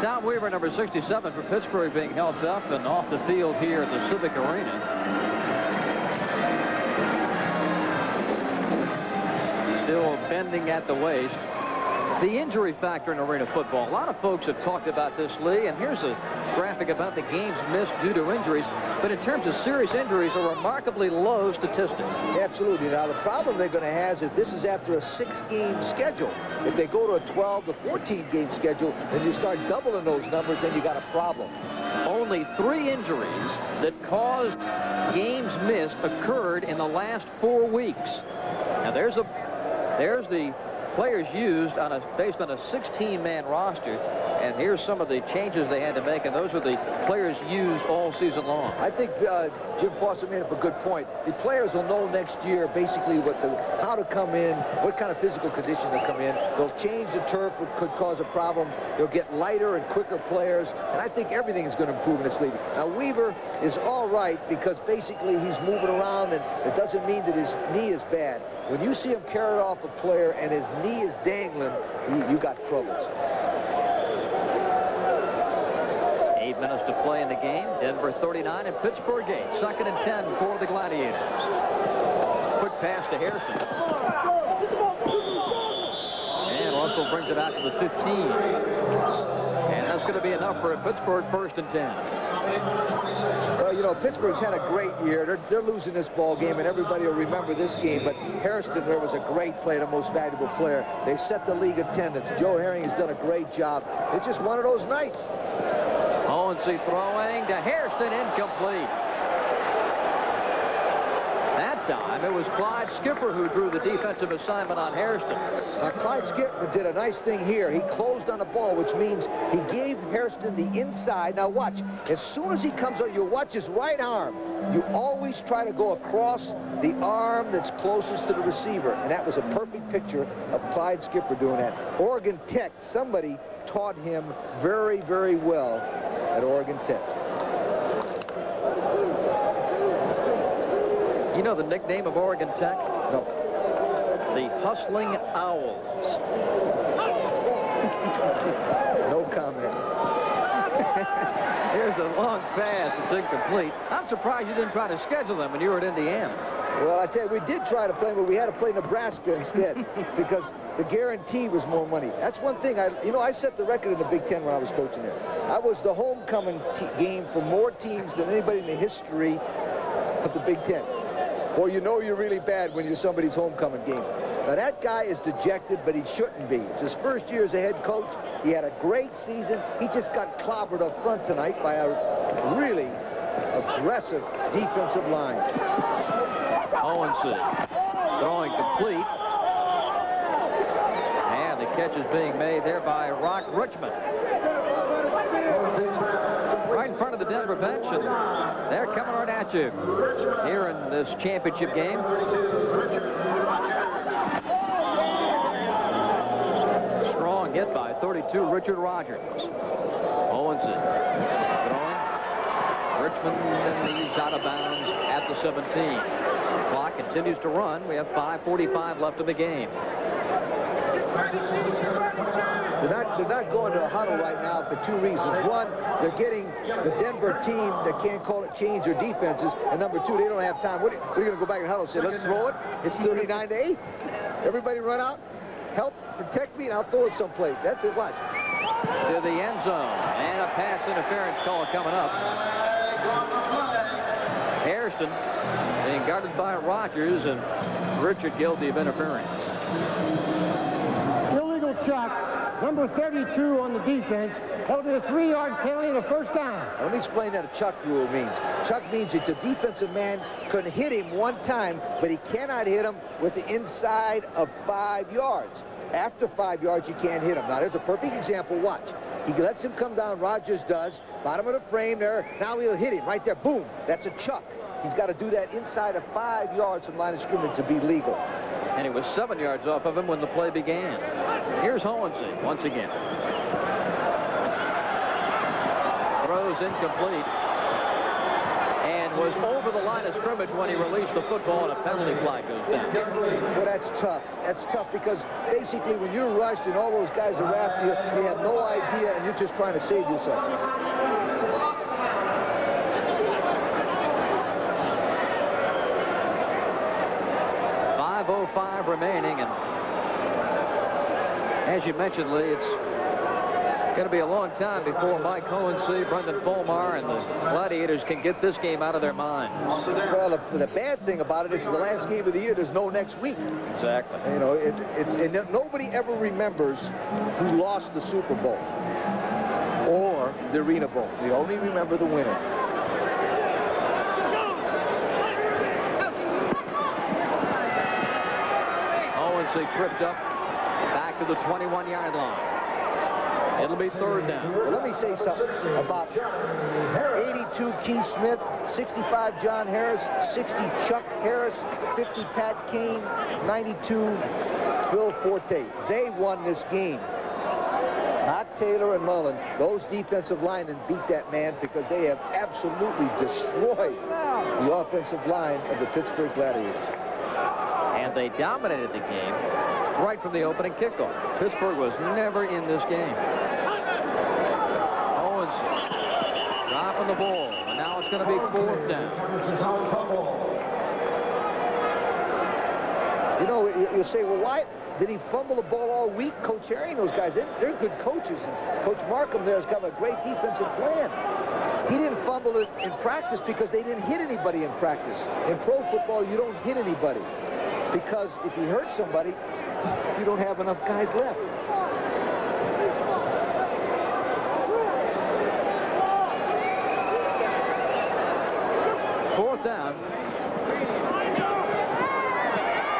Tom Weaver, number 67 for Pittsburgh, being helped up and off the field here at the Civic Arena. Still bending at the waist. The injury factor in arena football. A lot of folks have talked about this, Lee, and here's a graphic about the games missed due to injuries. But in terms of serious injuries, a remarkably low statistic. Absolutely. Now, the problem they're going to have is this is after a 6-game schedule. If they go to a 12 to 14-game schedule, and you start doubling those numbers, then you got a problem. Only 3 injuries that caused games missed occurred in the last 4 weeks. Now, there's the players used based on a 16-man roster, and here's some of the changes they had to make, and those were the players used all season long. I think Jim Foster made up a good point. The players will know next year basically how to come in, what kind of physical condition they'll come in. They'll change the turf, which could cause a problem. They'll get lighter and quicker players, and I think everything is going to improve in this league. Now, Weaver is all right because basically he's moving around, and it doesn't mean that his knee is bad. When you see him carry off a player and his knee is dangling, you got troubles. 8 minutes to play in the game. Denver 39 and Pittsburgh 8. 2nd and 10 for the Gladiators. Quick pass to Hairston. And Russell brings it out to the 15. And that's going to be enough for a Pittsburgh 1st and 10. Well, you know, Pittsburgh's had a great year. They're losing this ball game, and everybody will remember this game. But Hairston there was a great play, the most valuable player. They set the league attendance. Joe Herring has done a great job. It's just one of those nights. Owensy throwing to Hairston, incomplete. That time, it was Clyde Skipper who drew the defensive assignment on Hairston. Clyde Skipper did a nice thing here. He closed on the ball, which means he gave Hairston the inside. Now watch, as soon as he comes out, you watch his right arm. You always try to go across the arm that's closest to the receiver, and that was a perfect picture of Clyde Skipper doing that. Oregon Tech, somebody taught him very, very well at Oregon Tech. You know the nickname of Oregon Tech? No. The Hustling Owls. No comment. Here's a long pass. It's incomplete. I'm surprised you didn't try to schedule them when you were at Indiana. Well, I tell you, we did try to play, but we had to play Nebraska instead because the guarantee was more money. That's one thing. I set the record in the Big Ten when I was coaching there. I was the homecoming game for more teams than anybody in the history of the Big Ten. Well, you know you're really bad when you're somebody's homecoming game. Now, that guy is dejected, but he shouldn't be. It's his first year as a head coach. He had a great season. He just got clobbered up front tonight by a really aggressive defensive line. Owensy throwing complete. And the catch is being made there by Rock Richmond. Right in front of the Denver bench, and they're coming right at you here in this championship game. Strong hit by 32, Richard Rogers. Owensy throwing. Richmond, and he's out of bounds at the 17. The clock continues to run. We have 5:45 left in the game. They're not going to a huddle right now for 2 reasons. One, they're getting the Denver team that can't call it change their defenses. And number 2, they don't have time. What are you going to go back and huddle and say, let's throw it? It's 39-8. Everybody run out, help, protect me, and I'll throw it someplace. That's it, watch. To the end zone. And a pass interference call coming up. Hairston being guarded by Rogers, and Richard guilty of interference. Illegal check. number 32 on the defense. That'll be a 3-yard penalty and a first down. Let me explain that a Chuck rule means. Chuck means that the defensive man can hit him one time, but he cannot hit him with the inside of 5 yards. After 5 yards, you can't hit him. Now, there's a perfect example. Watch. He lets him come down, Rogers does. Bottom of the frame there. Now he'll hit him right there. Boom. That's a Chuck. He's got to do that inside of 5 yards from line of scrimmage to be legal. And he was 7 yards off of him when the play began. Here's Hohensee once again. Throws incomplete. And was over the line of scrimmage when he released the football, and a penalty flag goes down. Well, that's tough. That's tough because basically when you're rushed and all those guys are after you, you have no idea, and you're just trying to save yourself. 5:05 remaining, and as you mentioned, Lee, it's going to be a long time before Mike Hohensee, Brendan Fulmar, and the Gladiators can get this game out of their minds. Well, the bad thing about it is the last game of the year, there's no next week. Exactly. You know, and nobody ever remembers who lost the Super Bowl or the Arena Bowl. They only remember the winner. Hohensee tripped up back to the 21-yard line. It'll be third down. Well, let me say something about 82 Keith Smith, 65 John Harris, 60 Chuck Harris, 50 Pat Kane, 92 Phil Forte. They won this game. Not Taylor and Mullen. Those defensive linemen beat that man because they have absolutely destroyed the offensive line of the Pittsburgh Gladiators. And they dominated the game right from the opening kickoff. Pittsburgh was never in this game. Owens dropping the ball, and now it's going to be fourth down. You know, you'll say, well, why did he fumble the ball all week? Coach Harry and those guys, they're good coaches. And Coach Markham there has got a great defensive plan. He didn't fumble it in practice because they didn't hit anybody in practice. In pro football, you don't hit anybody because if you hurt somebody, you don't have enough guys left. Fourth down.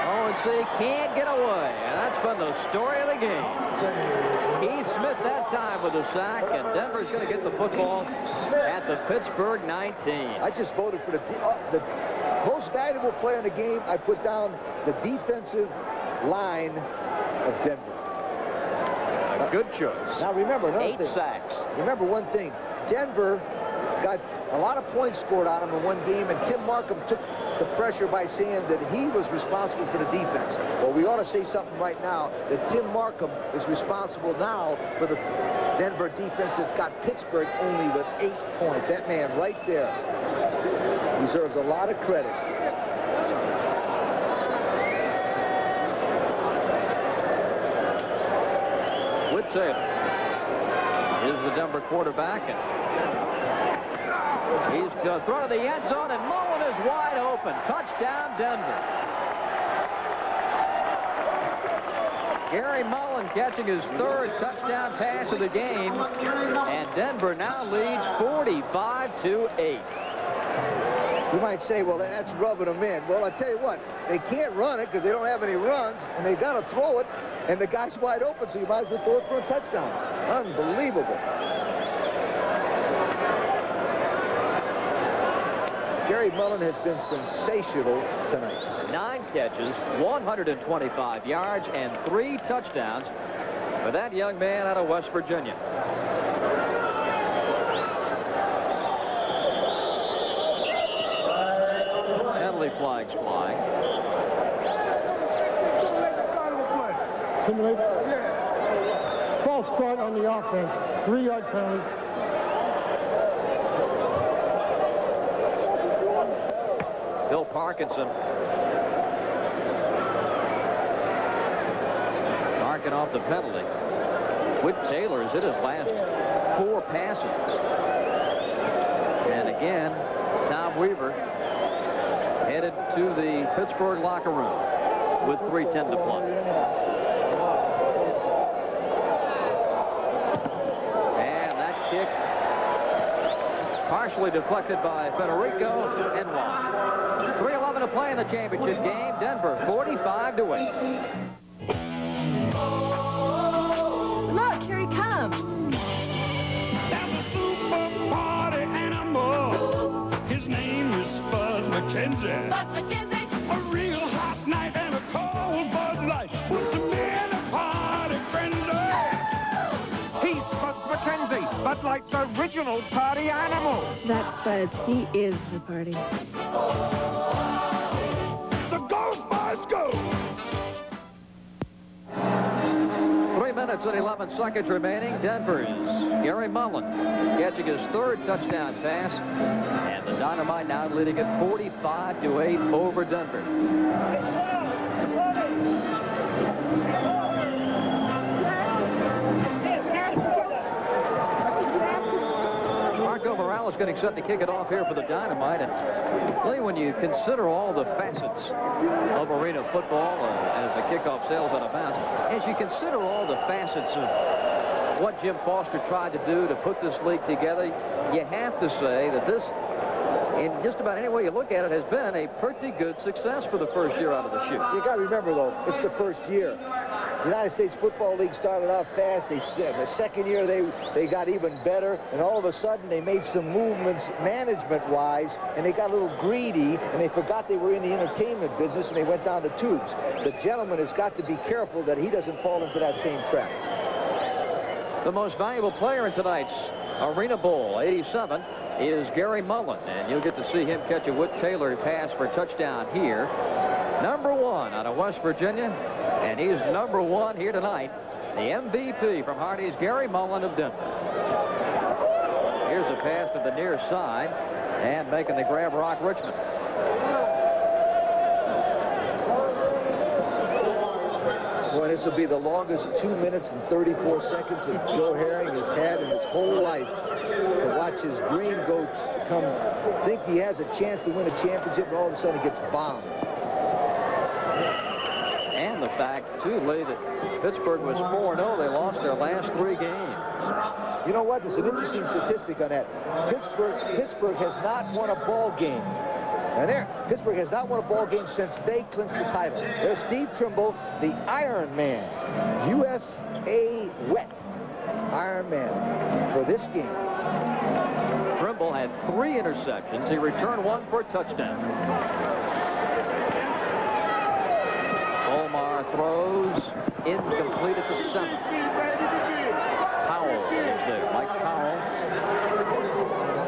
Hohensee can't get away, and that's been the story of the game. Keith Smith that time with a sack, and Denver's going to get the football at the Pittsburgh 19. I just voted for the most valuable player in the game. I put down the defensive line of Denver. A good choice. Now remember another 8 sacks. Remember one thing. Denver got a lot of points scored on him in one game, and Tim Markham took the pressure by saying that he was responsible for the defense. Well, we ought to say something right now that Tim Markham is responsible now for the Denver defense that's got Pittsburgh only with 8 points. That man right there deserves a lot of credit. Whit Taylor is the Denver quarterback, and he's thrown to the end zone, and Mullen is wide open. Touchdown, Denver. Gary Mullen catching his third touchdown pass of the game, and Denver now leads 45-8. You might say, well, that's rubbing them in. Well, I tell you what, they can't run it because they don't have any runs, and they got to throw it, and the guy's wide open, so you might as well throw it for a touchdown. Unbelievable. Gary Mullen has been sensational tonight. 9 catches, 125 yards, and 3 touchdowns for that young man out of West Virginia. Penalty flags flying. False start on the offense. 3-yard penalty. Bill Parkinson marking off the penalty. Whit Taylor has hit his last 4 passes. And again, Tom Weaver headed to the Pittsburgh locker room with 3:10 to play. partially deflected by Federico and wide. 3:11 to play in the championship game. Denver 45-8. Look, here he comes. His name is Buzz McKenzie. Buzz McKenzie. A real hot night and a cold Bud Light puts me in a party frenzy. He's Buzz McKenzie, Bud Light's original party animal. That's Buzz. He is the party. The Ghost Boys go. 3 minutes and 11 seconds remaining. Denver's Gary Mullen catching his third touchdown pass. And the Dynamite now leading at 45-8 over Denver. Marco Morales getting set to kick it off here for the Dynamite. And Lee, when you consider all the facets of arena football as the kickoff sails out of bounds, as you consider all the facets of what Jim Foster tried to do to put this league together, you have to say that this, in just about any way you look at it, has been a pretty good success for the first year out of the chute. You got to remember, though, it's the first year. The United States Football League started off fast. The second year, they got even better. And all of a sudden, they made some movements management-wise, and they got a little greedy, and they forgot they were in the entertainment business, and they went down the tubes. The gentleman has got to be careful that he doesn't fall into that same trap. The most valuable player in tonight's Arena Bowl, 87, is Gary Mullen, and you'll get to see him catch a Whit Taylor pass for a touchdown here. Number 1 out of West Virginia, and he's number 1 here tonight. The MVP from Hardee's, Gary Mullen of Denver. Here's a pass to the near side, and making the grab, Rock Richmond. Boy, this will be the longest 2 minutes and 34 seconds that Joe Herring has had in his whole life. To watch his Green Goats think he has a chance to win a championship, and all of a sudden he gets bombed. And the fact, too, Lee, that Pittsburgh was 4-0. They lost their last 3 games. You know what? There's an interesting statistic on that. Pittsburgh has not won a ball game. And Pittsburgh has not won a ball game since they clinched the title. There's Steve Trimble, the Iron Man, USA wet Iron Man for this game. Trimble had 3 interceptions. He returned 1 for a touchdown. Omar throws incomplete at the 7. Powell is there. Mike Powell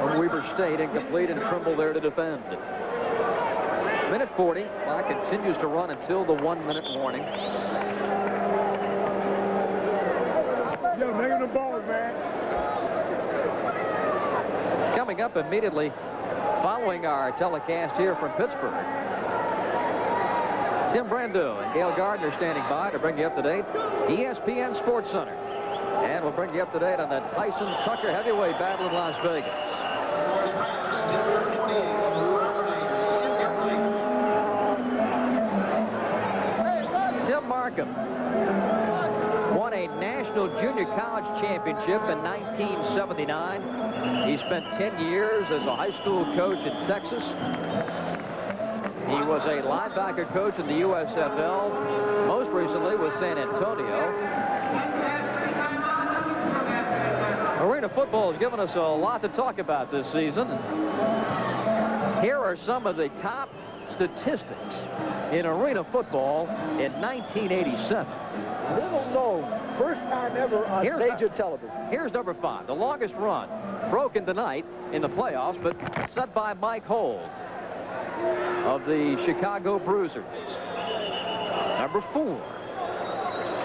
from Weber State, incomplete, and Trimble there to defend. Minute 40. Clock continues to run until the 1-minute warning. Yo, making the balls, man. Coming up immediately following our telecast here from Pittsburgh, Tim Brando and Gail Gardner standing by to bring you up to date. ESPN Sports Center. And we'll bring you up to date on that Tyson-Tucker heavyweight battle in Las Vegas. Tim Markham won a national junior college championship in 1979. He spent 10 years as a high school coach in Texas. He was a linebacker coach in the USFL, most recently with San Antonio. Arena football has given us a lot to talk about this season. Here are some of the top statistics in arena football in 1987. Little known, first time ever on major television. Here's number 5, the longest run, broken tonight in the playoffs, but set by Mike Holt of the Chicago Bruisers. Number 4,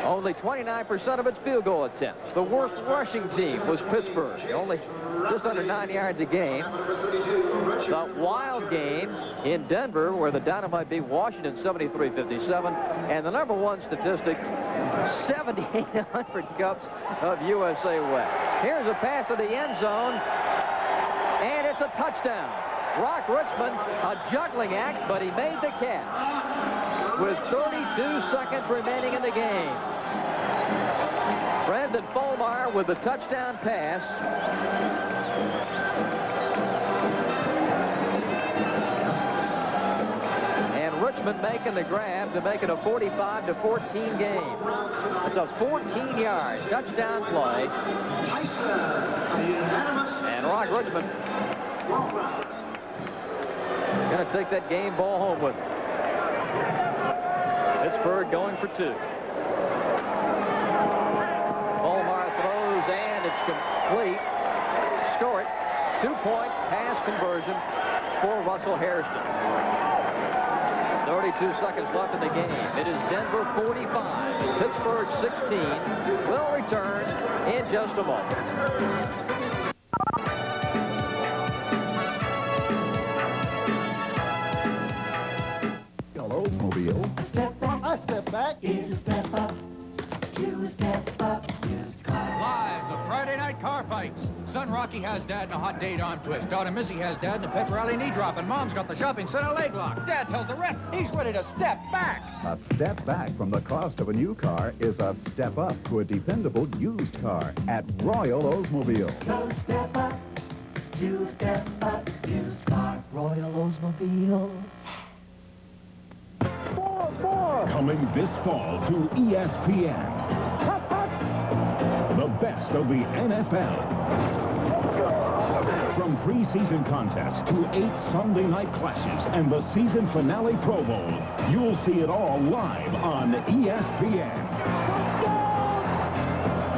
only 29% of its field goal attempts. The worst rushing team was Pittsburgh, only just under 9 yards a game. The wild game in Denver, where the Dynamite beat Washington 73-57. And the number 1 statistic, 7,800 cups of USA West. Here's a pass to the end zone, and it's a touchdown. Rock Richmond, a juggling act, but he made the catch with 32 seconds remaining in the game. Brandon Fulmar with the touchdown pass. Richmond making the grab to make it a 45-14 game. It's a 14-yard touchdown play. And Rock Richmond going to take that game ball home with him. Pittsburgh going for 2. Volmar throws, and it's complete. Score it. 2-point pass conversion for Russell Hairston. 32 seconds left in the game. It is Denver 45 and Pittsburgh 16. We'll return in just a moment. Oldsmobile. Step back. I step back. Is a step up. You step up. Live, the Friday night car fights. Son Rocky has Dad in a hot date on twist. Daughter Missy has Dad in a pep rally knee drop, and Mom's got the shopping center leg lock. Dad tells the ref he's ready to step back. A step back from the cost of a new car is a step up to a dependable used car at Royal Oldsmobile. So step up. You step up. Used car. Royal Oldsmobile. Coming this fall to ESPN. The best of the NFL. From preseason contests to 8 Sunday night clashes and the season finale Pro Bowl, you'll see it all live on ESPN.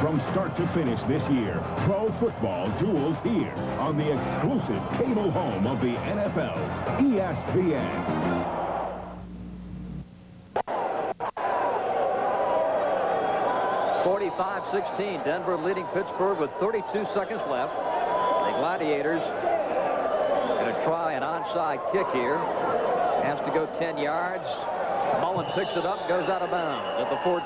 From start to finish this year, pro football duels here on the exclusive cable home of the NFL, ESPN. 45-16, Denver leading Pittsburgh with 32 seconds left. The Gladiators going to try an onside kick here. Has to go 10 yards. Mullen picks it up, goes out of bounds at the 14.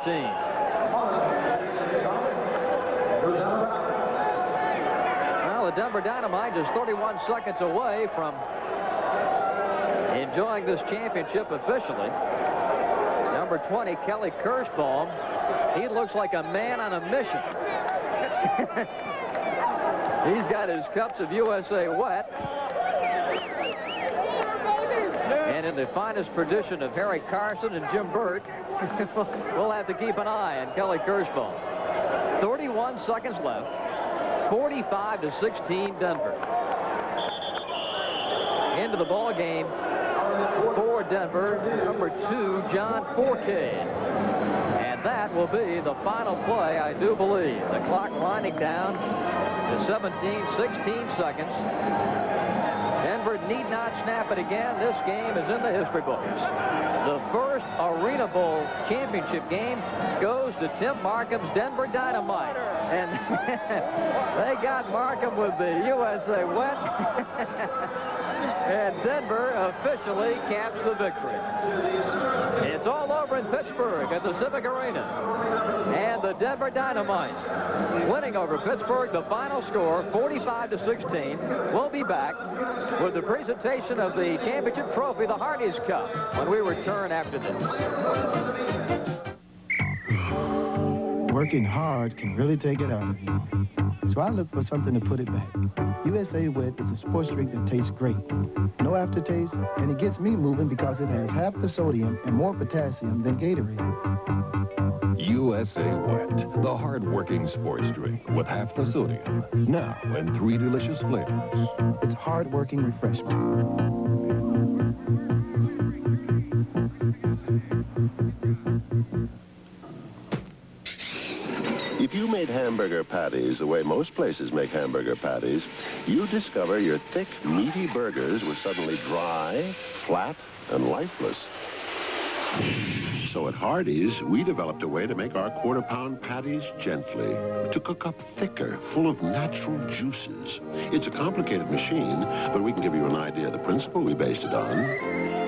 Well, the Denver Dynamite is 31 seconds away from enjoying this championship officially. Number 20, Kelly Kirschbaum. He looks like a man on a mission. He's got his cups of USA wet. And in the finest tradition of Harry Carson and Jim Burt, we'll have to keep an eye on Kelly Kirschbaum. 31 seconds left. 45-16 Denver. Into the ball game for Denver, number 2, John Forcade. And that will be the final play, I do believe. The clock winding down to 16 seconds. Denver need not snap it again. This game is in the history books. The first Arena Bowl championship game goes to Tim Markham's Denver Dynamite. And they got Markham with the USA wet. And Denver officially caps the victory. It's all over in Pittsburgh at the Civic Arena. And the Denver Dynamite winning over Pittsburgh, the final score, 45-16. We'll be back with the presentation of the championship trophy, the Hardee's Cup, when we return after this. Working hard can really take it out of you. So I look for something to put it back. USA Wet is a sports drink that tastes great. No aftertaste, and it gets me moving because it has half the sodium and more potassium than Gatorade. USA Wet, the hard-working sports drink with half the sodium. Now in 3 delicious flavors. It's hard-working refreshment. If you made hamburger patties the way most places make hamburger patties, you'd discover your thick, meaty burgers were suddenly dry, flat, and lifeless. So at Hardee's, we developed a way to make our quarter-pound patties gently, to cook up thicker, full of natural juices. It's a complicated machine, but we can give you an idea of the principle we based it on.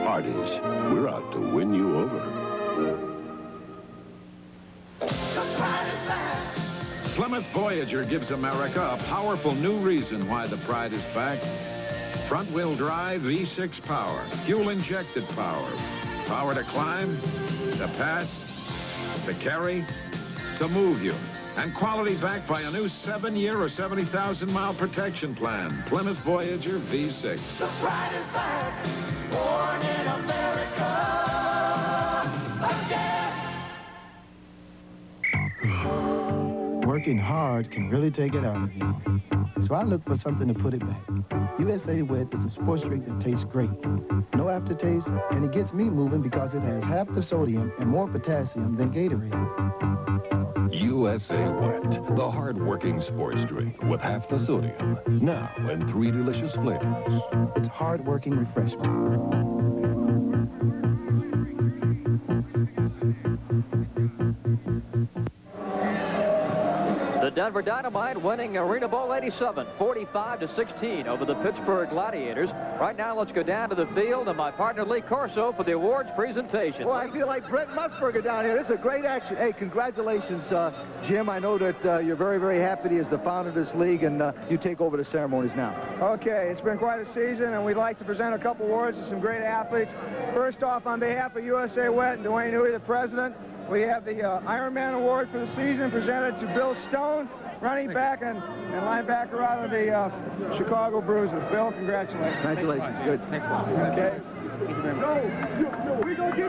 Hardee's, we're out to win you over. Plymouth Voyager gives America a powerful new reason why the Pride is back. Front-wheel drive V6 power, fuel-injected power. Power to climb, to pass, to carry, to move you. And quality backed by a new 7-year or 70,000-mile protection plan. Plymouth Voyager V6. The Pride is back, born in America. Working hard can really take it out of you. So I look for something to put it back. USA Wet is a sports drink that tastes great. No aftertaste, and it gets me moving because it has half the sodium and more potassium than Gatorade. USA Wet, the hard-working sports drink with half the sodium. Now in 3 delicious flavors. It's hard-working refreshment. The Denver Dynamite winning Arena Bowl 87, 45-16 over the Pittsburgh Gladiators. Right now, let's go down to the field and my partner Lee Corso for the awards presentation. Well, I feel like Brent Musburger down here. This is a great action. Hey, congratulations, Jim. I know that you're very, very happy as the founder of this league, and you take over the ceremonies now. Okay, it's been quite a season, and we'd like to present a couple awards to some great athletes. First off, on behalf of USA Wet and Dwayne Huey, the president, we have the Ironman Award for the season presented to Bill Stone, running back and linebacker out of the Chicago Bruisers. Bill, congratulations. Congratulations. Good. Next one. Okay.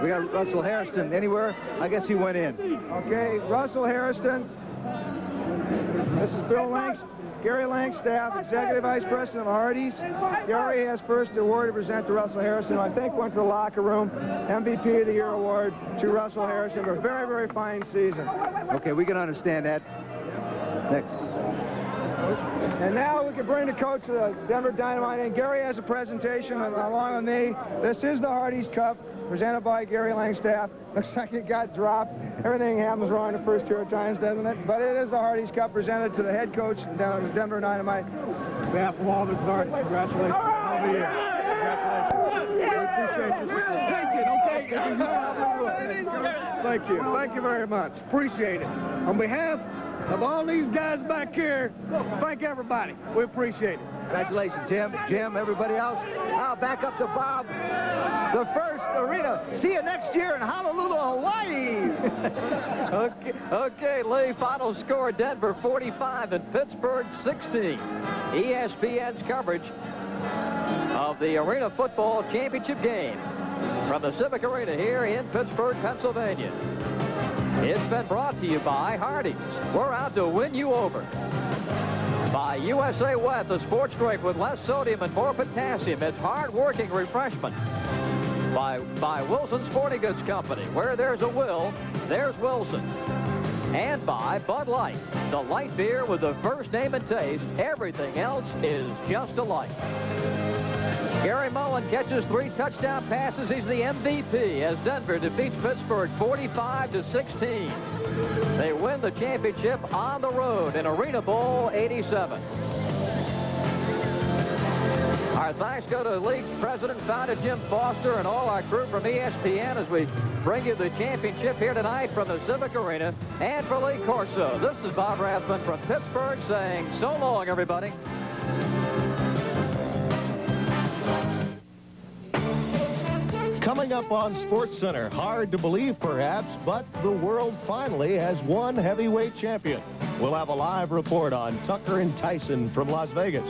We got Russell Harrison. Anywhere? I guess he went in. Okay, Russell Harrison. This is Bill Langstaff. Gary Langstaff, Executive Vice President of the Hardys. Gary has first award to present to Russell Harrison, who I think went to the locker room. MVP of the Year award to Russell Harrison for a very, very fine season. Okay, we can understand that. Next. And now we can bring the coach of the Denver Dynamite in. Gary has a presentation along with me. This is the Hardys Cup, presented by Gary Langstaff. Looks like it got dropped. Everything happens wrong the first 2 times, doesn't it? But it is the Hardys Cup presented to the head coach down at the Denver Dynamite. On behalf of all the Hardys, congratulations. Over here. Congratulations. We appreciate your support. Thank you. Thank you. Thank you very much. Appreciate it. On behalf of all these guys back here, thank everybody. We appreciate it. Congratulations, Jim. Jim, everybody else. Now back up to Bob. The first arena. See you next year in Honolulu, Hawaii. Okay, Lee, final score, Denver 45 and Pittsburgh 16. ESPN's coverage of the Arena Football Championship game from the Civic Arena here in Pittsburgh, Pennsylvania. It's been brought to you by Hardee's. We're out to win you over. By USA Wet, the sports drink with less sodium and more potassium. It's hard-working refreshment. By Wilson Sporting Goods Company, where there's a Will, there's Wilson. And by Bud Light, the light beer with the first name and taste. Everything else is just a light. Gary Mullen catches 3 touchdown passes. He's the MVP as Denver defeats Pittsburgh 45-16. They win the championship on the road in Arena Bowl 87. Our thanks go to league president, founder Jim Foster, and all our crew from ESPN as we bring you the championship here tonight from the Civic Arena. And for Lee Corso, this is Bob Rathman from Pittsburgh saying so long, everybody. Coming up on SportsCenter, hard to believe perhaps, but the world finally has one heavyweight champion. We'll have a live report on Tucker and Tyson from Las Vegas.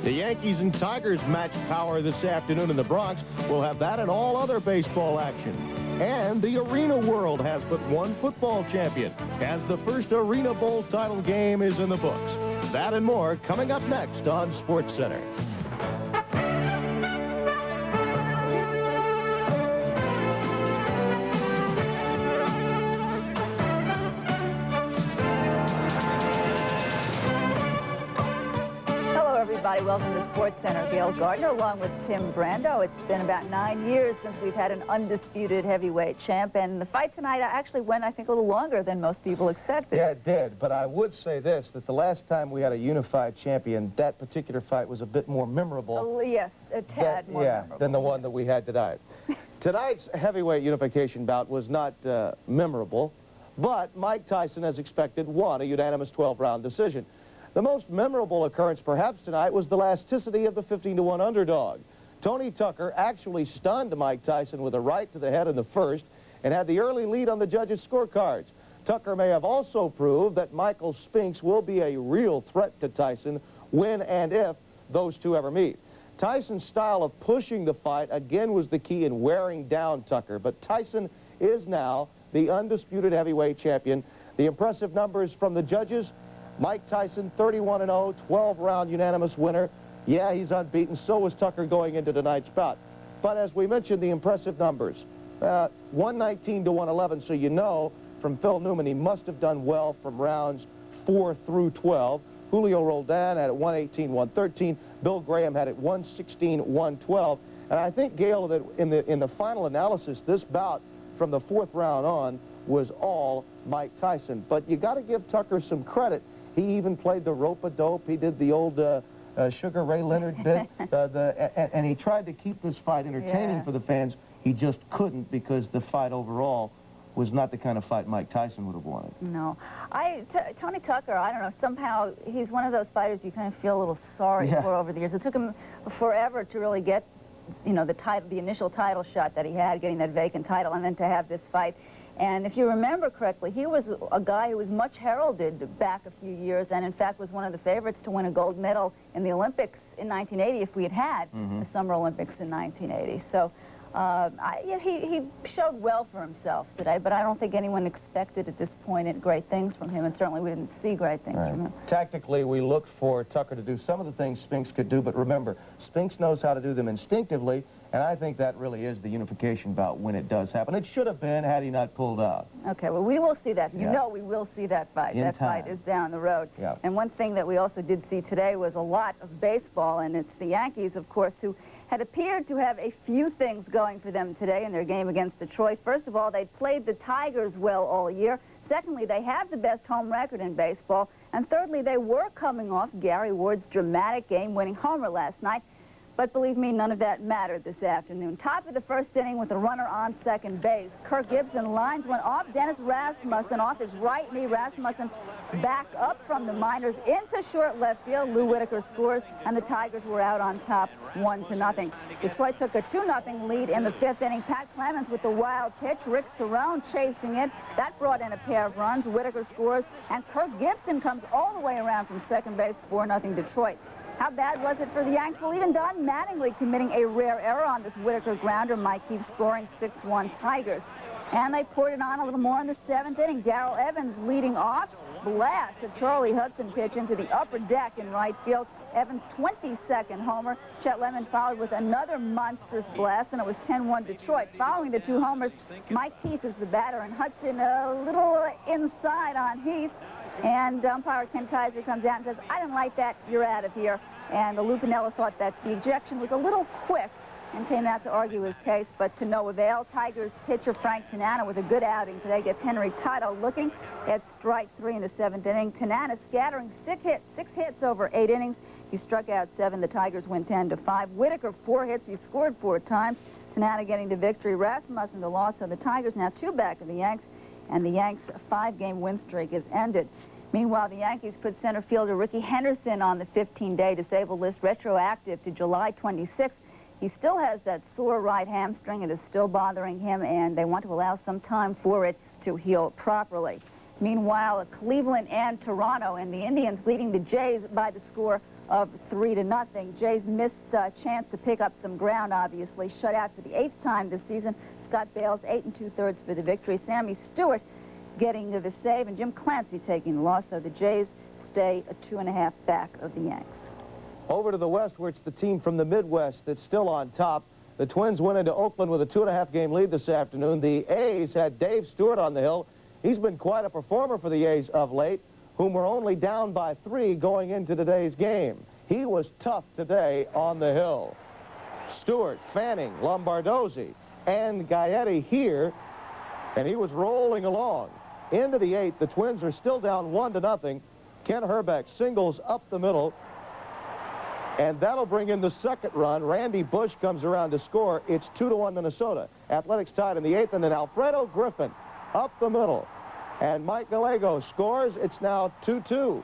The Yankees and Tigers match power this afternoon in the Bronx. We'll have that and all other baseball action. And the Arena World has but one football champion, as the first Arena Bowl title game is in the books. That and more coming up next on SportsCenter. Everybody, welcome to SportsCenter. Gail Gardner along with Tim Brando. It's been about 9 years since we've had an undisputed heavyweight champ, and the fight tonight actually went, I think, a little longer than most people expected. Yeah, it did, but I would say this, that the last time we had a unified champion, that particular fight was a bit more memorable. Oh, yes, a tad more memorable. Than the one that we had tonight. Tonight's heavyweight unification bout was not memorable, but Mike Tyson, as expected, won a unanimous 12-round decision. The most memorable occurrence, perhaps, tonight was the elasticity of the 15-to-1 underdog. Tony Tucker actually stunned Mike Tyson with a right to the head in the first and had the early lead on the judges' scorecards. Tucker may have also proved that Michael Spinks will be a real threat to Tyson when and if those two ever meet. Tyson's style of pushing the fight again was the key in wearing down Tucker, but Tyson is now the undisputed heavyweight champion. The impressive numbers from the judges Mike Tyson, 31-0, 12-round unanimous winner. Yeah, he's unbeaten. So was Tucker going into tonight's bout. But as we mentioned, the impressive numbers. 119 to 111, so you know from Phil Newman he must have done well from rounds 4 through 12. Julio Roldan had it 118, 113. Bill Graham had it 116, 112. And I think, Gail, that in the final analysis, this bout from the 4th round on was all Mike Tyson. But you got to give Tucker some credit. He even played the rope-a-dope. He did the old Sugar Ray Leonard bit. And he tried to keep this fight entertaining for the fans. He just couldn't, because the fight overall was not the kind of fight Mike Tyson would have wanted. No. Tony Tucker, I don't know, somehow he's one of those fighters you kind of feel a little sorry for over the years. It took him forever to really get, you know, the initial title shot that he had, getting that vacant title, and then to have this fight. And if you remember correctly, he was a guy who was much heralded back a few years, and in fact was one of the favorites to win a gold medal in the Olympics in 1980 if we had had the Summer Olympics in 1980. So he showed well for himself today, but I don't think anyone expected at this point great things from him, and certainly we didn't see great things from him. Tactically, we looked for Tucker to do some of the things Spinks could do, but remember, Spinks knows how to do them instinctively, and I think that really is the unification bout when it does happen. It should have been had he not pulled out. Okay, well, we will see that. You know we will see that fight. That fight is down the road. Yeah. And one thing that we also did see today was a lot of baseball, and it's the Yankees, of course, who had appeared to have a few things going for them today in their game against Detroit. First of all, they played the Tigers well all year. Secondly, they have the best home record in baseball. And thirdly, they were coming off Gary Ward's dramatic game-winning homer last night. But believe me, none of that mattered this afternoon. Top of the first inning with a runner on second base. Kirk Gibson lines one off Dennis Rasmussen off his right knee. Rasmussen back up from the minors into short left field. Lou Whitaker scores, and the Tigers were out on top 1-0. Detroit took a 2-0 lead in the 5th inning. Pat Clemens with the wild pitch. Rick Cerrone chasing it. That brought in a pair of runs. Whitaker scores, and Kirk Gibson comes all the way around from second base. 4-0 Detroit. How bad was it for the Yanks? Well, even Don Mattingly committing a rare error on this Whitaker grounder might keep scoring 6-1 Tigers. And they poured it on a little more in the 7th inning. Darrell Evans leading off. Blast a Charlie Hudson pitch into the upper deck in right field. Evans' 22nd homer. Chet Lemon followed with another monstrous blast, and it was 10-1 Detroit. Following the 2 homers, Mike Heath is the batter, and Hudson a little inside on Heath. And umpire Ken Kaiser comes out and says, "I didn't like that. You're out of here." And Lou Piniella thought that the ejection was a little quick and came out to argue his case, but to no avail. Tigers pitcher Frank Tanana with a good outing today gets Henry Cotto looking at strike 3 in the 7th inning. Tanana scattering 6 hits over 8 innings. He struck out 7. The Tigers win 10-5. Whitaker 4 hits. He scored 4 times. Tanana getting the victory. Rasmussen the loss. So the Tigers now 2 back of the Yanks, and the Yanks' 5-game win streak is ended. Meanwhile, the Yankees put center fielder Ricky Henderson on the 15-day disabled list, retroactive to July 26th. He still has that sore right hamstring. It is still bothering him, and they want to allow some time for it to heal properly. Meanwhile, Cleveland and Toronto, and the Indians leading the Jays by the score of 3-0. Jays missed a chance to pick up some ground, obviously. Shut out for the 8th time this season. Scott Bales, 8 2/3 for the victory. Sammy Stewart getting the save, and Jim Clancy taking the loss. So the Jays stay a 2.5 back of the Yanks. Over to the West, where it's the team from the Midwest that's still on top. The Twins went into Oakland with a 2.5-game lead this afternoon. The A's had Dave Stewart on the hill. He's been quite a performer for the A's of late, whom were only down by 3 going into today's game. He was tough today on the hill. Stewart, Fanning, Lombardozzi, and Gaetti here, and he was rolling along. Into the 8th, the Twins are still down 1-0. Ken Herbeck singles up the middle, and that'll bring in the 2nd run. Randy Bush comes around to score. It's 2-1 Minnesota. Athletics tied in the 8th, and then Alfredo Griffin up the middle. And Mike Gallego scores. It's now 2-2.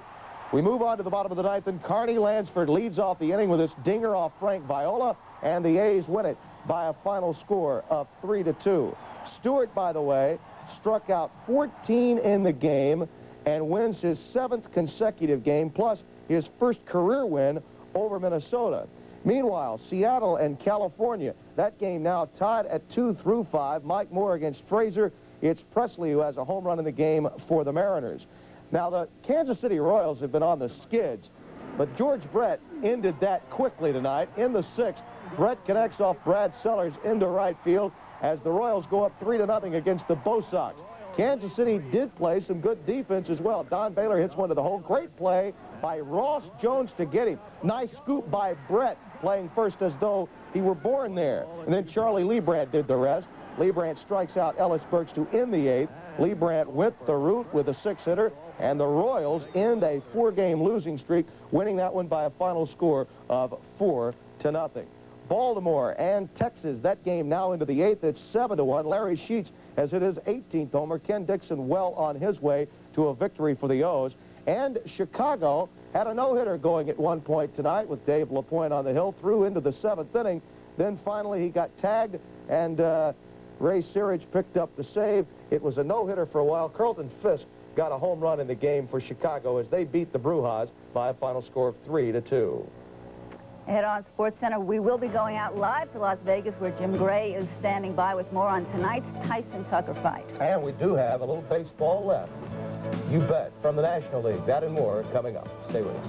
We move on to the bottom of the 9th, and Carney Lansford leads off the inning with this dinger off Frank Viola, and the A's win it by a final score of 3-2. Stewart, by the way, struck out 14 in the game and wins his 7th consecutive game, plus his first career win over Minnesota. Meanwhile, Seattle and California, that game now tied at 2-5. Mike Moore against Frazier. It's Presley who has a home run in the game for the Mariners. Now, the Kansas City Royals have been on the skids, but George Brett ended that quickly tonight. In the 6th, Brett connects off Brad Sellers into right field as the Royals go up 3-0 against the Bo Sox. Kansas City did play some good defense as well. Don Baylor hits one to the hole. Great play by Ross Jones to get him. Nice scoop by Brett, playing first as though he were born there. And then Charlie Leibrandt did the rest. Leibrandt strikes out Ellis Burks to end the 8th. Leibrandt went the route with a 6-hitter, and the Royals end a 4-game losing streak, winning that one by a final score of 4-0. Baltimore and Texas, that game now into the 8th. It's 7-1. Larry Sheets has hit his 18th homer. Ken Dixon well on his way to a victory for the O's. And Chicago had a no-hitter going at one point tonight with Dave LaPointe on the hill, through into the 7th inning. Then finally he got tagged, and Ray Searage picked up the save. It was a no-hitter for a while. Carlton Fisk got a home run in the game for Chicago as they beat the Brujas by a final score of 3-2. Ahead on SportsCenter, we will be going out live to Las Vegas, where Jim Gray is standing by with more on tonight's Tyson-Tucker fight. And we do have a little baseball left. You bet. From the National League. That and more coming up. Stay with us.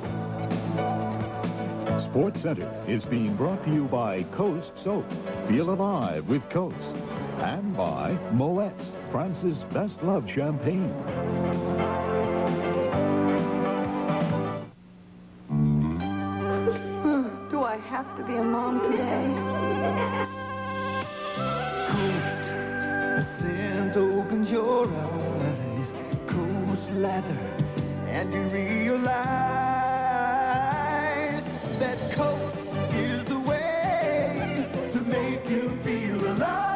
SportsCenter is being brought to you by Coast Soap. Feel alive with Coast. And by Moet's, France's best-loved champagne. Do I have to be a mom today? Coast, sand opens your eyes. Coast lather, and you realize that Coast is the way to make you feel alive.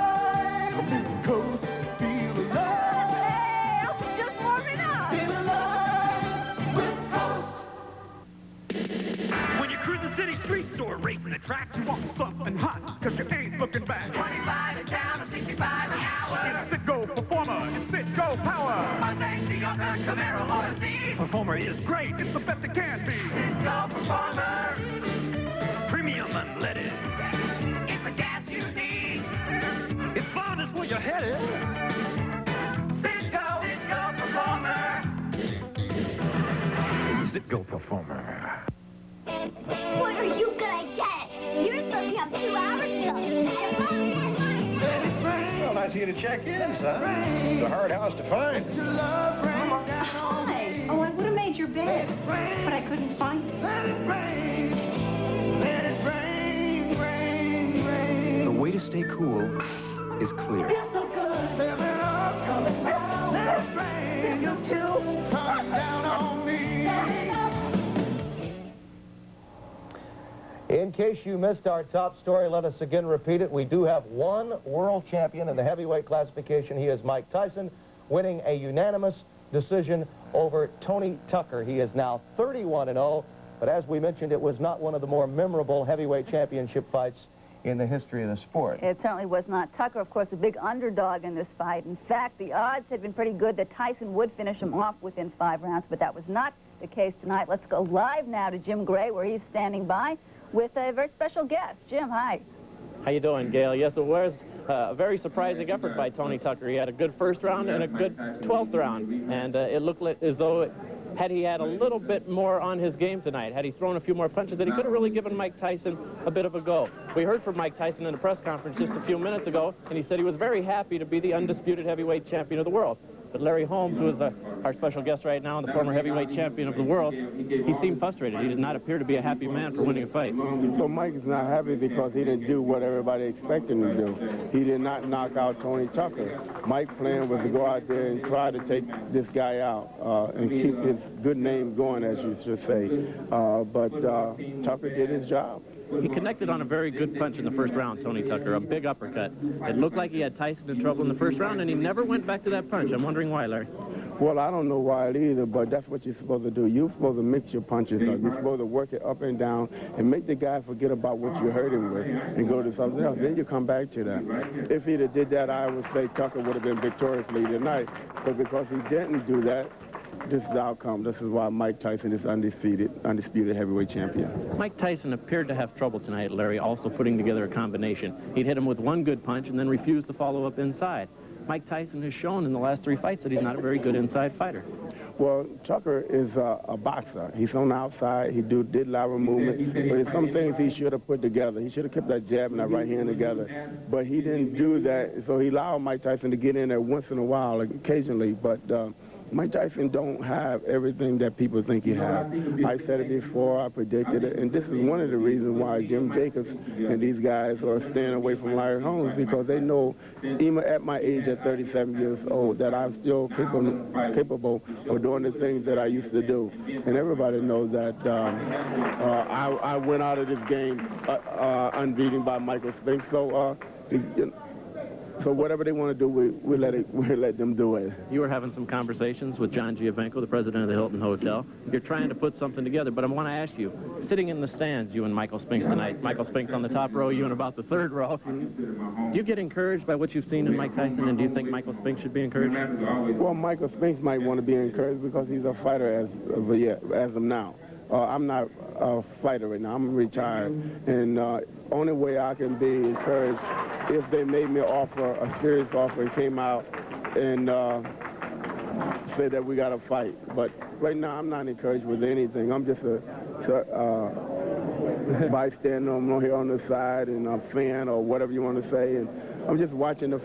Coast, feel alive. Hey, just warming up. Feel alive with Coast. When you cruise the city street store, racing the track, you want something hot, cause you ain't looking back. 25 a town, 65 an hour. In a Citgo Performer, it's Citgo Power. Mustang, the other Camaro, or C. Performer is great, it's the best it can be. Citgo Performer. Premium unleaded. It's the gas you need. It's fun, it's where your head is. Citgo Performer. Citgo Performer. What are you gonna get? You're supposed to come 2 hours ago. Well, nice of you to check in, son. It's a hard house to find. Hi. Oh, I would have made your bed, but I couldn't find it. The way to stay cool is clear. You too. Come down on me. In case you missed our top story, let us again repeat it. We do have one world champion in the heavyweight classification. He is Mike Tyson, winning a unanimous decision over Tony Tucker. He is now 31-0, but as we mentioned, it was not one of the more memorable heavyweight championship fights in the history of the sport. It certainly was not. Tucker, of course, a big underdog in this fight. In fact, the odds had been pretty good that Tyson would finish him off within 5 rounds, but that was not the case tonight. Let's go live now to Jim Gray, where he's standing by with a very special guest. Jim, hi. How you doing, Gail? Yes, it was a very surprising effort by Tony Tucker. He had a good first round and a good 12th round, and it looked as though had he had a little bit more on his game tonight, had he thrown a few more punches, that he could have really given Mike Tyson a bit of a go. We heard from Mike Tyson in a press conference just a few minutes ago, and he said he was very happy to be the undisputed heavyweight champion of the world. But Larry Holmes, who is our special guest right now, and the former heavyweight champion of the world, he seemed frustrated. He did not appear to be a happy man for winning a fight. So Mike is not happy because he didn't do what everybody expected him to do. He did not knock out Tony Tucker. Mike's plan was to go out there and try to take this guy out and keep his good name going, as you should say. But Tucker did his job. He connected on a very good punch in the first round, Tony Tucker, a big uppercut. It looked like he had Tyson in trouble in the first round, and he never went back to that punch. I'm wondering why, Larry. Well, I don't know why either, but that's what you're supposed to do. You're supposed to mix your punches up. You're supposed to work it up and down and make the guy forget about what you hurt him with and go to something else. Then you come back to that. If he'd have did that, I would say Tucker would have been victoriously tonight. But because he didn't do that, this is the outcome. This is why Mike Tyson is undisputed heavyweight champion. Mike Tyson appeared to have trouble tonight, Larry, also putting together a combination. He'd hit him with one good punch and then refused to follow up inside. Mike Tyson has shown in the last 3 fights that he's not a very good inside fighter. Well, Tucker is a boxer. He's on the outside. He did lateral movement, but there's some things he should have put together. He should have kept that jab and that right hand together, but he didn't do that. So he allowed Mike Tyson to get in there once in a while, occasionally, but Mike Tyson don't have everything that people think he has. I said it before, I predicted it, and this is one of the reasons why Jim Jacobs and these guys are staying away from Larry Holmes, because they know, even at my age, at 37 years old, that I'm still capable of doing the things that I used to do. And everybody knows that I went out of this game unbeaten by Michael Spinks. So whatever they want to do, we let them do it. You were having some conversations with John Giovenco, the president of the Hilton Hotel. You're trying to put something together, but I want to ask you, sitting in the stands, you and Michael Spinks tonight, Michael Spinks on the top row, you in about the third row, do you get encouraged by what you've seen in Mike Tyson, and do you think Michael Spinks should be encouraged? Well, Michael Spinks might want to be encouraged because he's a fighter as of now. I'm not a fighter right now. I'm retired, and only way I can be encouraged if they made me a serious offer, and came out and said that we got to fight. But right now, I'm not encouraged with anything. I'm just a bystander. I'm here on the side and a fan or whatever you want to say, and I'm just watching the